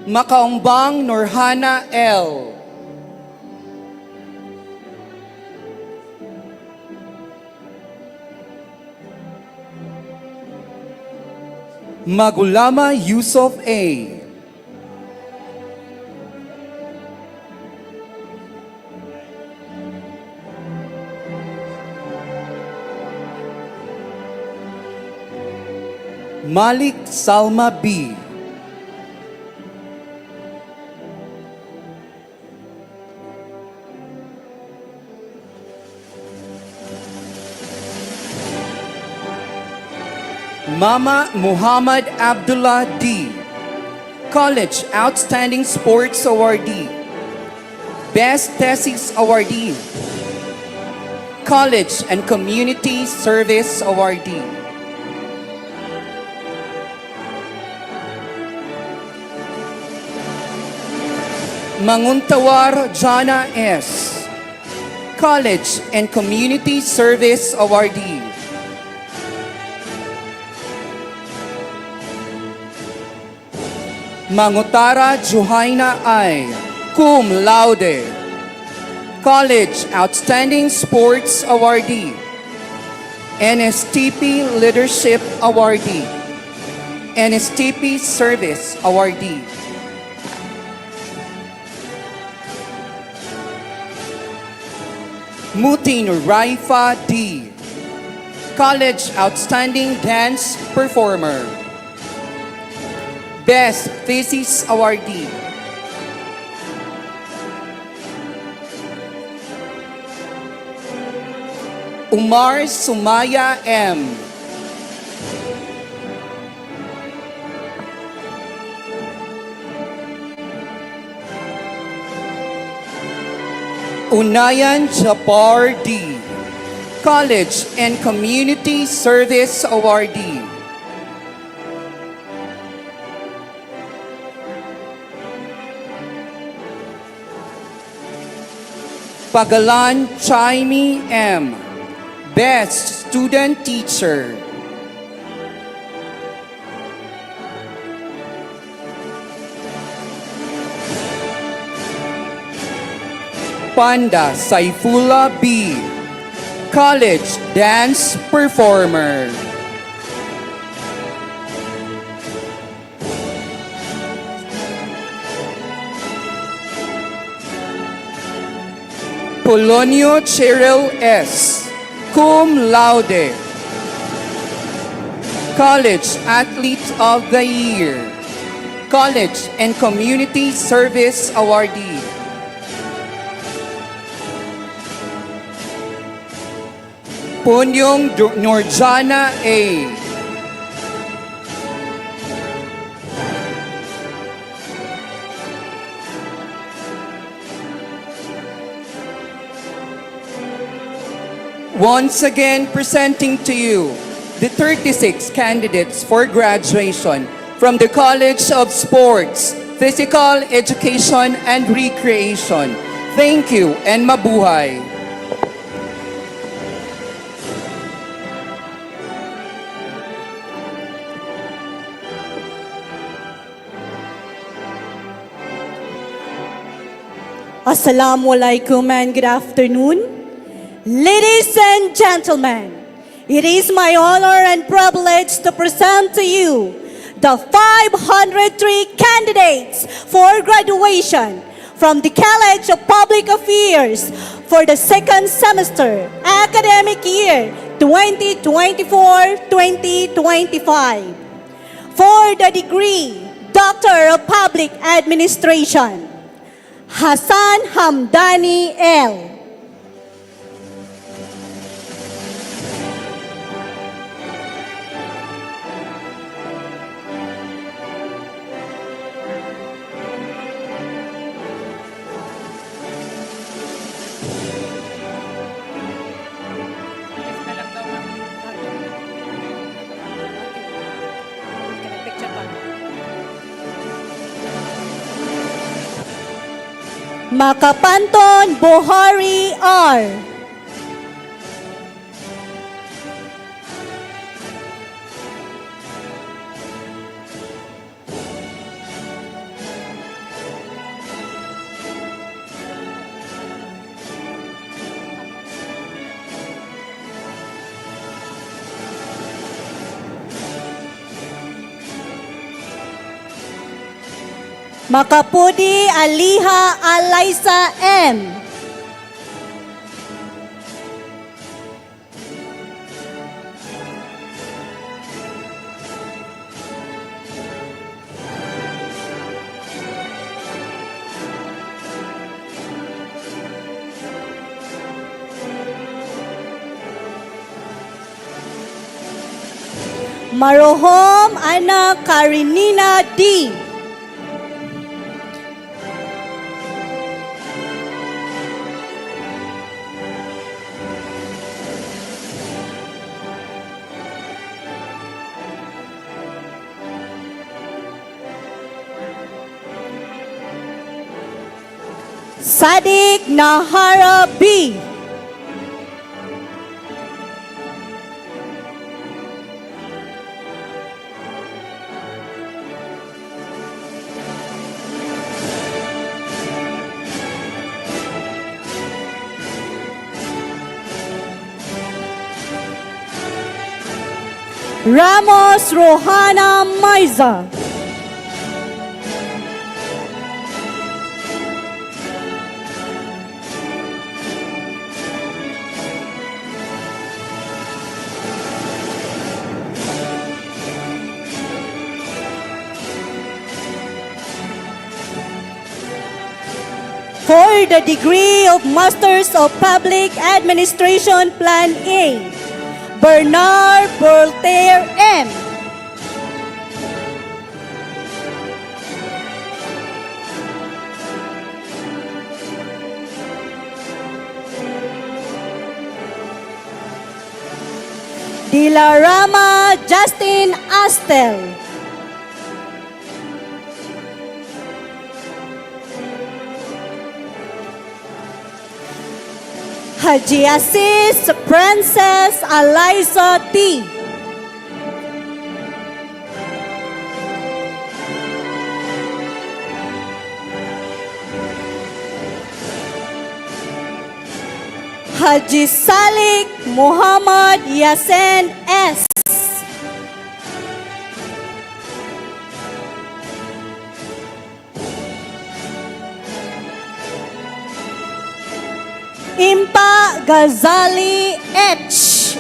Makaumbang Norhana L. Magulama Yusuf A. Malik Salma B. Mama Muhammad Abdullah D. College Outstanding Sports Awardee, Best Thesis Awardee, College and Community Service Awardee. Manguntawar Jana S. College and Community Service Awardee. Mangutara Juhaina I. Cum laude, College Outstanding Sports Awardee, NSTP Leadership Awardee, NSTP Service Awardee. Mutin Raifa D. College Outstanding Dance Performer, Best Thesis Awardee. Umar Sumaya M. Unayan Japar D. College and Community Service Awardee. Pagalan Chaimi M. Best Student Teacher. Panda Saifullah B. College Dance Performer. Polonio Cheryl S. Cum laude, College Athlete of the Year, College and Community Service Awardee. Punyong Nurjana A. Once again, presenting to you the 36 candidates for graduation from the College of Sports, Physical Education and Recreation. Thank you and mabuhay. Assalamualaikum and good afternoon. Ladies and gentlemen, it is my honor and privilege to present to you the 503 candidates for graduation from the College of Public Affairs for the second semester academic year 2024-2025. For the degree Doctor of Public Administration, Hassan Hamdani L. Makapanton Bohari R. Makapudi Aliha Alaisa M. Marohom Ana Karinina D. Sadiq Nahara B. Ramos Rohana Maiza. For the degree of Masters of Public Administration Plan A, Bernard Voltaire M. Dilarama Justin Astel. Haji Aziz Princess Eliza T. Haji Salik Muhammad Yasin S. Impa Ghazali H.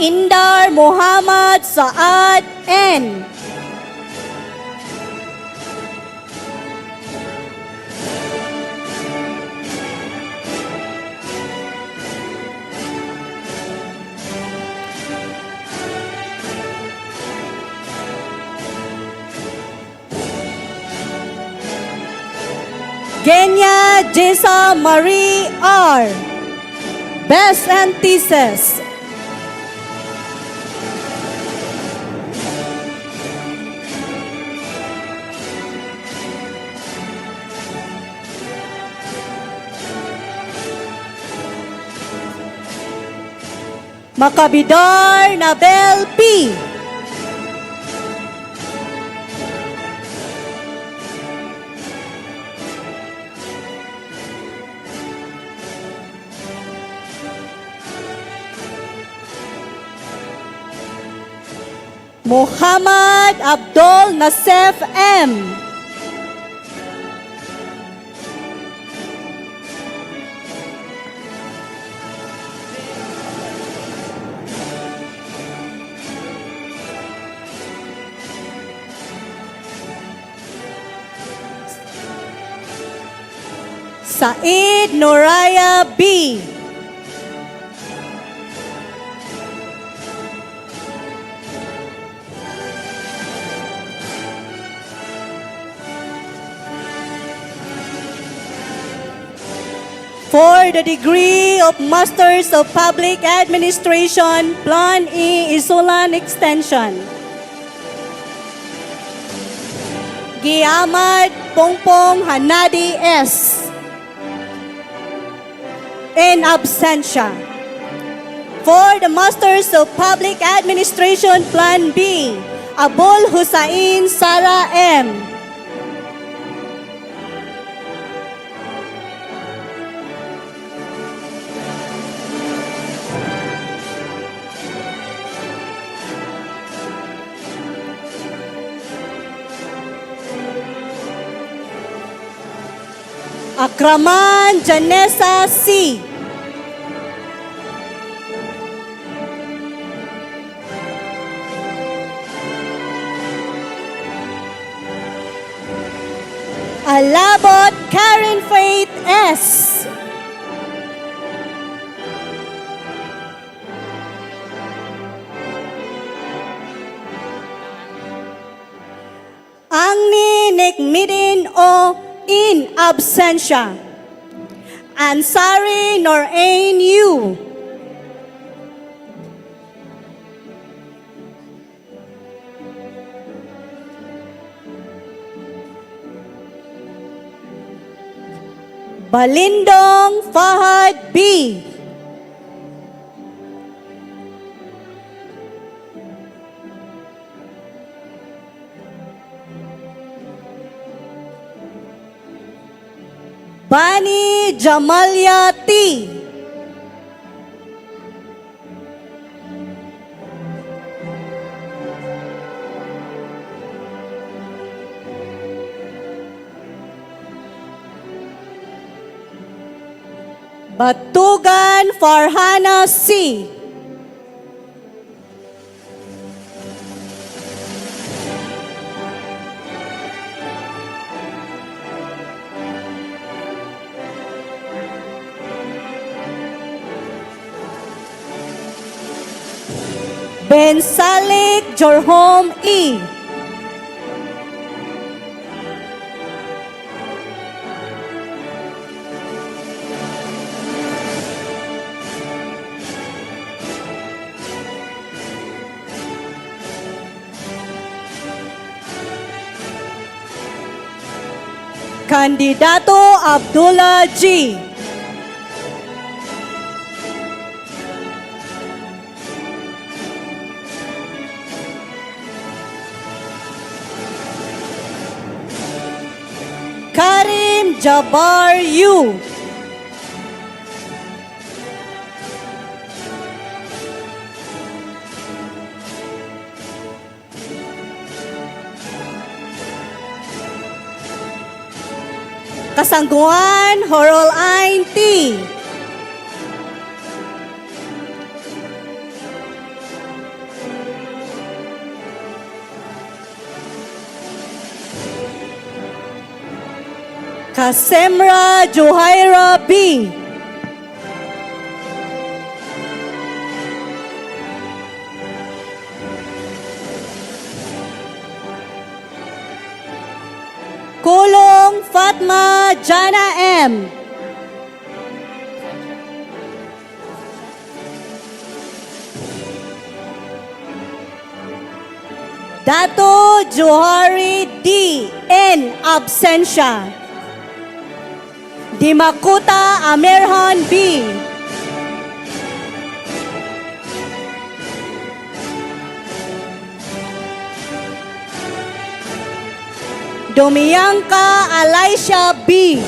Indar Muhammad Saad N. Genya Jesa Marie R. Best and Thesis. Makabidar Nabel P. Muhammad Abdul Nasef M. Said Noraya B. For the degree of Masters of Public Administration, Plan E, Isulan Extension. Giamad Pongpong Hanadi S. In absentia. For the Masters of Public Administration, Plan B, Abul Hussain Sara M. Akraman Janessa C. Alabot Karen Faith S. Angni Nikmidin O. In absentia. Ansari Norain U. Balindong Fahad B. Bani Jamalia T. Batugan Farhana C. Ben Salik Jorhom E. Kandidato Abdullah G. Karim Jabbar U. Kasangguan Horol Ain T. Kasemra Juhaira B. Kulong Fatma Jana M. Dato Johari D. N. Absensya. Dimakuta Amirhan B. Domianka Alaisha B.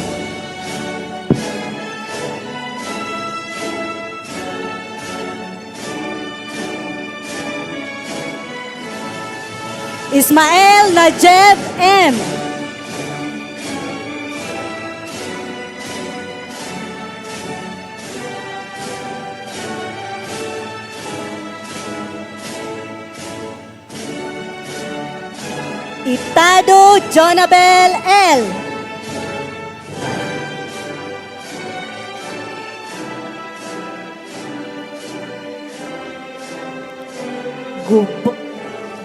Ismael Najeb M. Itado Jonabel L.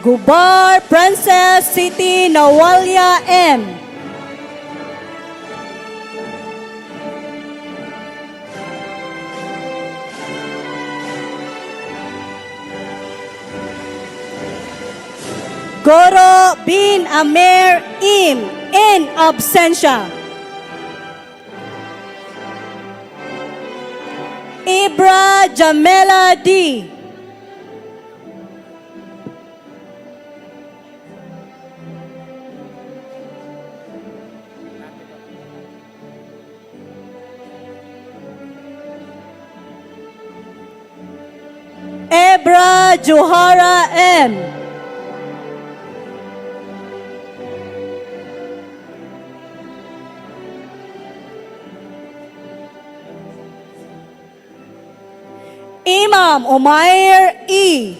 Gubar Princess Siti Nawalia M. Goro bin Amir Im in absentia. Ibra Jamela D. Ebra Johara M. Imam Umair E.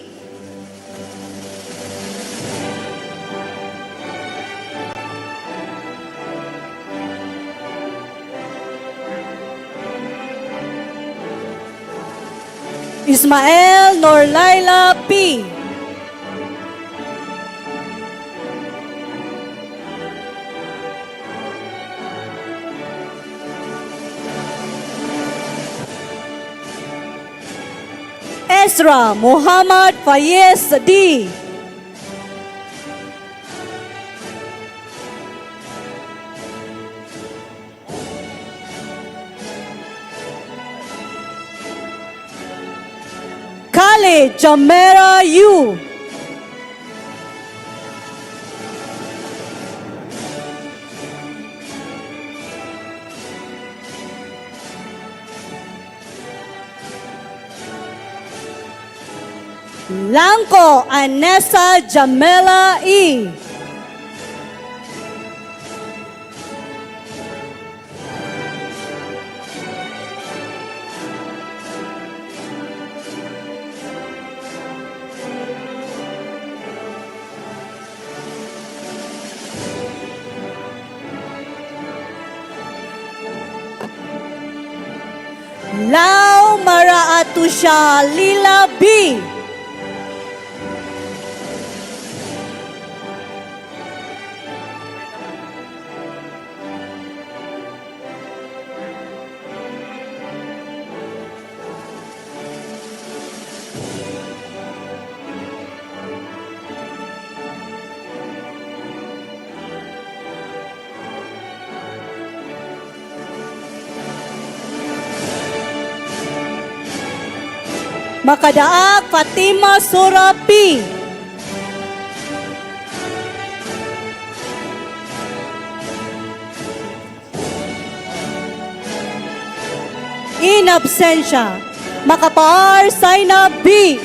Ismael Norlaila P. Ezra Muhammad Fayez D. Khalid Jamera U. Langko Anessa Jamela E. Lau Maraatusha Lila B. Makadaak Fatima Surapi. In absentia, Makapaar Saina B.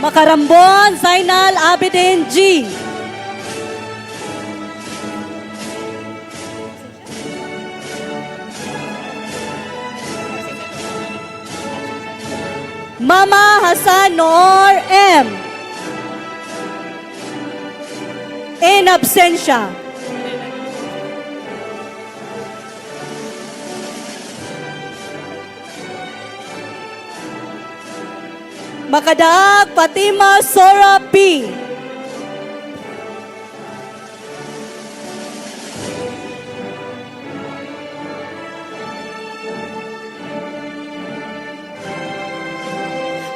Makarambon Zainal Abidin G. Mama Hasan Noor M. In absentia. Makadaag Fatima Sora P.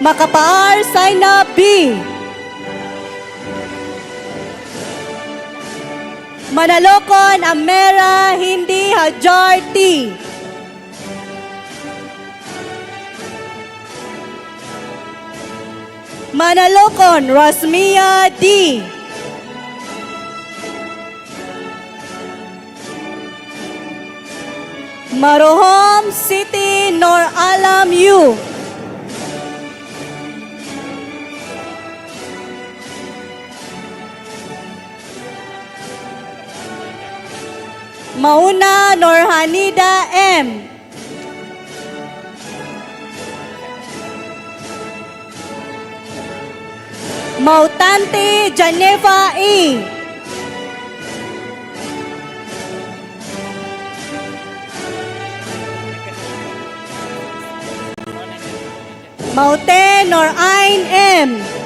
Makapaar Saina B. Manalokon Amera Hindi Hajar T. Manalokon Rasmia D. Marohom City Nor Alam U. Mauna Norhanida M. Mautante Geneva E. Maute Norain M.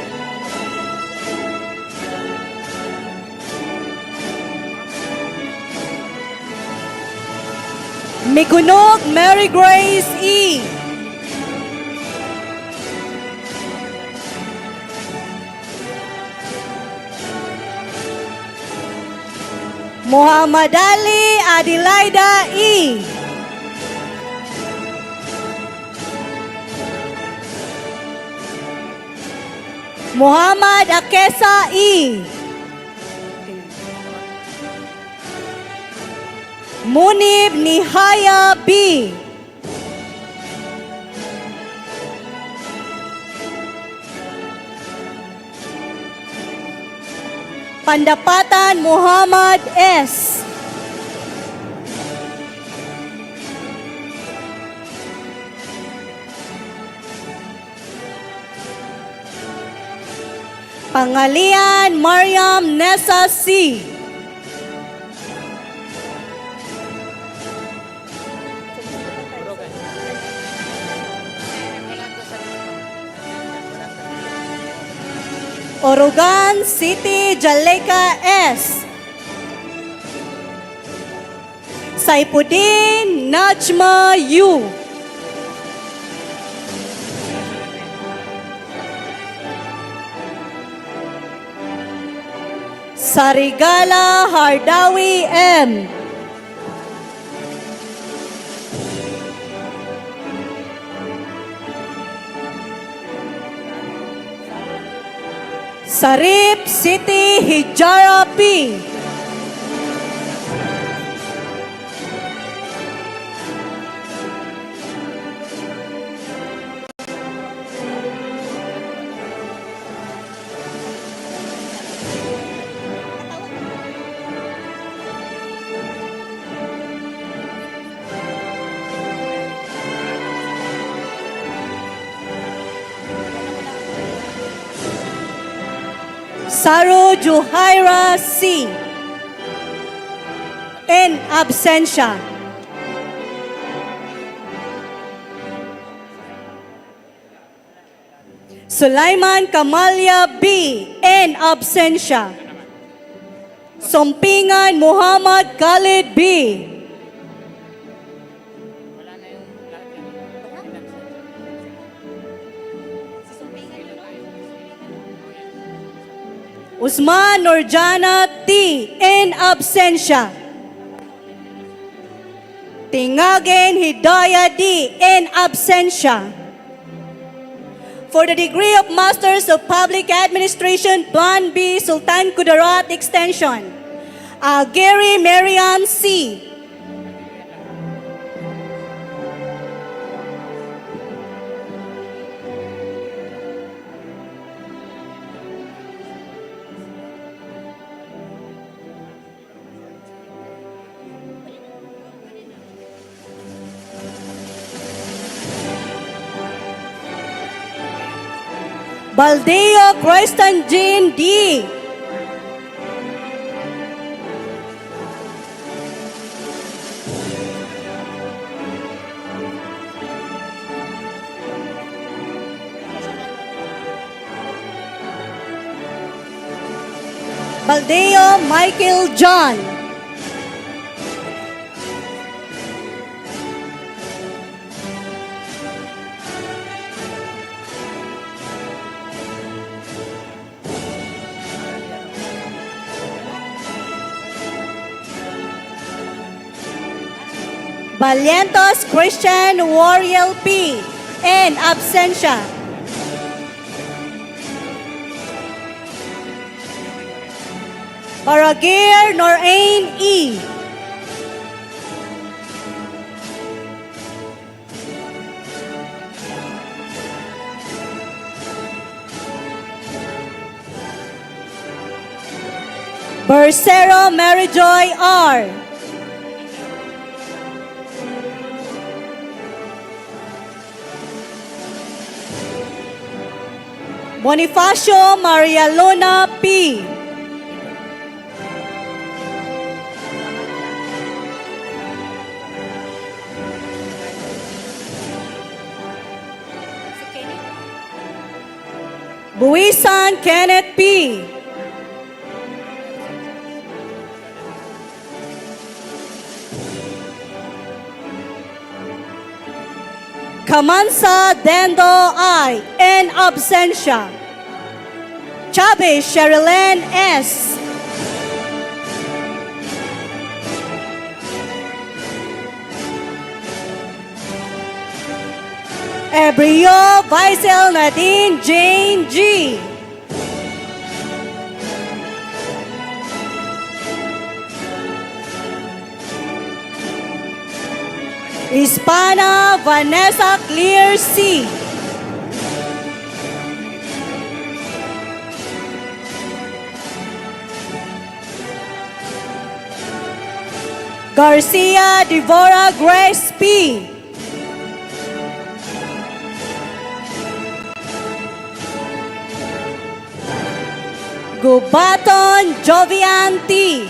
Migunog Mary Grace E. Muhammad Ali Adelaida E. Muhammad Akesa E. Munib Nihaya B. Pandapatan Muhammad S. Pangalian Mariam Nessa C. Orogan City Jaleka S. Saipudin Najma U. Sarigala Hardawi M. Sarip City Hijara P. Saro Juhaira C. In absentia. Sulaiman Kamalia B. In absentia. Sompingan Muhammad Khalid B. Usman Nurjana T. In absentia. Tingagen Hidayah D. In absentia. For the degree of Masters of Public Administration, Plan B, Sultan Kudarat Extension, Gary Mariam C. Baldeo Christian Jean D. Baldeo Michael John. Valientos Christian Warrior P. En absentia. Paragir Norain E. Bercero Maryjoy R. Bonifacio Maria Luna P. Buisan Kenneth P. Kamansa Dendo I. En absentia. Chavez Sherilyn S. Ebrio Vaisel Nadine Jane G. Hispana Vanessa Clear C. Garcia Devora Grace P. Gubaton Jovianti.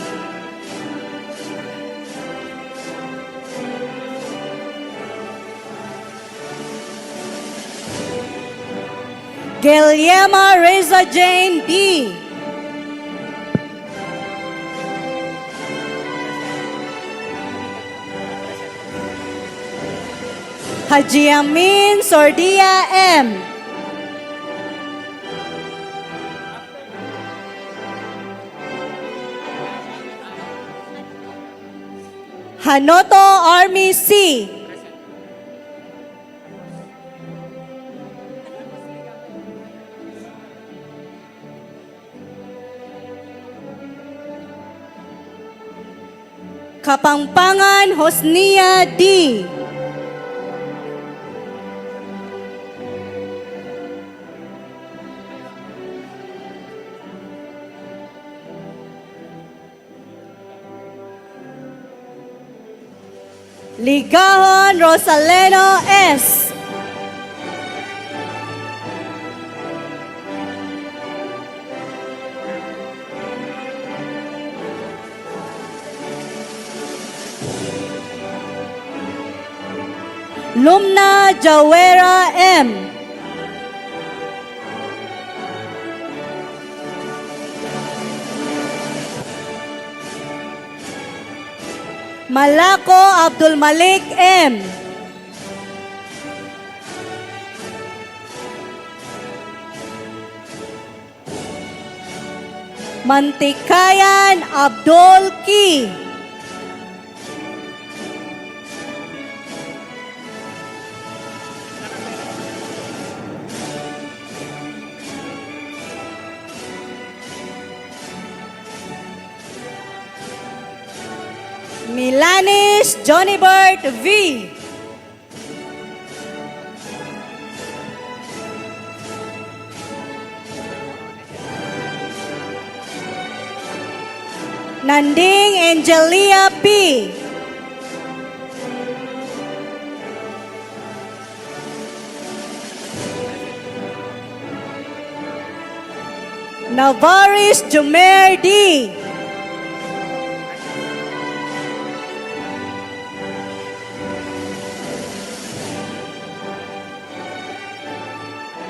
Guillermo Reza Jane D. Haji Amin Sordia M. Hanoto Army C. Kapampangan Hosnia D. Ligahon Rosaleno S. Lumna Jawera M. Malako Abdul Malik M. Mantikayan Abdul Ki. Milanis Jonibert V. Nanding Angelia P. Navaris Jumer D.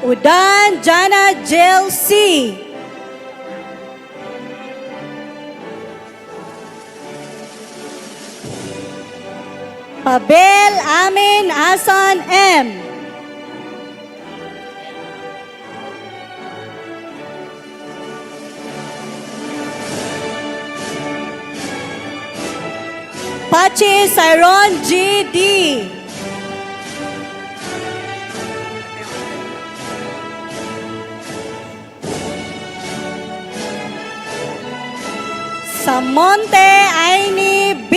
Udan Jana Jel C. Pabel Amin Hasan M. Pachi Cyron G.D. Samonte Aini B.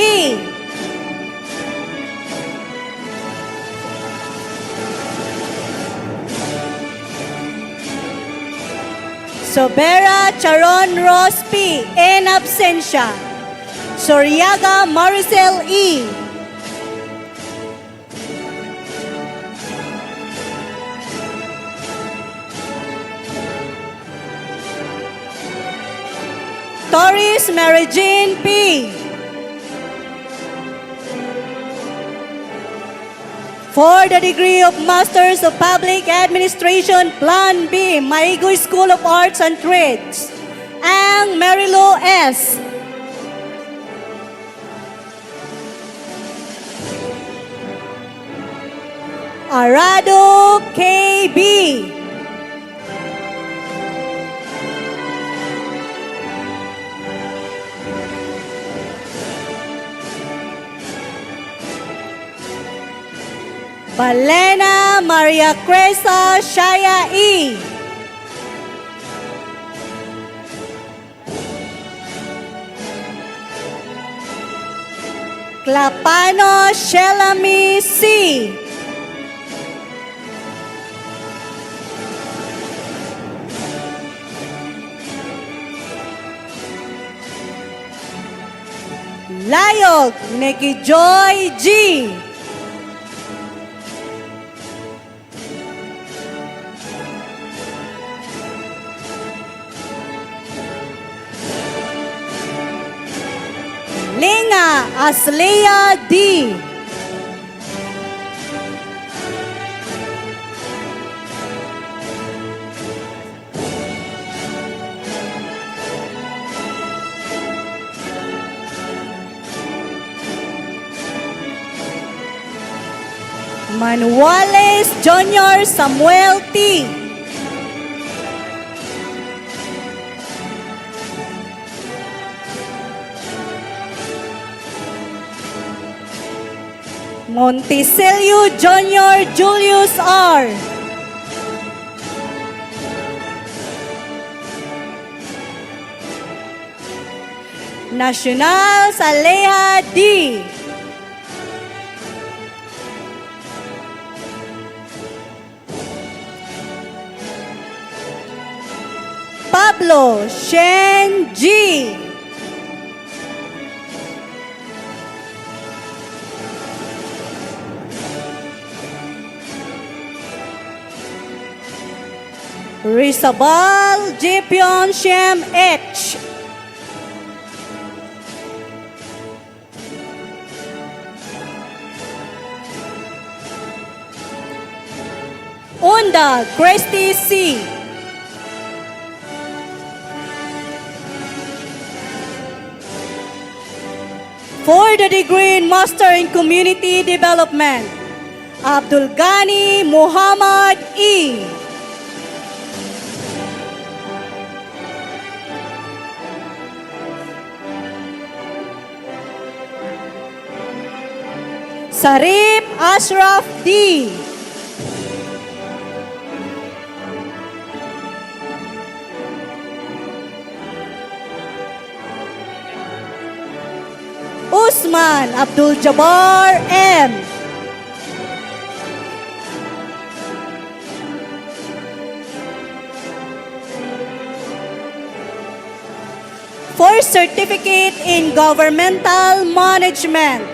Sobera Charon Ross P. En absentia. Soriaga Maricel E. Torres Mary Jean P. For the degree of Masters of Public Administration, Plan B, Maigoy School of Arts and Trades, Ang Marilo S. Arado KB. Valena Maria Cresa Shaya E. Clapano Shelami C. Layog Neki Joy G. Linga Asleya D. Manuales Junior Samuel T. Monticelio Junior Julius R. National Saleha D. Pablo Shen G. Rizabal Jepion Shem H. Unda Christy C. For the degree in Master in Community Development, Abdul Ghani Muhammad E. Sarip Ashraf D. Usman Abdul Jabbar M. For Certificate in Governmental Management,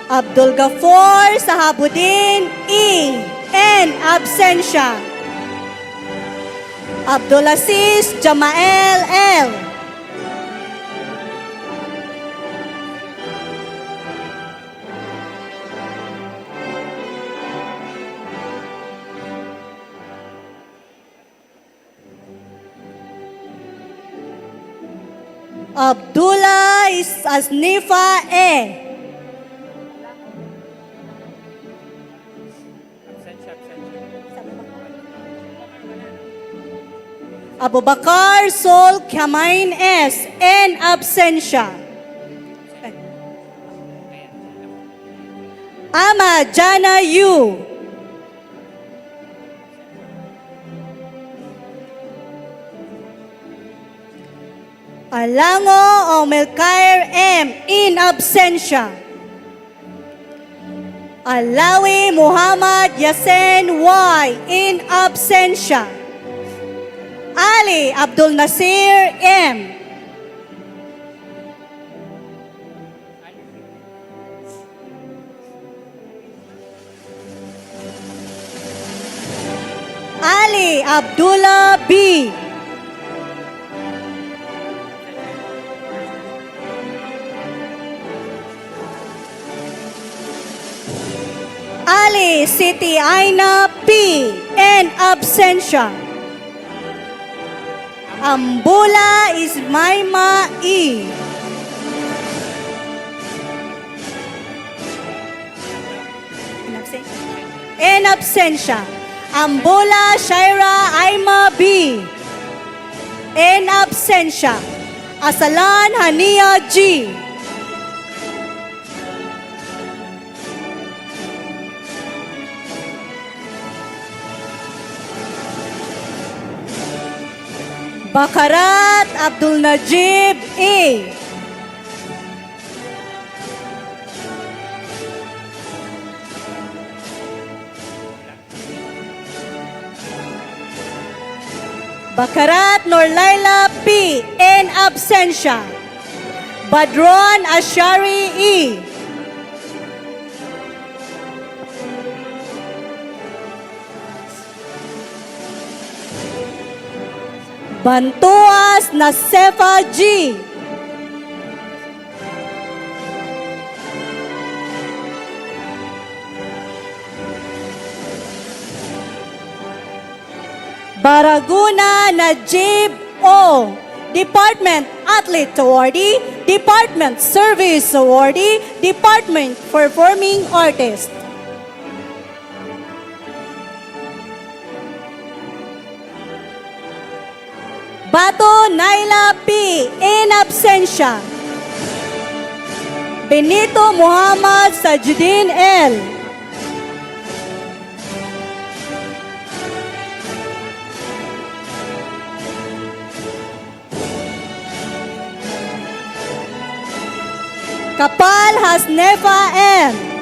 Abdul Ghafor Sahabuddin E. N. Absentia. Abdulaziz Jamael L. Abdullah Asnifa E. Abubakar Sol Kamain S. En absentia. Ama Jana Yu. Alango Omelkair M. In absentia. Alawi Muhammad Yasen Y. In absentia. Ali Abdul Nasir M. Ali Abdullah B. Ali Siti Aina P. In absentia. Ambula Ismaima E. In absentia. Ambula Shaira Aima B. In absentia. Asalan Hania G. Bakarat Abdul Najib E. Bakarat Norlaila P. In absentia. Badron Ashari E. Bantuas Nasefa G. Baraguna Najib O. Department Athlete Awardee, Department Service Awardee, Department Performing Artist. Bato Naila P. In absentia. Benito Muhammad Sajudin L. Kapal Hasnefa M.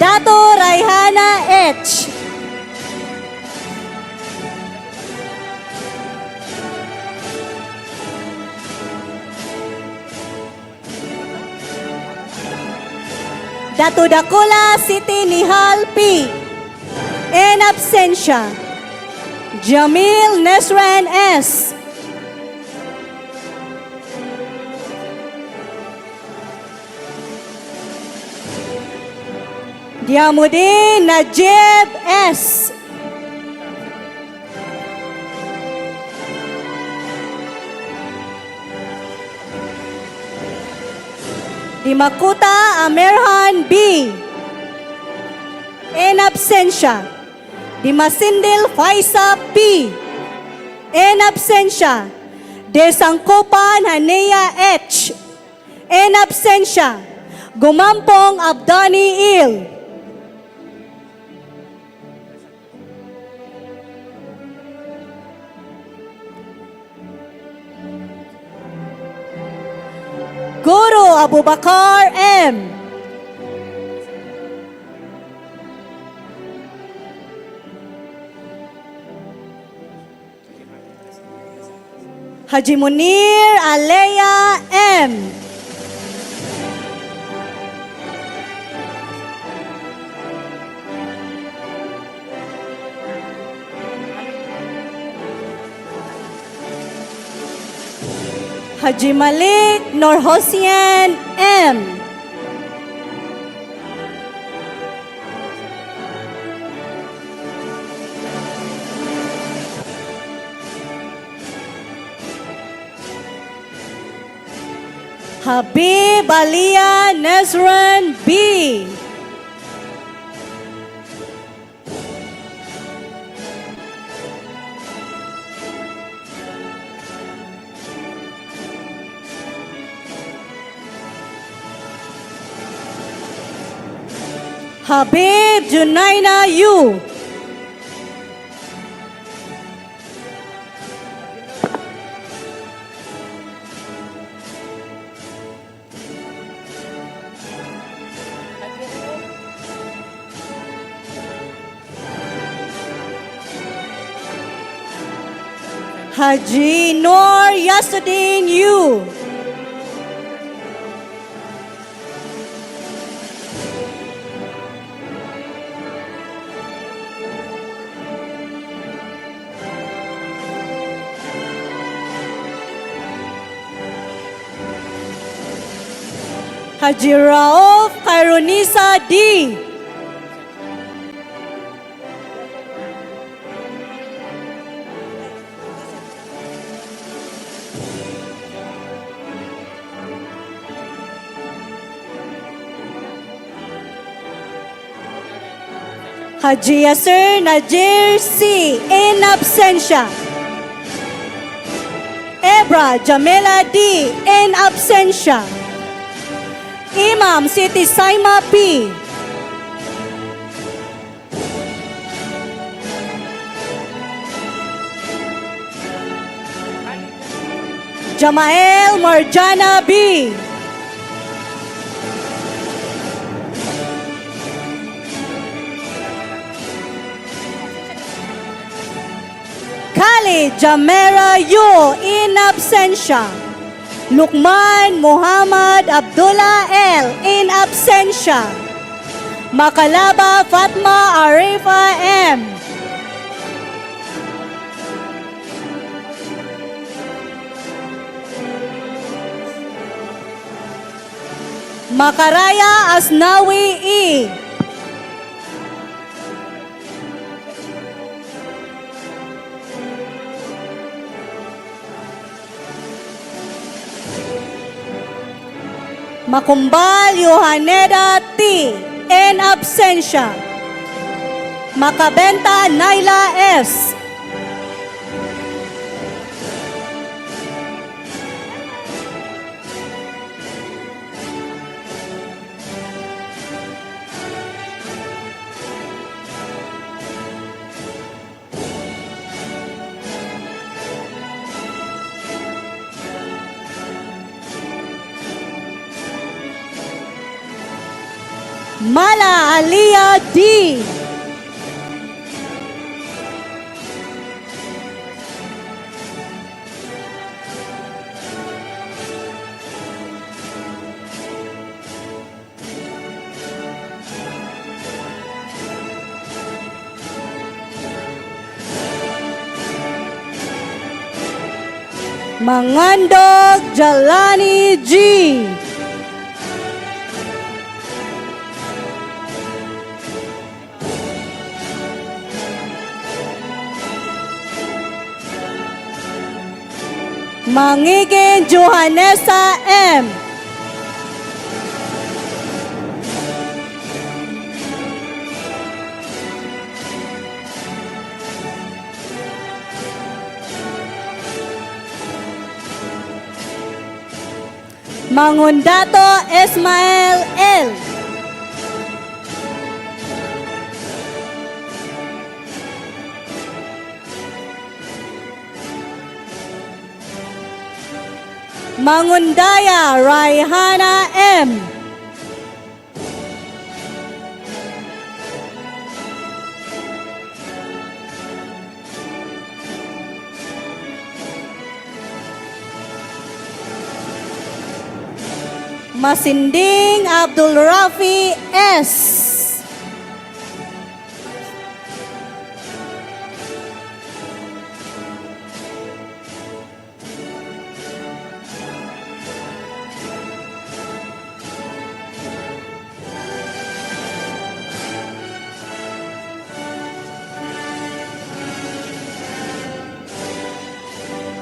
Dato Raihana H. Dato Dakula Siti Nihal P. In absentia. Jamil Nesran S. Diamudin Najib S. Dimakuta Amerhan B. In absentia. Dimasindil Faisa P. In absentia. Desangkopan Hania H. In absentia. Gumampong Abdani Il. Guru Abubakar M. Haji Munir Aleya M. Haji Malik Nur Hossein M. Habib Aliyah Nezran B. Habib Junaina U. Haji Nur Yasuddin U. Haji Rauf Khairunisa D. Haji Yasser Najir C. In absentia. Ebra Jamela D. In absentia. Imam Siti Saima P. Jamael Marjana B. Khalid Jamera Yu. In absentia. Lukman Muhammad Abdullah L. In absentia. Makalaba Fatma Arifa M. Makaraya Asnawi E. Makumbal Yohaneda T. In absentia. Makabenta Naila S. Mala Aliyah D. Mangandog Jalani G. Mangigin Johanesa M. Mangundato Ismael L. Mangundaya Raihana M. Masinding Abdul Rafi S.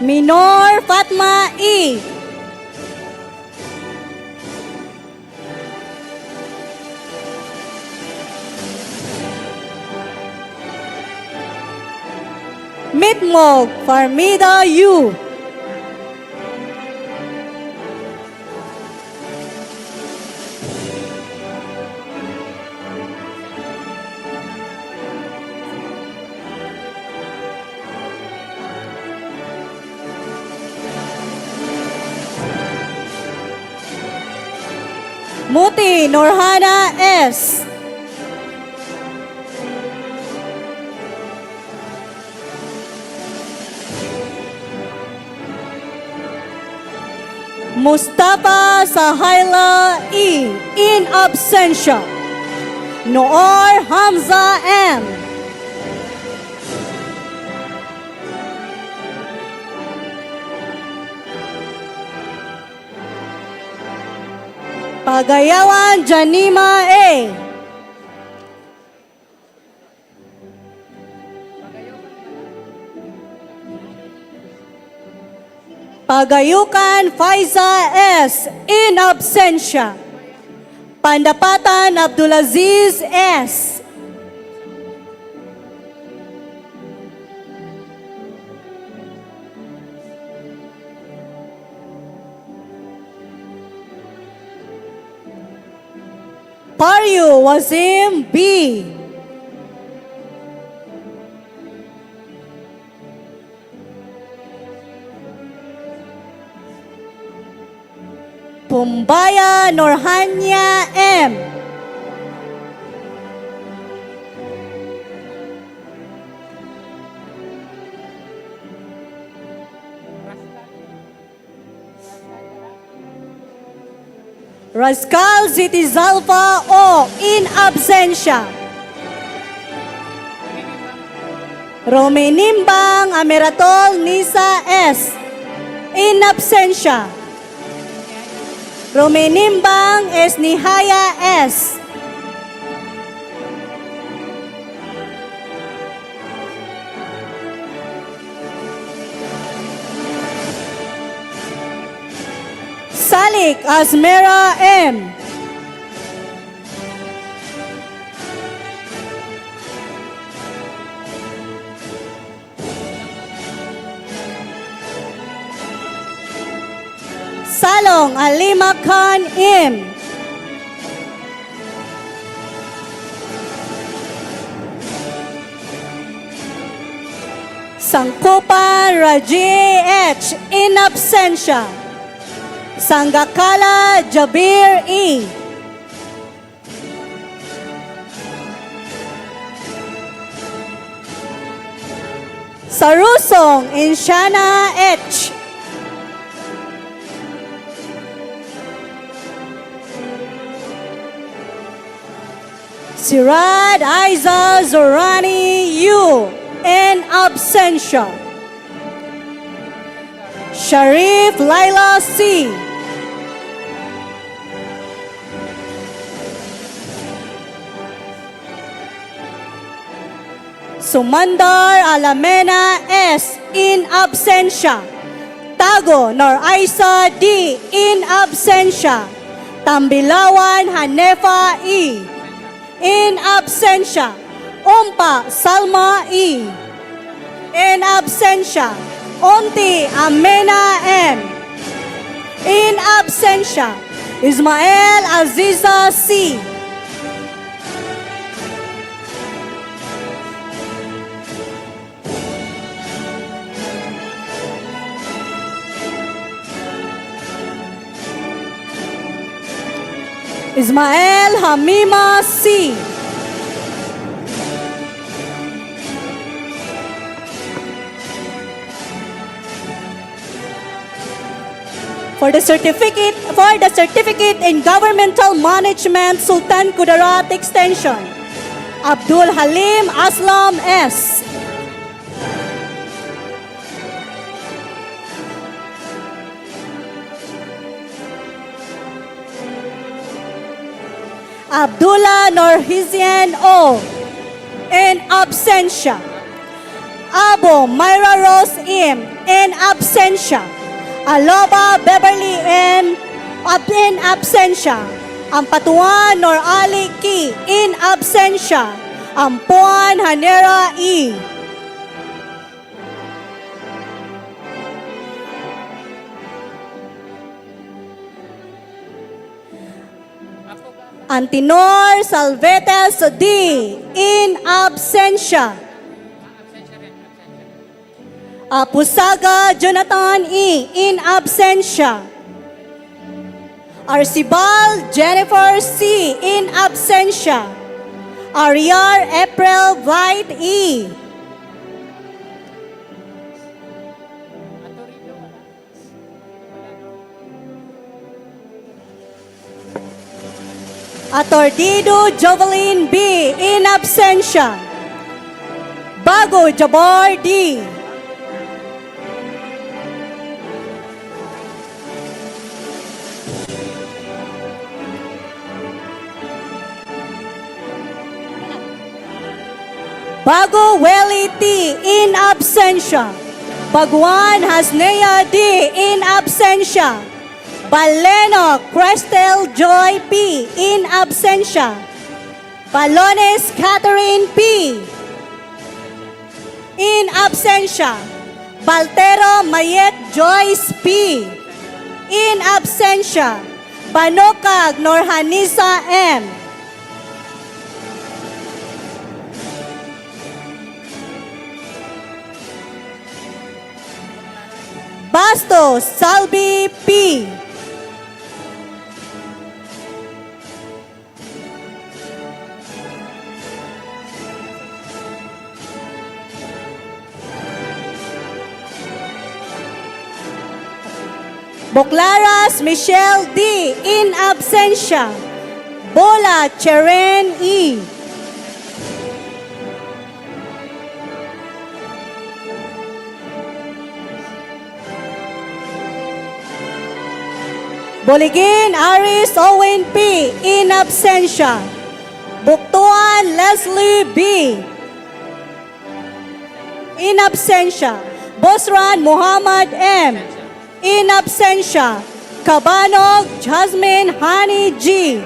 Minor Fatma E. Mitmog Farmida U. Muti Norhana S. Mustafa Sahayla E. In absentia. Noor Hamza M. Pagayawan Janima A. Pagayukan Faiza S. In absentia. Pandapatan Abdulaziz S. Paryu Wazim B. Pumbaya Norhanya M. Raskal Zitizalfa O. In absentia. Romenimbang Ameratol Nisa S. In absentia. Romenimbang S. Nihaya S. Salik Asmera M. Salong Alima Khan M. Sangkupan Raji H. In absentia. Sanggakala Jabir E. Sarusong Inshana H. Sirad Aiza Zorani U. In absentia. Sharif Laila C. Sumandar Alamena S. In absentia. Tago Nor Aisa D. In absentia. Tambilawan Hanefa E. In absentia. Umpa Salma E. In absentia. Onti Amena M. In absentia. Ismael Aziza C. Ismael Hamima C. For the certificate in governmental management, Sultan Kudarat Extension, Abdul Halim Aslam S. Abdullah Norhizian O. In absentia. Abo Myra Rose M. In absentia. Aloba Beverly M. In absentia. Ampatuan Nor Ali Ki. In absentia. Ampuan Hanera E. Antinor Salvetes D. In absentia. Pusaga Jonathan E. In absentia. Arcibal Jennifer C. In absentia. Ariar April White E. Atordido Jovelyn B. In absentia. Bago Jabor D. Bago Welly T. In absentia. Baguan Hasnea D. In absentia. Baleno Crestel Joy P. In absentia. Balones Catherine P. In absentia. Baltero Mayet Joyce P. In absentia. Banokag Norhanisa M. Bastos Salvi P. Boclaras Michelle D. In absentia. Bola Cheren E. Boligin Aris Owen P. In absentia. Buktuan Leslie B. In absentia. Bosran Muhammad M. In absentia. Cabanog Jasmine Hani G.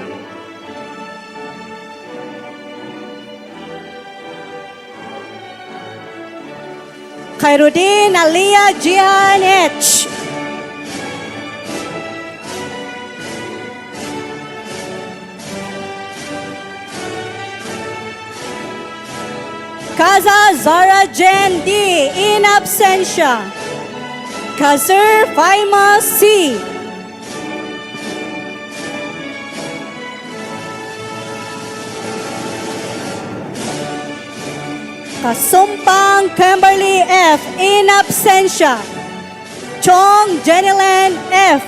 Khairuddin Aliyah Jihan H. Kaza Zara Jen D. In absentia. Kazir Faima C. Kasumpang Kimberly F. In absentia. Chong Jenilen F.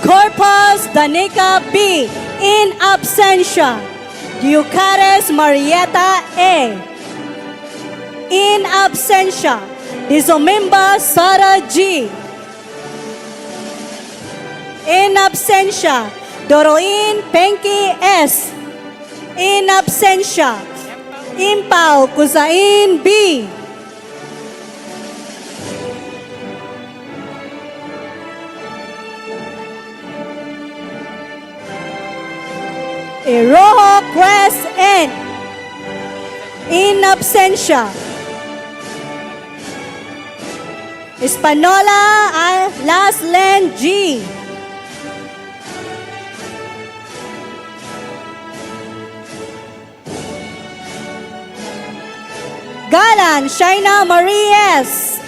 Corpus Danica B. In absentia. Ducares Marietta A. In absentia. Dizomimba Sara G. In absentia. Doroin Penki S. In absentia. Impao Kuzain B. Rojo Crest N. In absentia. Espanola Laslen G. Galan Shaina Marie S.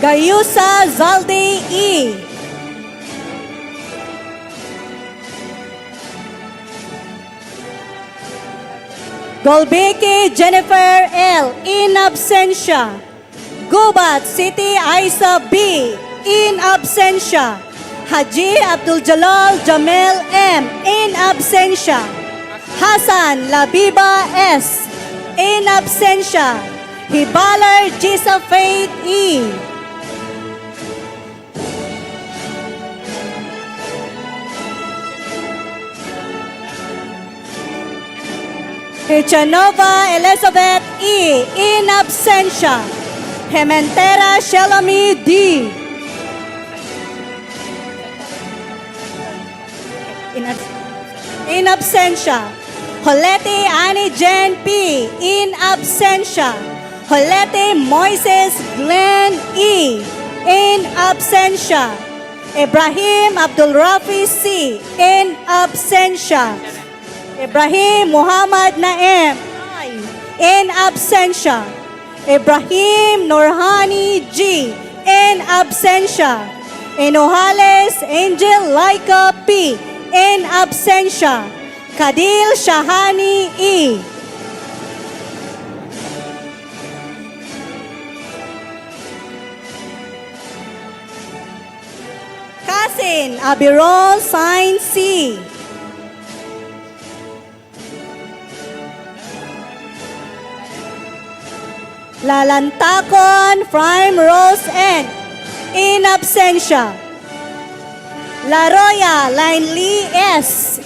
Gayusa Zaldi E. Golbeki Jennifer L. In absentia. Gubat City Isa B. In absentia. Haji Abdul Jalal Jamel M. In absentia. Hassan Labiba S. In absentia. Hibaler Jisa Faith E. Echanova Elizabeth E. In absentia. Hementera Shelami D. In absentia. Holete Annie Jen P. In absentia. Holete Moises Glenn E. In absentia. Ibrahim Abdul Rafi C. In absentia. Ibrahim Muhammad Naem I. In absentia. Ibrahim Norhani G. In absentia. Enohales Angel Laika P. In absentia. Kadil Shahani E. Kasin Abirol Sign C. Lalantakon Prime Rose N. In absentia. Laroya Line Lee S.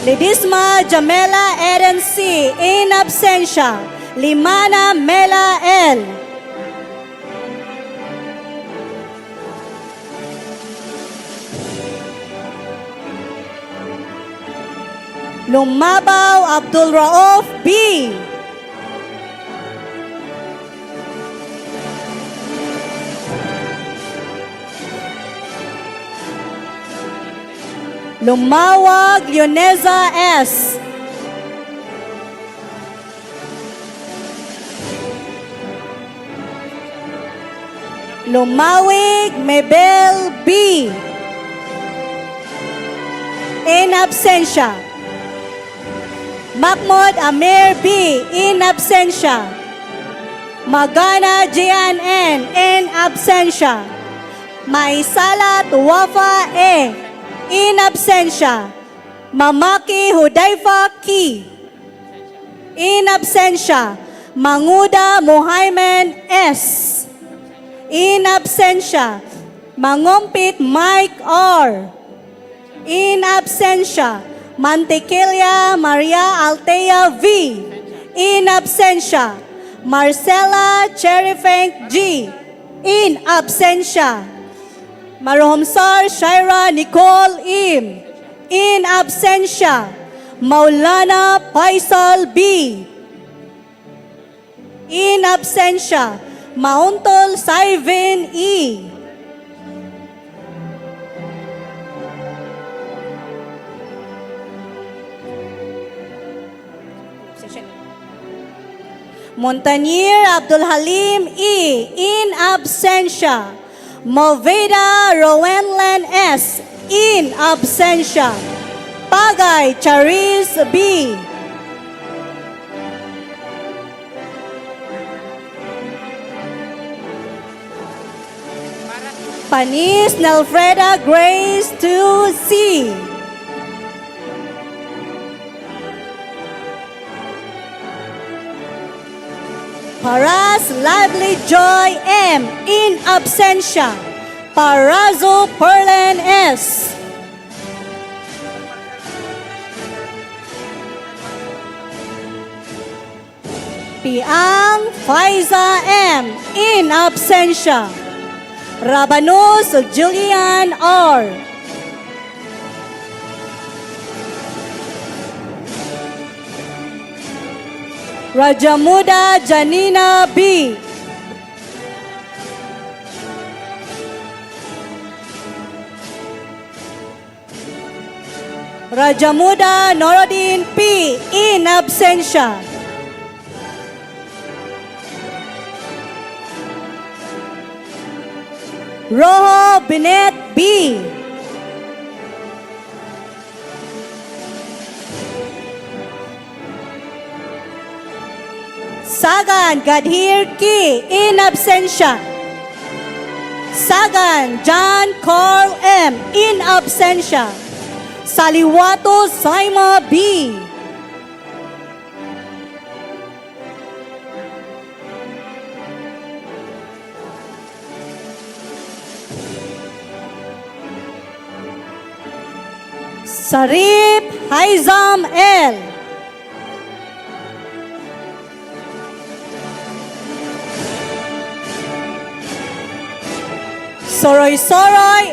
Lidisma Jamela Eden C. In absentia. Limana Mela L. Lumabaw Abdul Rauf B. Lumawag Leoneza S. Lumawig Mabel B. In absentia. Mahmoud Amir B. In absentia. Magana Jian N. In absentia. Maisalat Wafa E. In absentia. Mamaki Hudaifa Ki. In absentia. Manguda Muhammad S. In absentia. Mangumpit Mike R. In absentia. Mantequilla Maria Altea V. In absentia. Marcela Cherifeng G. In absentia. Maromsar Shaira Nicole Im. In absentia. Maulana Faisal B. In absentia. Mauntol Saivin E. Montanier Abdul Halim E. In absentia. Moveda Rowenland S. In absentia. Pagay Charis B. Panis Nelfreda Grace 2C. Paras Lively Joy M. In absentia. Parazo Perlen S. Piang Faiza M. In absentia. Rabanus Julian R. Rajamuda Janina B. Rajamuda Norodin P. In absentia. Roho Binet B. Sagan Gadhir Ki. In absentia. Sagan John Carl M. In absentia. Saliwato Saima B. Sarip Haizam L. Soroy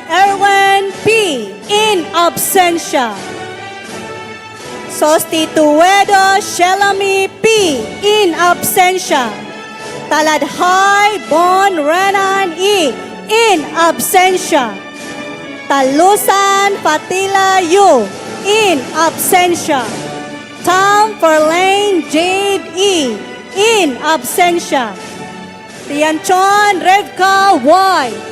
Erwin P. in absentia. Sostituedo Shelami P. in absentia. Taladhay Bon Renan E. in absentia. Talusan Fatila U. in absentia. Tom Verlaine Jade E. in absentia. Tianchon Revka Y.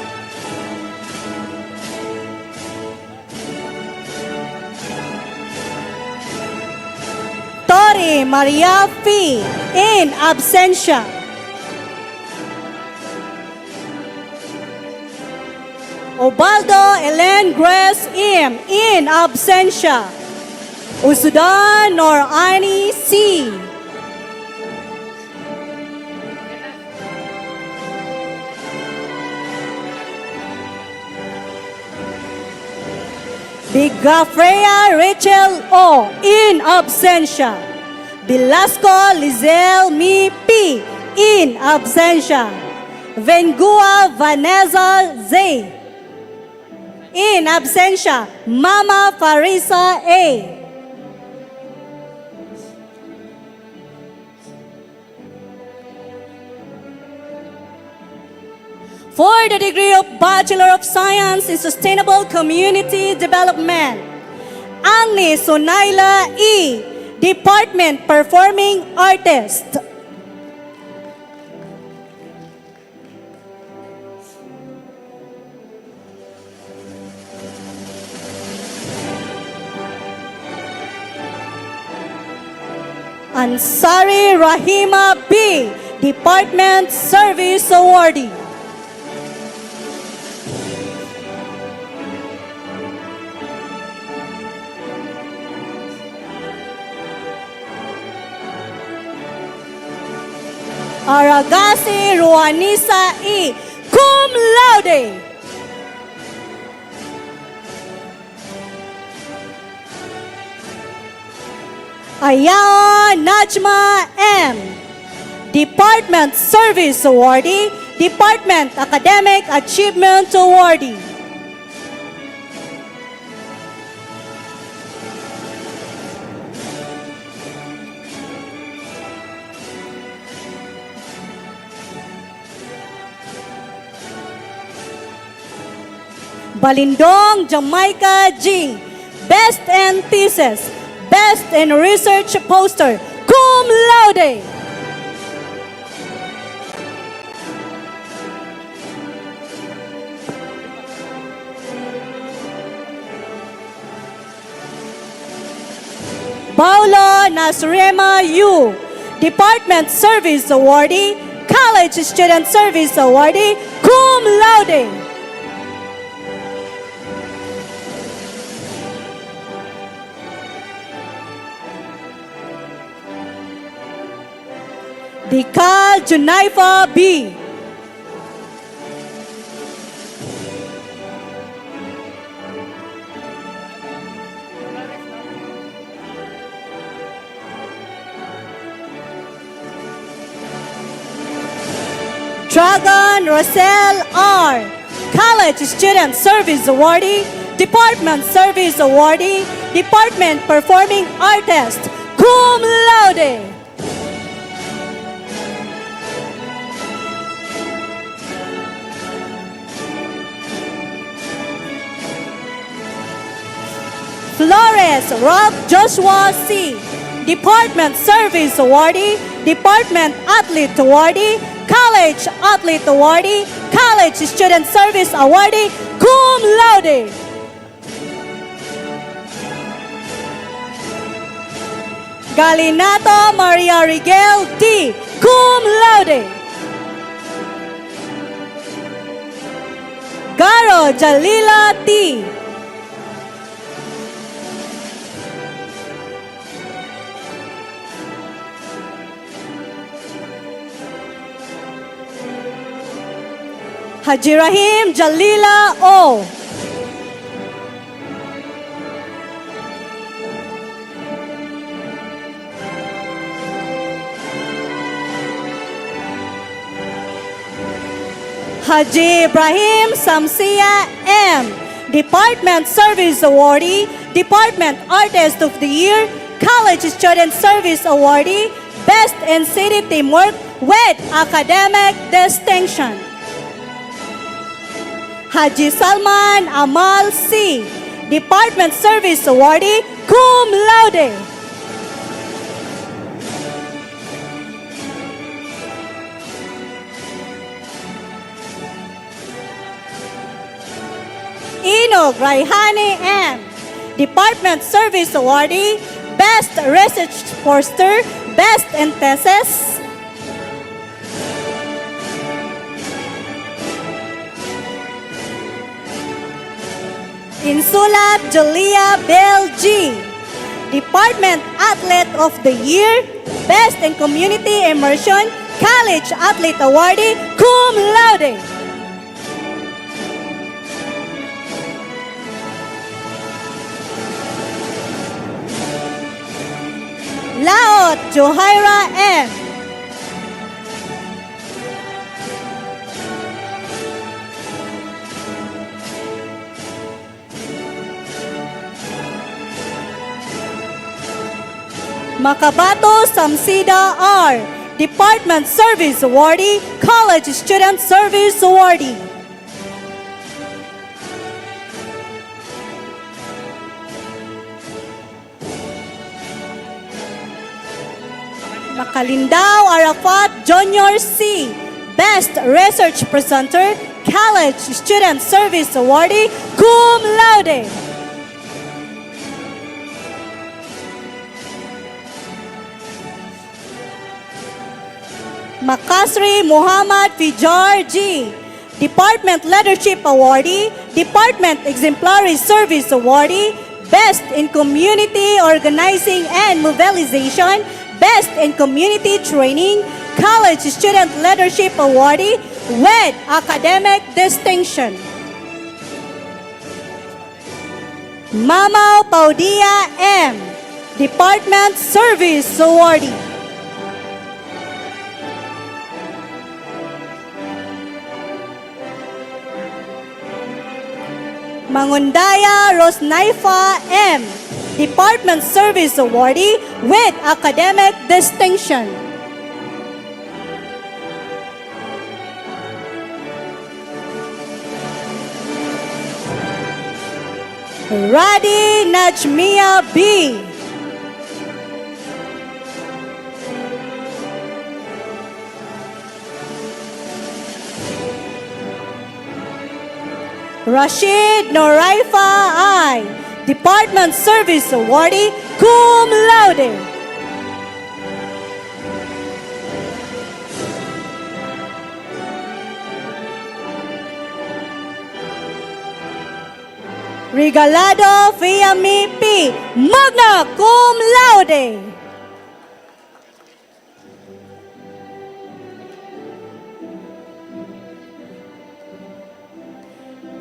Tori Maria P. in absentia. Obaldo Ellen Grace M. in absentia. Usudan Nor Ani C. Bigafreya Rachel O. in absentia. Velasco Lizelle Mi P. in absentia. Vengua Vanessa Z. in absentia. Mama Farisa A. For the degree of Bachelor of Science in Sustainable Community Development, Agni Sonaila E. Department Performing Artist. Ansari Rahima B. Department Service Awardee. Aragasi Ruanisa E. Cum laude. Ayaan Najma M. Department Service Awardee, Department Academic Achievement Awardee. Balindong Jamaica G. Best in Thesis, Best in Research Poster, cum laude. Paulo Nasrema U. Department Service Awardee, College Student Service Awardee, cum laude. Dikal Junaifa B. Dragon Rosel R. College Student Service Awardee, Department Service Awardee, Department Performing Artist, cum laude. Flores Rob Joshua C. Department Service Awardee, Department Athlete Awardee, College Athlete Awardee, College Student Service Awardee, cum laude. Galinato Maria Rigel D. Cum laude. Garo Jalila T. Haji Rahim Jalila O. Haji Ibrahim Samsia M. Department Service Awardee, Department Artist of the Year, College Student Service Awardee, Best in City Teamwork with Academic Distinction. Haji Salman Amal C. Department Service Awardee, Cum Laude. Inog Raihani M. Department Service Awardee, Best Research Poster, Best in Thesis. Insulat Julia Bell G. Department Athlete of the Year, Best in Community Immersion, College Athlete Awardee, Cum Laude. Laot Johaira M. Makabato Samsida R. Department Service Awardee, College Student Service Awardee. Makalindao Arafat Junior C. Best Research Presenter, College Student Service Awardee, Cum Laude. Makasri Muhammad Fijar G. Department Leadership Awardee, Department Exemplary Service Awardee, Best in Community Organizing and Mobilization, Best in Community Training, College Student Leadership Awardee with Academic Distinction. Mamao Paudia M. Department Service Awardee. Mangundaya Rosnaifa M. Department Service Awardee with Academic Distinction. Radi Najmia B. Rashid Noraifa I. Department Service Awardee, Cum Laude. Regalado Fiami P. Magna Cum Laude.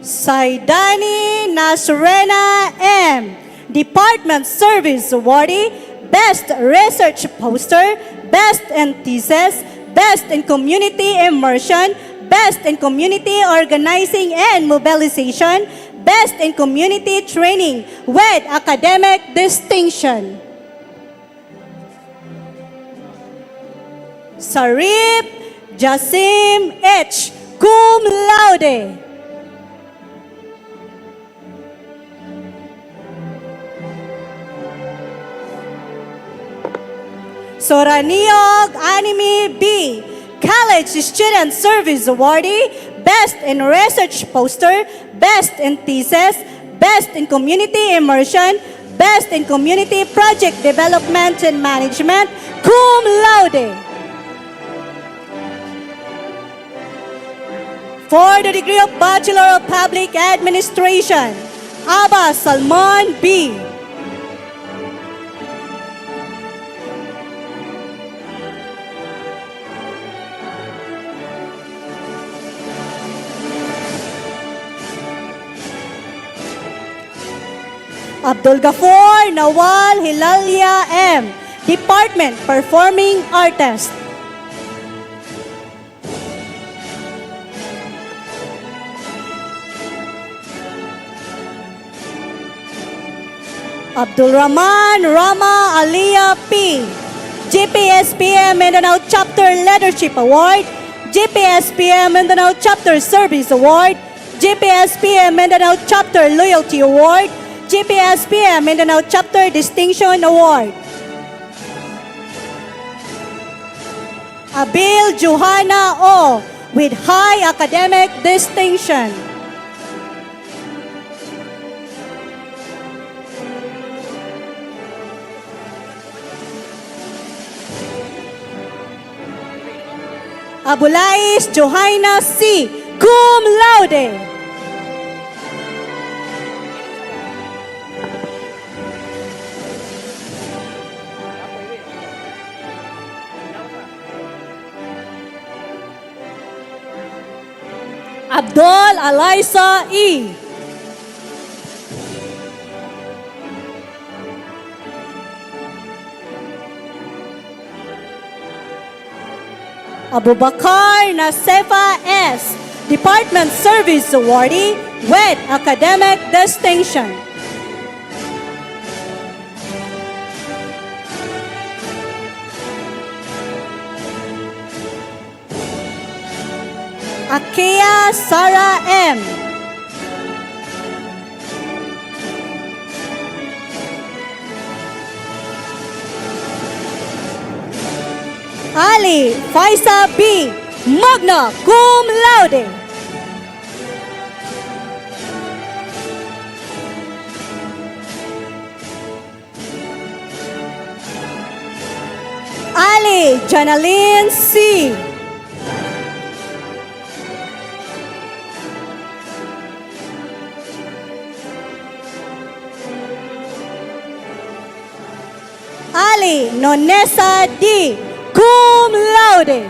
Saidani Nasrena M. Department Service Awardee, Best Research Poster, Best in Thesis, Best in Community Immersion, Best in Community Organizing and Mobilization, Best in Community Training with Academic Distinction. Sarip Jasim H. Cum Laude. Soraniog Anime B. College Student Service Awardee, Best in Research Poster, Best in Thesis, Best in Community Immersion, Best in Community Project Development and Management, Cum Laude. For the degree of Bachelor of Public Administration, Aba Salman B. Abdul Ghafor Nawal Hilalia M. Department Performing Artist. Abdulrahman Rama Aliyah P. GPSPM Mindanao Chapter Leadership Award, GPSPM Mindanao Chapter Service Award, GPSPM Mindanao Chapter Loyalty Award, GPSPM Mindanao Chapter Distinction Award. Abil Johanna O. with High Academic Distinction. Abulais Johanna C. cum laude. Abdul Alaisa E. Abubakar Nasefa S. Department Service Awardee with Academic Distinction. Akia Sarah M. Ali Faisa B. magna cum laude. Ali Janalyn C. Ali Nonesa D. cum laude.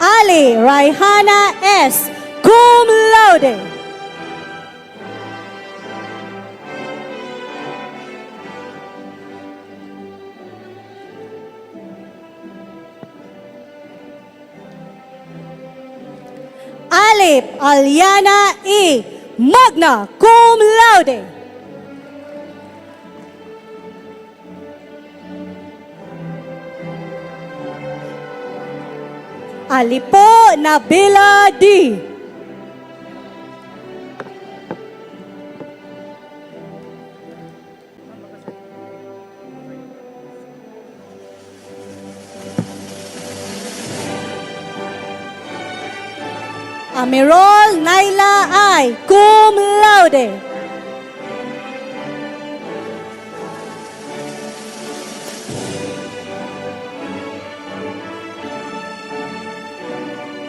Ali Raihana S. cum laude. Alip Aliana E. magna cum laude. Alipo Nabila D. Amirol Naila I. cum laude.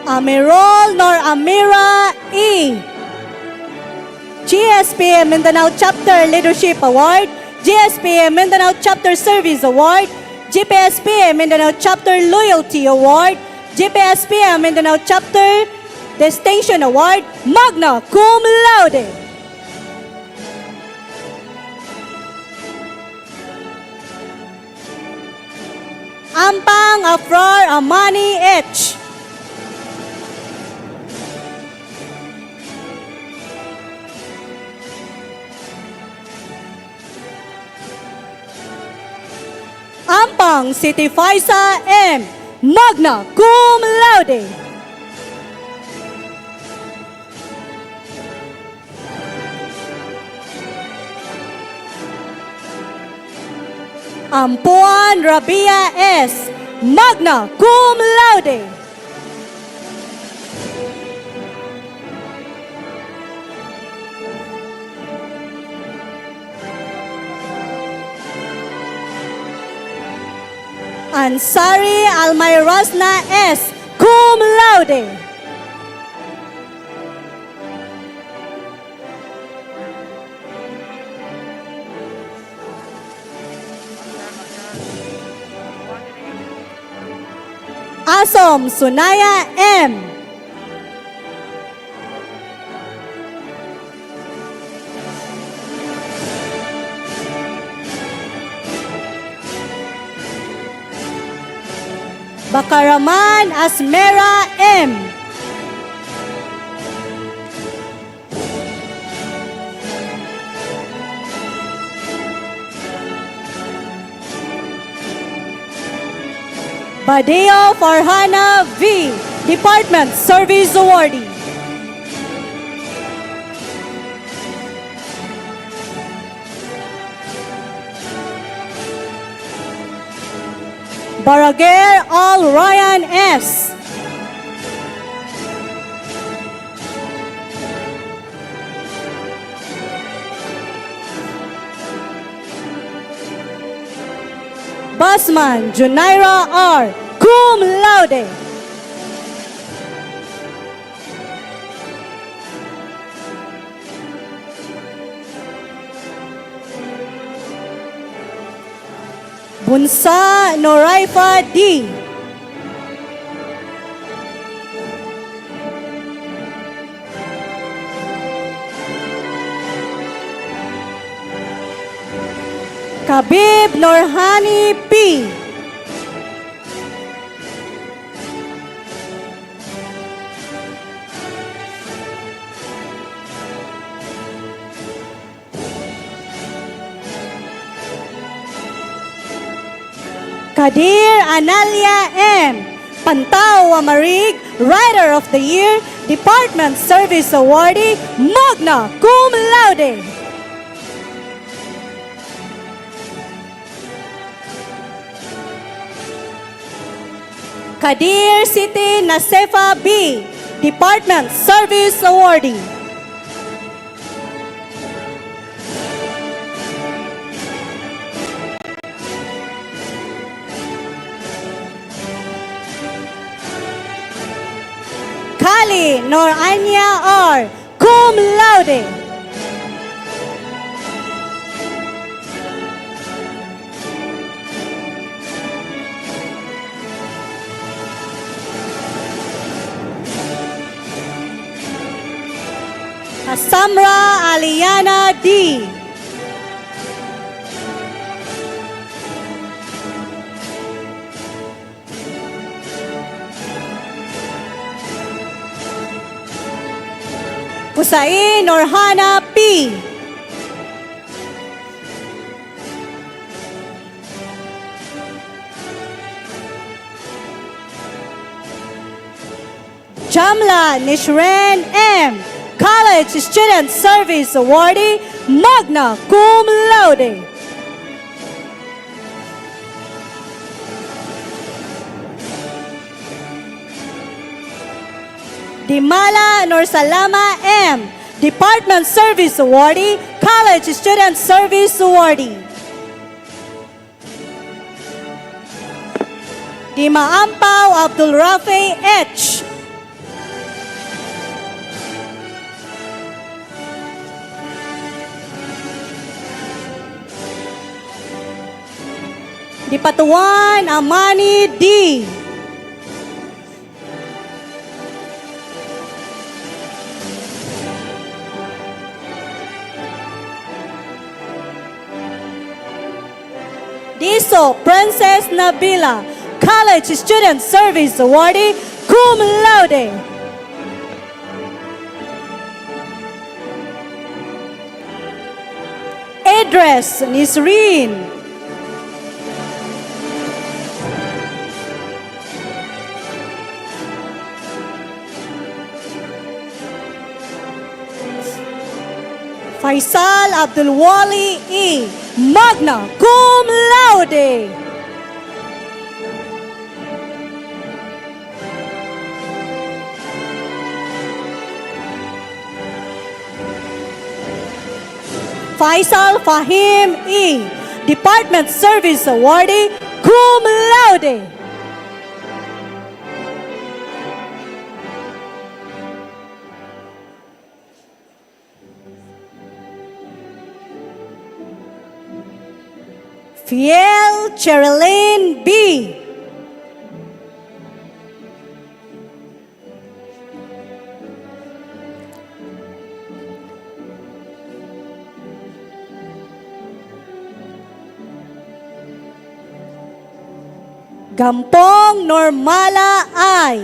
Amirol Nor Amira E. GSPM Mindanao Chapter Leadership Award, GSPM Mindanao Chapter Service Award, GPSPM Mindanao Chapter Loyalty Award, GPSPM Mindanao Chapter Distinction Award, magna cum laude. Ampang Afrar Amani H. Ampang Siti Faisa M. magna cum laude. Ampuan Rabia S. magna cum laude. Ansari Almayrasna S. cum laude. Asom Sunaya M. Bakaraman Asmera M. Badeo Farhana V. Department Service Awardee. Barager Al Ryan S. Basman Junaira R. Cum laude. Bunsa Noraifa D. Kabib Norhani P. Kadir Analia M. Pantaw Amarig, Writer of the Year, Department Service Awardee, magna cum laude. Kadir Siti Nasefa B. Department Service Awardee. Kali Norania R. Cum laude. Samra Aliana D. Pusai Norhana P. Jamla Nishren M. College Student Service Awardee, magna cum laude. Dimala Nursalama M. Department Service Awardee, College Student Service Awardee. Dimaampaw Abdul Rafi H. Dipatuan Amani D. Diso Princess Nabila, College Student Service Awardee, cum laude. Idris Nisreen. Faisal Abdul Wali E. Magna cum laude. Faisal Fahim E. Department Service Awardee, cum laude. Fiel Cherilyn B. Gampong Normala ay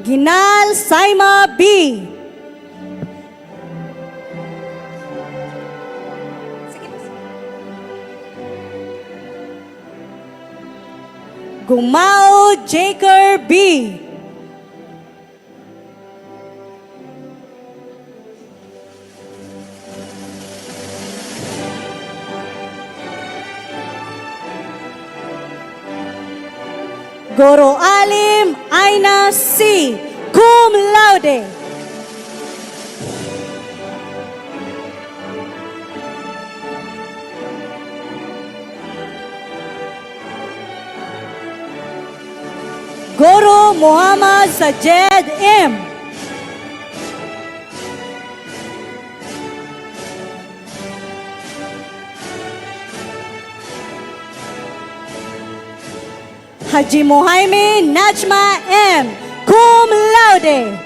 Ginal Saima B. Gumao Jaker B. Goro Alim Aina C. Cum laude. Guru Muhammad Sajed M. Haji Muhaimin Najma M. Cum laude.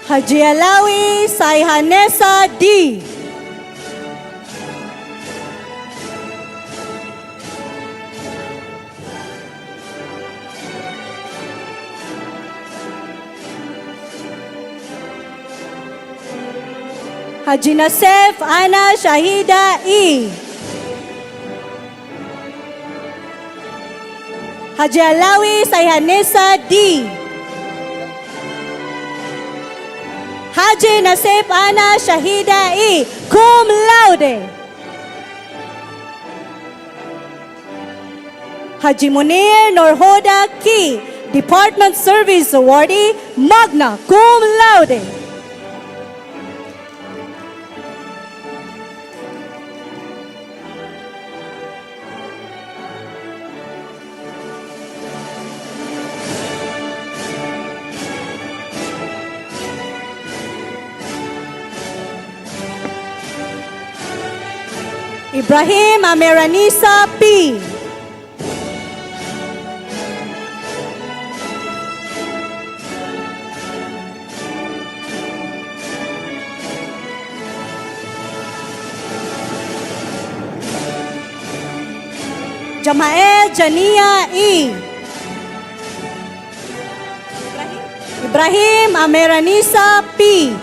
Haji Alawi Saihanesa D. Haji Nasef Ana Shahida E. Haji Alawi Saihanesa D. Haji Nasif Ana Shahida E. Cum laude. Haji Munir Norhoda Ki. Department Service Awardee, magna cum laude. Ibrahim Ameranisa P. Jamae Jania E. Ibrahim Ameranisa P.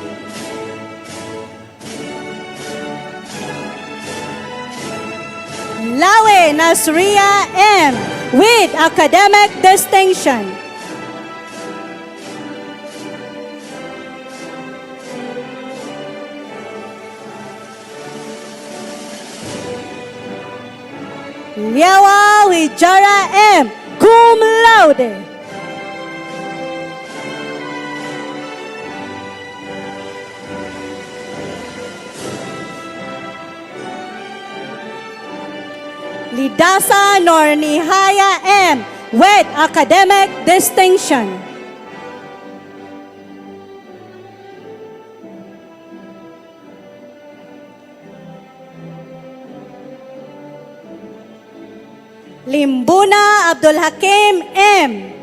Lawe Nasria M. with academic distinction. Liawa Wijara M. Cum laude. Lidasa Nornihaya M. with academic distinction. Limbuna Abdul Hakim M.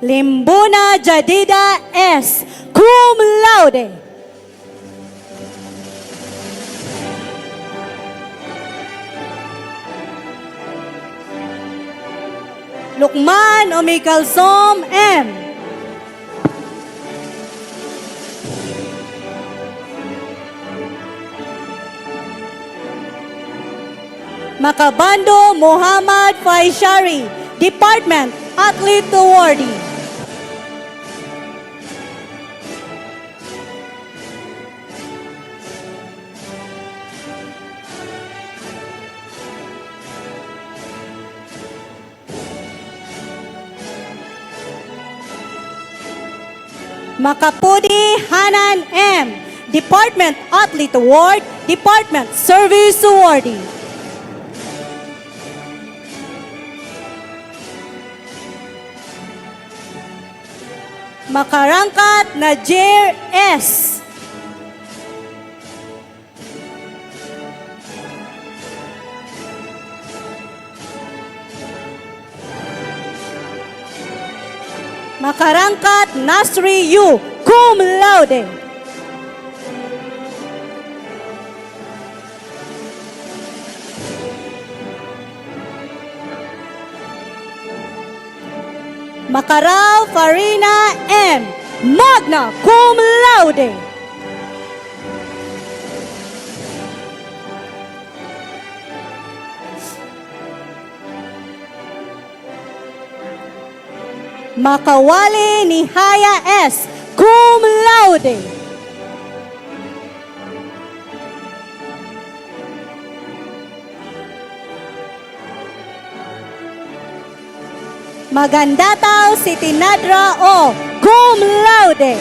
Limbuna Jadida S. Cum laude. Lukman Omikalsom M. Makabando Muhammad Faishari, Department Athlete Awardee. Makapudi Hanan M., Department Athlete Award, Department Service Awardee. Makarangkat Najir S. Makarangkat Nasri U. Cum laude. Makaraw Farina M. Magna Cum laude. Makawali ni Haya S. Cum laude. Magandataw si Tinadra O. Cum laude.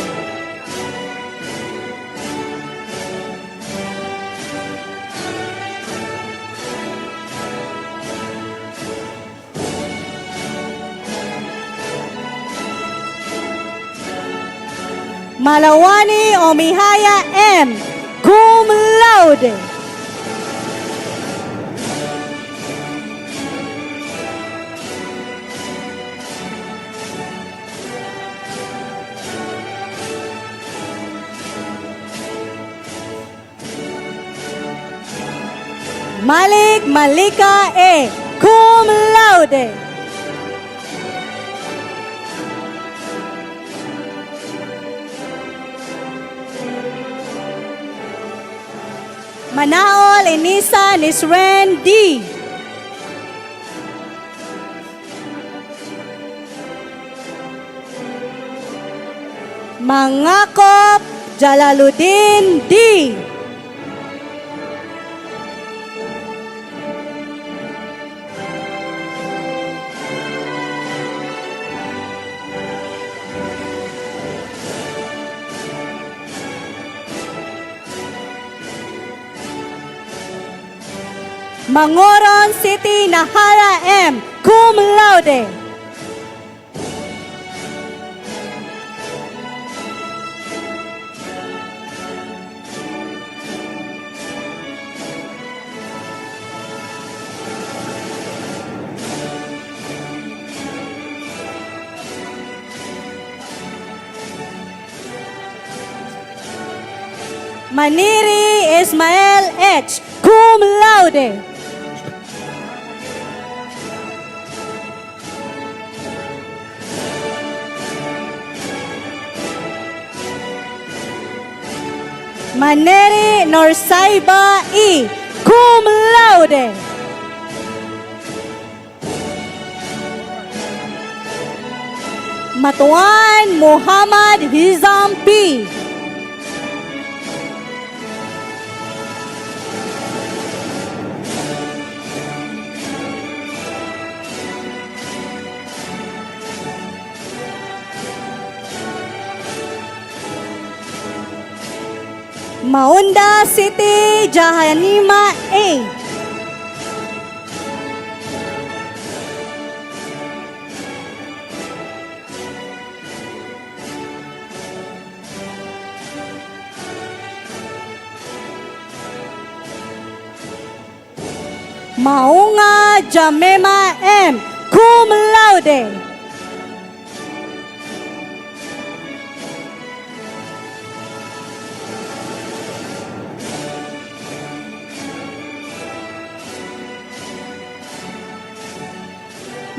Malawani Omihaya M. Cum laude. Malik Malika A. Cum laude. Manaol Enisa Nisren D. Mangakop Jalaluddin D. Mangoron City Nahara M. Cum laude. Maniri Ismael H. Cum laude. Maneri Norsaiba E. Cum laude. Matuan Muhammad Hizam P. Maunda City Jahanima A. Maunga Jamema M. Cum laude.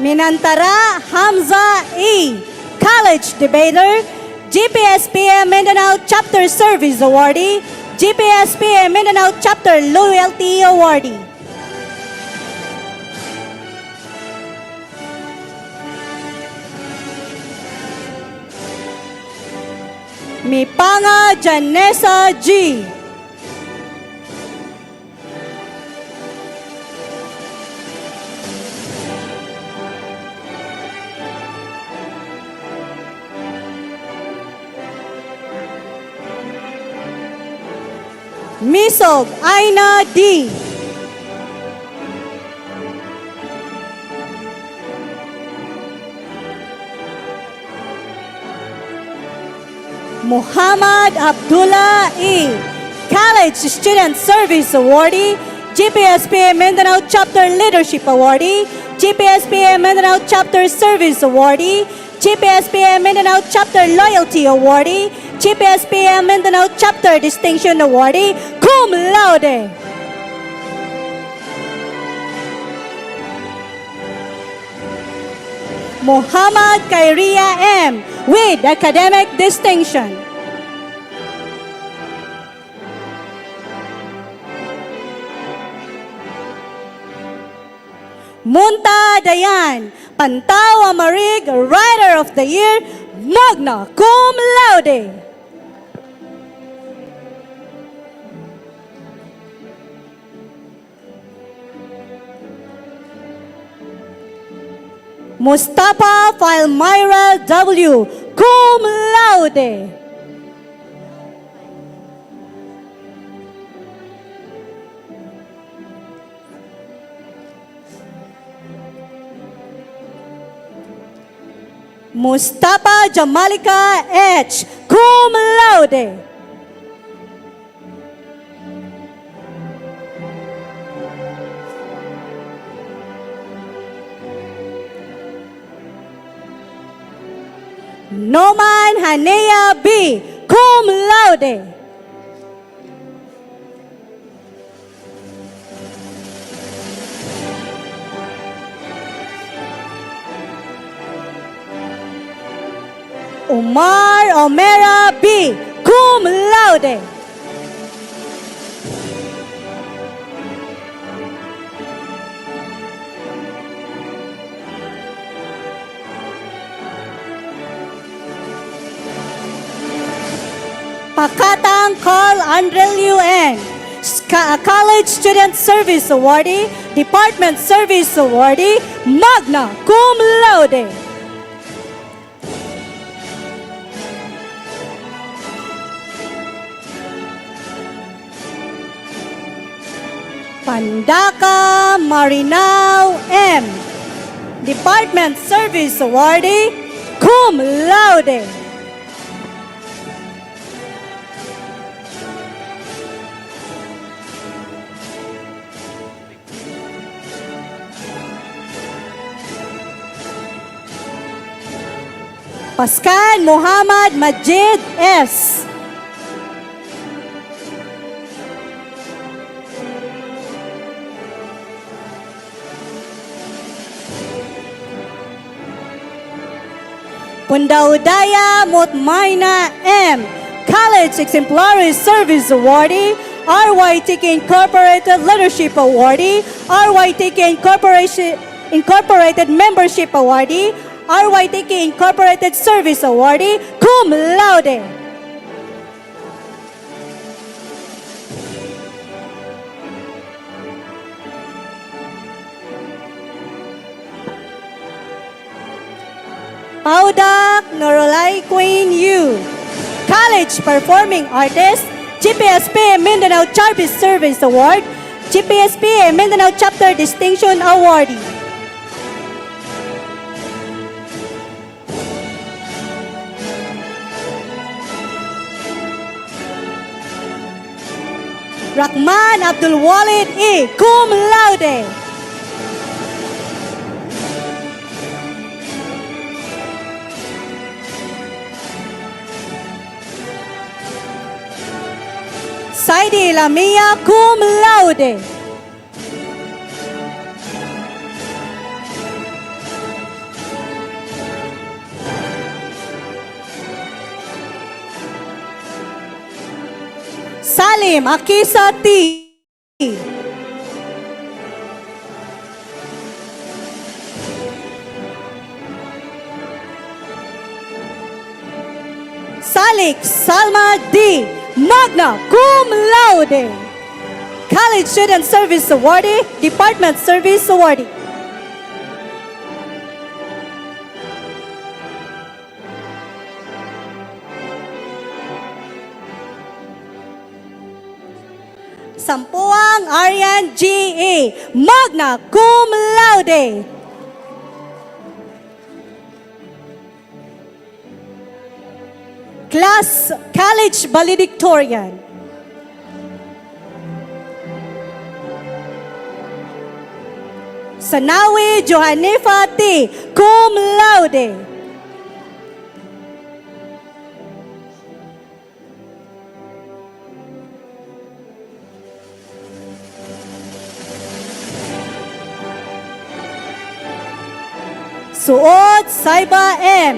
Minantara Hamza E. College Debater, GPSPM Mindanao Chapter Service Awardee, GPSPM Mindanao Chapter Loyalty Awardee. Mipanga Janessa G. Misog Aina D. Muhammad Abdullah E. College Student Service Awardee, GPSPA Mindanao Chapter Leadership Awardee, GPSPA Mindanao Chapter Service Awardee, GPSPA Mindanao Chapter Loyalty Awardee, GPSPA Mindanao Chapter Distinction Awardee, cum laude. Muhammad Khairia M. with academic distinction. Munta Dayan, Pantaw Amarig, Writer of the Year, magna cum laude. Mustafa Falmyra W. cum laude. Mustafa Jamalika H. cum laude. Noman Hanea B. cum laude. Umar Omera B. cum laude. Pakatang Carl Andreliu N. College Student Service Awardee, Department Service Awardee, magna cum laude. Pandaka Marinao M. Department Service Awardee, cum laude. Pascal Muhammad Majid S. Pundaudaya Mutmaina M. College Exemplary Service Awardee, RYTK Incorporated Leadership Awardee, RYTK Incorporated Membership Awardee, RYTK Incorporated Service Awardee, cum laude. Paudak Norolai Queen U. College Performing Artist, GPSPA Mindanao Charby Service Award, GPSPA Mindanao Chapter Distinction Awardee. Rahman Abdul Walid E. cum laude. Saidi Lamia cum laude. Salim Akisa T. Salik Salma D. magna cum laude. College Student Service Awardee, Department Service Awardee. Sampuang Aryan G.E. Magna Cum Laude. Class College Valedictorian. Sanawi Johannifa T. Cum Laude. Suot Saiba M.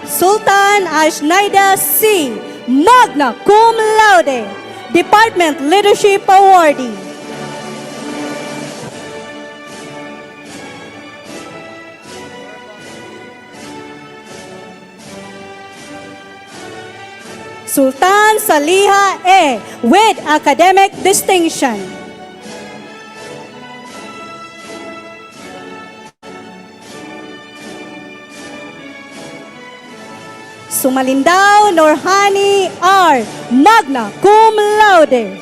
Sultan Ashnaida C. Magna Cum Laude, Department Leadership Awardee. Sultan Saliha A. with academic distinction. Sumalindao Norhani R. Magna Cum Laude.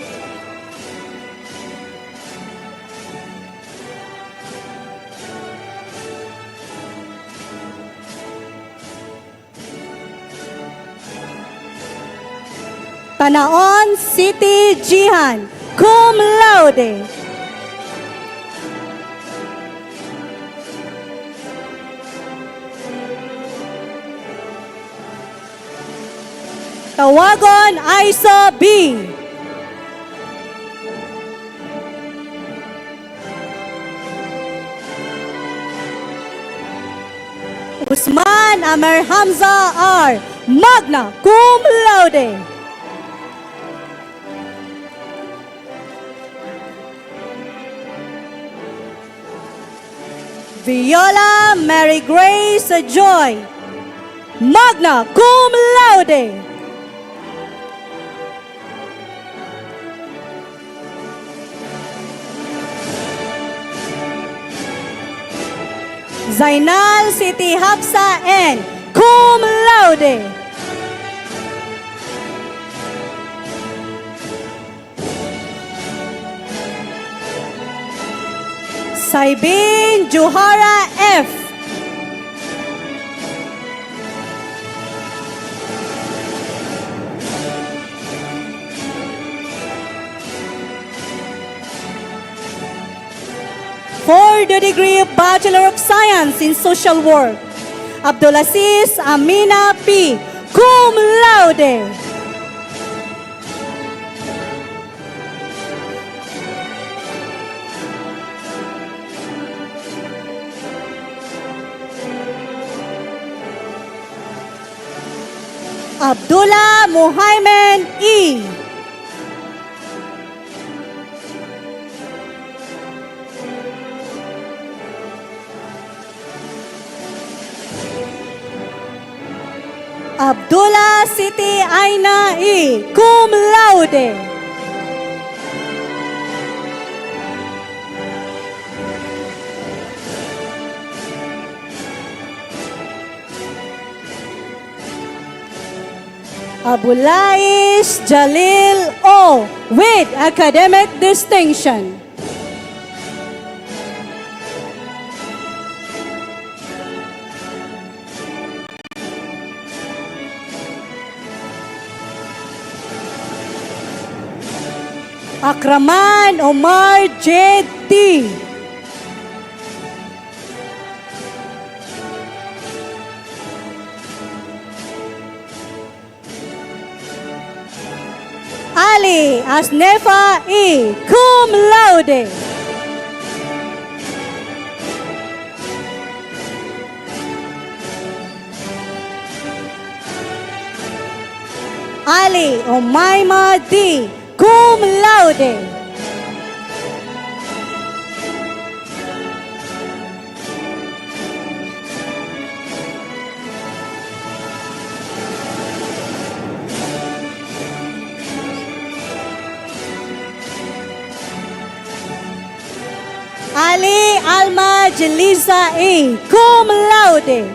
Tanaon City Jihan Cum Laude. Tawagon Isa B. Usman Amer Hamza R. Magna Cum Laude. Viola Mary Grace Joy. Magna Cum Laude. Zainal Siti Hafsa N. Cum Laude. Saibin Juhara F. For the degree of Bachelor of Science in Social Work, Abdulaziz Amina P. Cum Laude. Abdullah Muhaimin E. Abdullah Siti Aina E. Cum Laude. Abulais Jalil O. with academic distinction. Akraman Omar J.T. Ali Asnefa E. Cum Laude. Ali Omaima D. Cum Laude. Ali Alma Hannah Jelisa A., cum laude.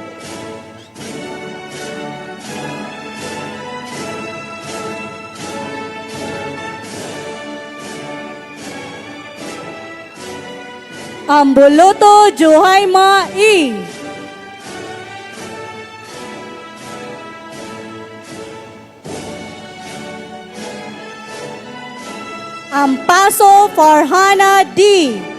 Ambuluto Juhaima E. Ampaso Farhana D.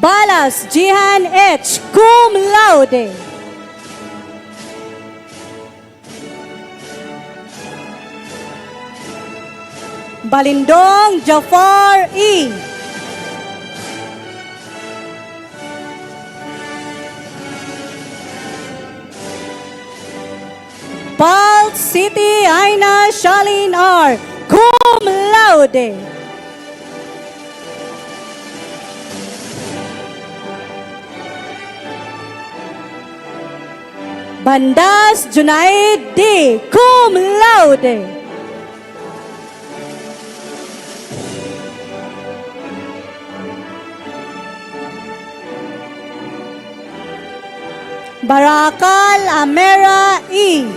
Balas Jihan H. cum laude. Balindong Jafar E. Palt City Aina Shalin R. cum laude. Bandas Junaid D. cum laude. Barakal Amera E.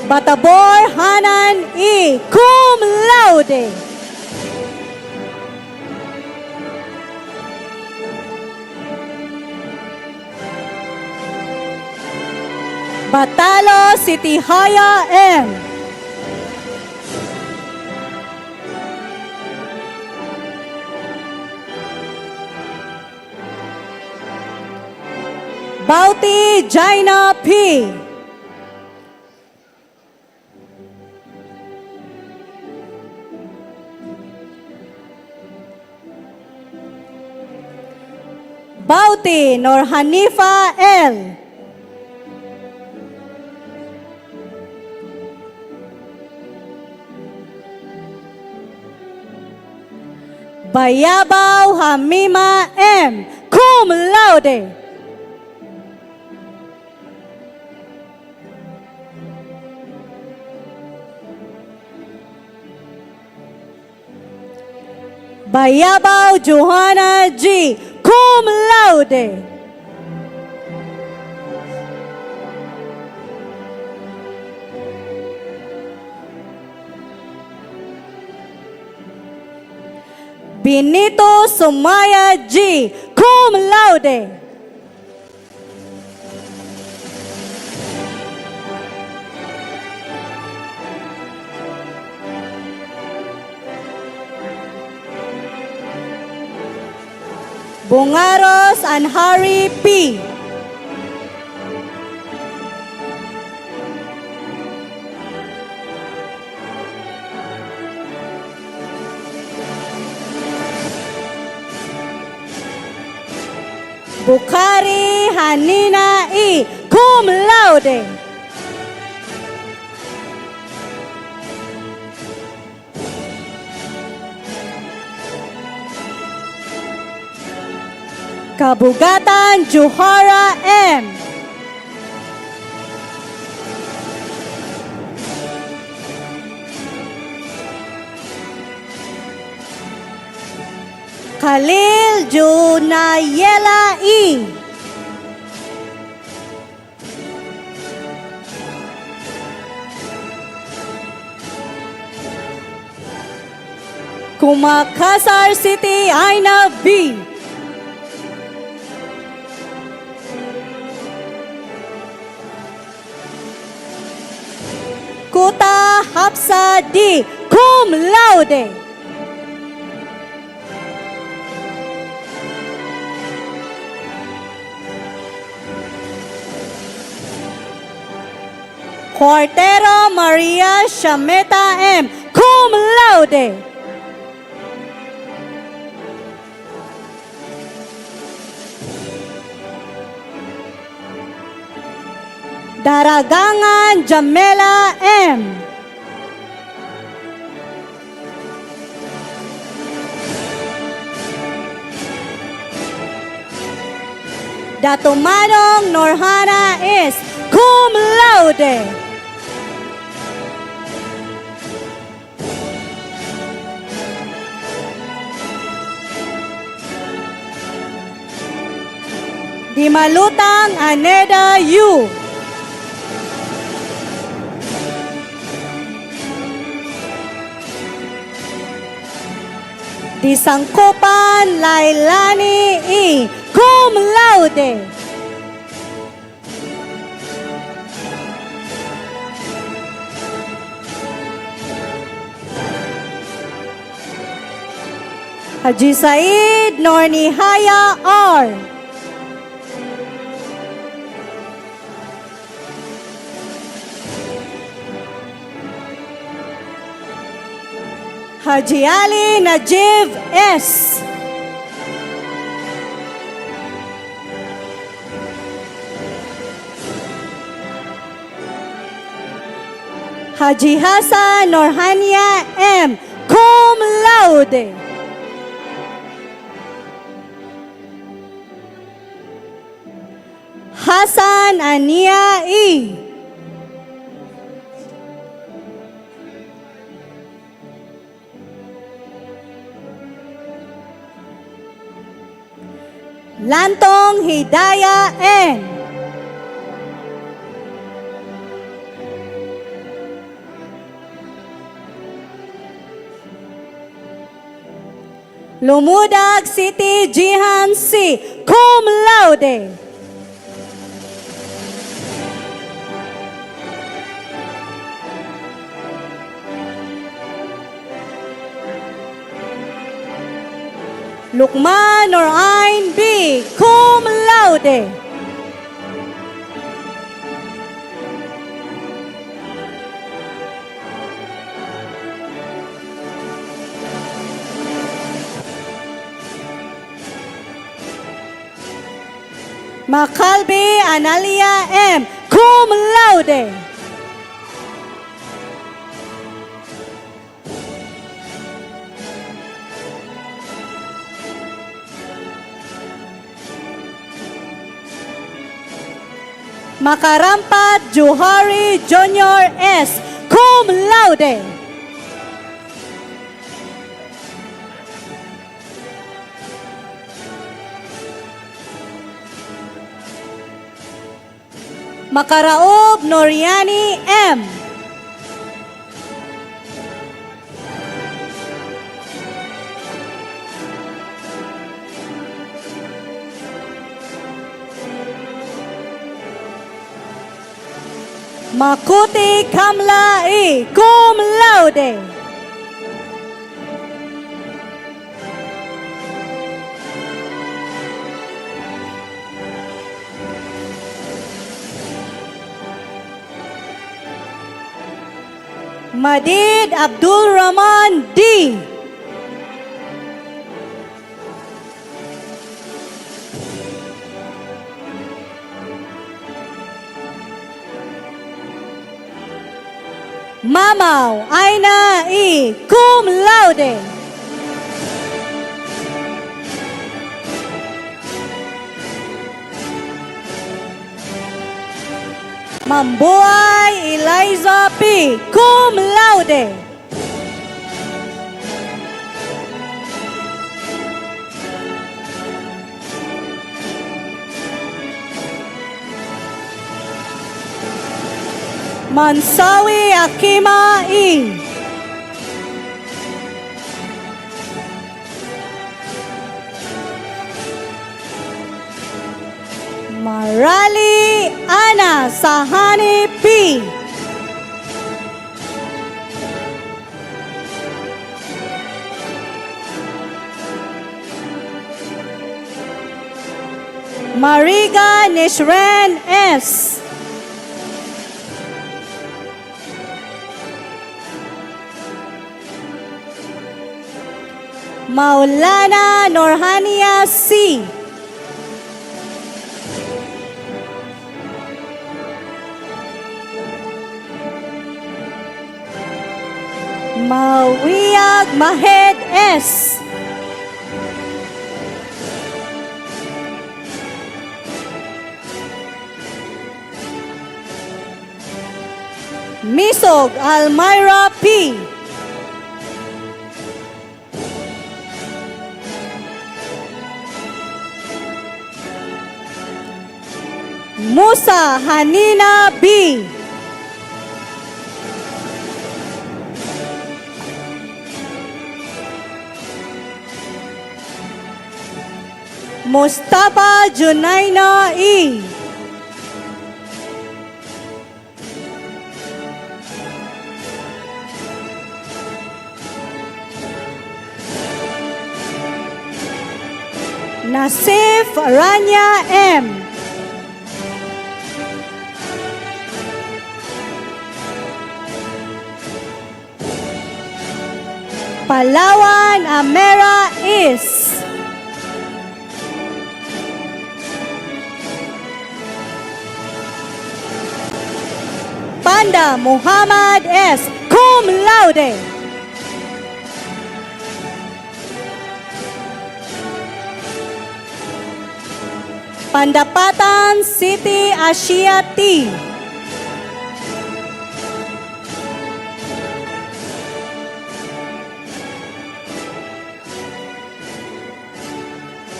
Batabor Hanan E. cum laude. Batalo Sitihaya M. Bauti Jaina P. Bauti Nur Hanifa L. Bayabaw Hamima M. cum laude. Bayabaw Johanna G. cum laude. Benito Sumaya G. cum laude. Bungaros Anhari P. Bukhari Hanina E. cum laude. Kabugatan Juhara M. Khalil Junayela E. Kumakasar City Aina B. Kuta Hapsa D. cum laude. Cortero Maria Shameta M. cum laude. Daragangan Jamela M. Dato Manong Norhana is cum laude. Dimalutang Aneda Yu. Disangkupan Lailani E. Cum laude. Haji Said Nornihaya R. Haji Ali Najib S. Haji Hasan Norhania M. Cum laude. Hasan Ania E. Lantong Hidaya N. Lumudag City Jihan C. Cum laude. Lukman Norain B. Cum laude. Makalbi Analia M. Cum laude. Makarampat Juhari Junior S. Cum laude. Makaraob Noriani M. Makuti Kamla E. Cum laude. Madid Abdul Rahman D. Mamaw Aina E. Cum laude. Mambuay Eliza P. Cum laude. Mansawi Akima E. Marali Ana Sahani P. Mariga Nishran S. Maulana Norhania C. Mawiyag Mahed S. Misog Almyra P. Musa Hanina B. Mustafa Junaina E. Nasif Rania M. Palawan Amera Is. Panda Muhammad S. Cum laude. Pandapatan City Asia T.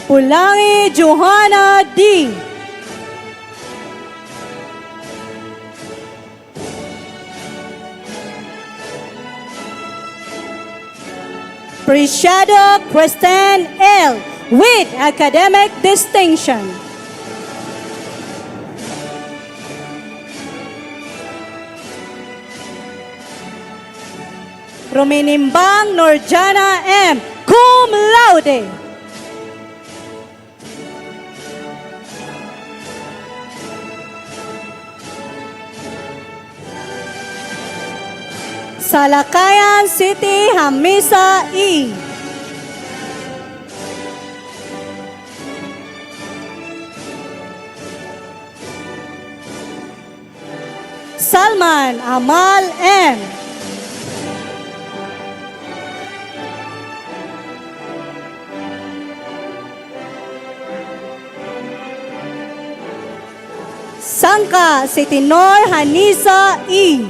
Pulangi Johanna D. Preciado Kristen L. with academic distinction. Ruminimbang Norjana M. Cum laude. Salakayan City Hamisa E. Salman Amal M. Sangka City Nor Hanisa E.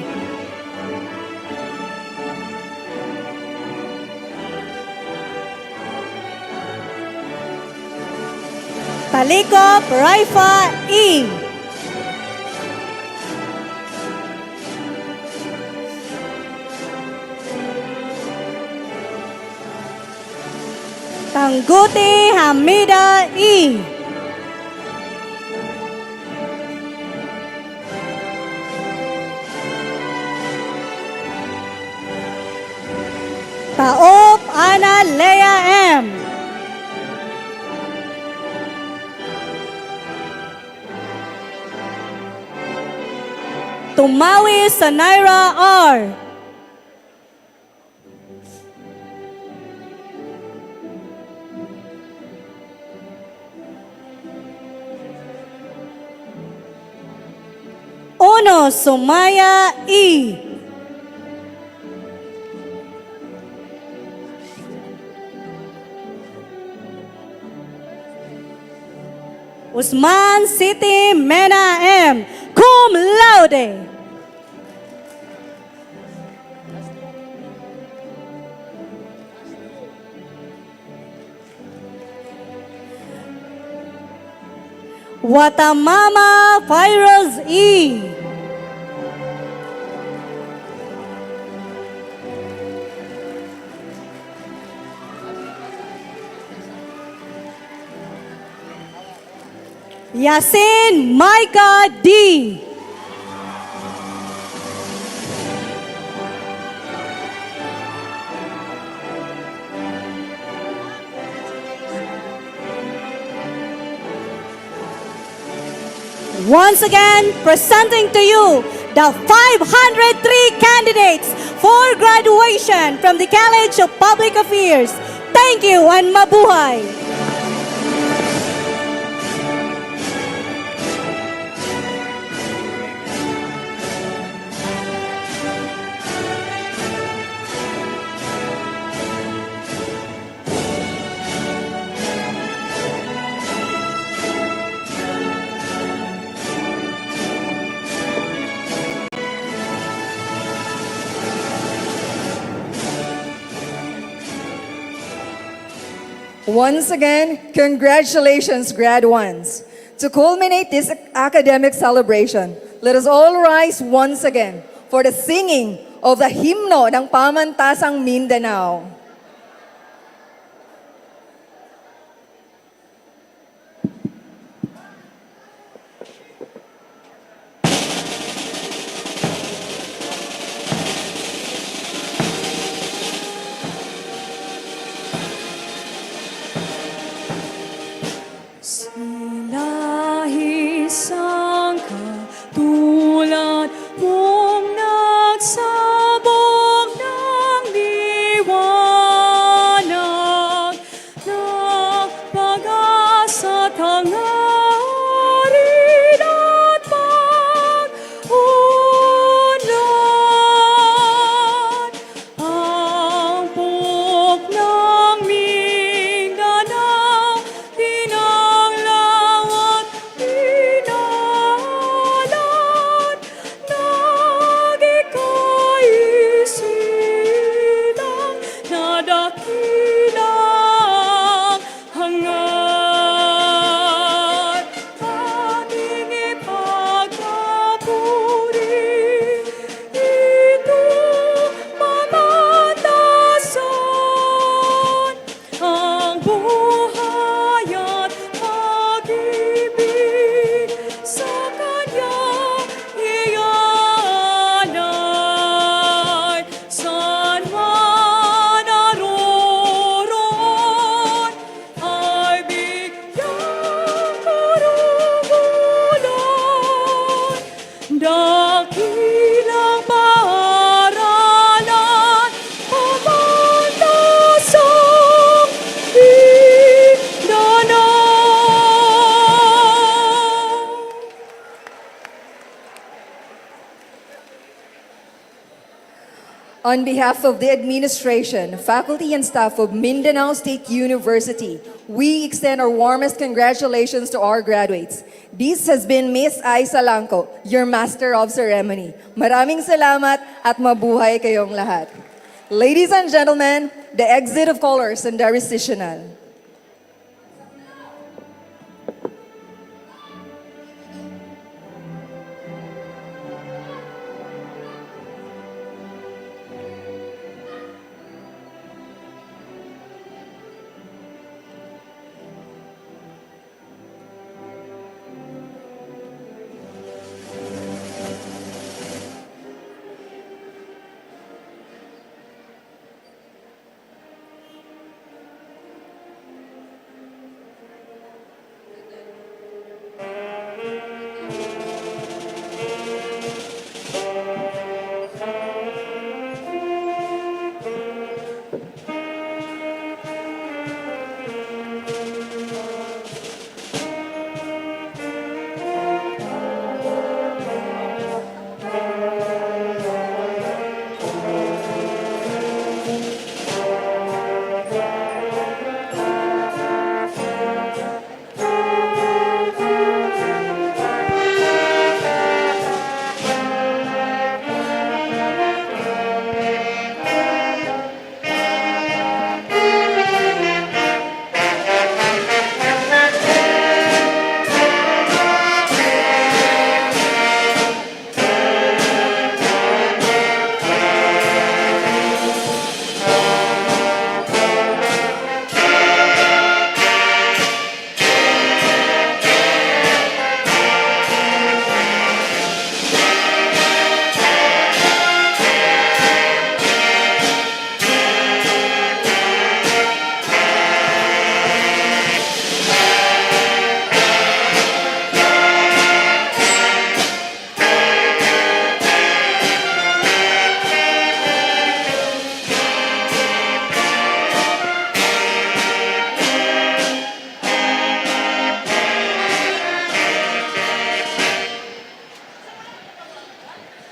Talikop Raifa E. Tangguti Hamida E. Taop Ana Lea M. Tumawi Sanaira R. Uno Sumaya E. Usman City Mena M. Cum laude. Watamama Firoz E. Yasin Maika D. Once again, presenting to you the 503 candidates for graduation from the College of Public Affairs. Thank you and mabuhay! Once again, congratulations, Grad 1s. To culminate this academic celebration, let us all rise once again for the singing of the hymno ng Pamantasang Mindanao. Ilahi sang katulad mong nagsabog ng liwanag ng pag-asa, tangarin at pag-unlad. Ang pok ng Mindanao, tinanglaw at pinalad, nag ika'y silang na dakilang hangat. Ating ipagpapuri ito, Pamantasan, ang buhay at pag-ibig sa Kanya ialay. Saan man naroroon ay bigyang karungulan, dakilang paaralan, Pamantasang Mindanao. On behalf of the administration, faculty, and staff of Mindanao State University, we extend our warmest congratulations to our graduates. This has been Miss Aisa Langko, your Master of Ceremony. Maraming salamat at mabuhay kayong lahat. Ladies and gentlemen, the exit of colors and the recessional.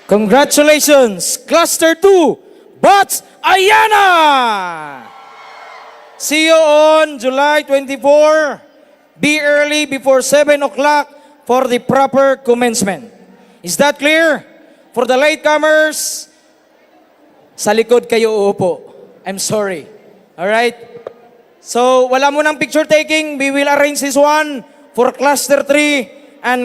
Congratulations, Cluster 2, Bats Ayana! See you on July 24. Be early before 7 o'clock for the proper commencement. Is that clear? For the latecomers, sa likod kayo uupo. I'm sorry. All right? So, wala mo ng picture taking. We will arrange this one for cluster 3 and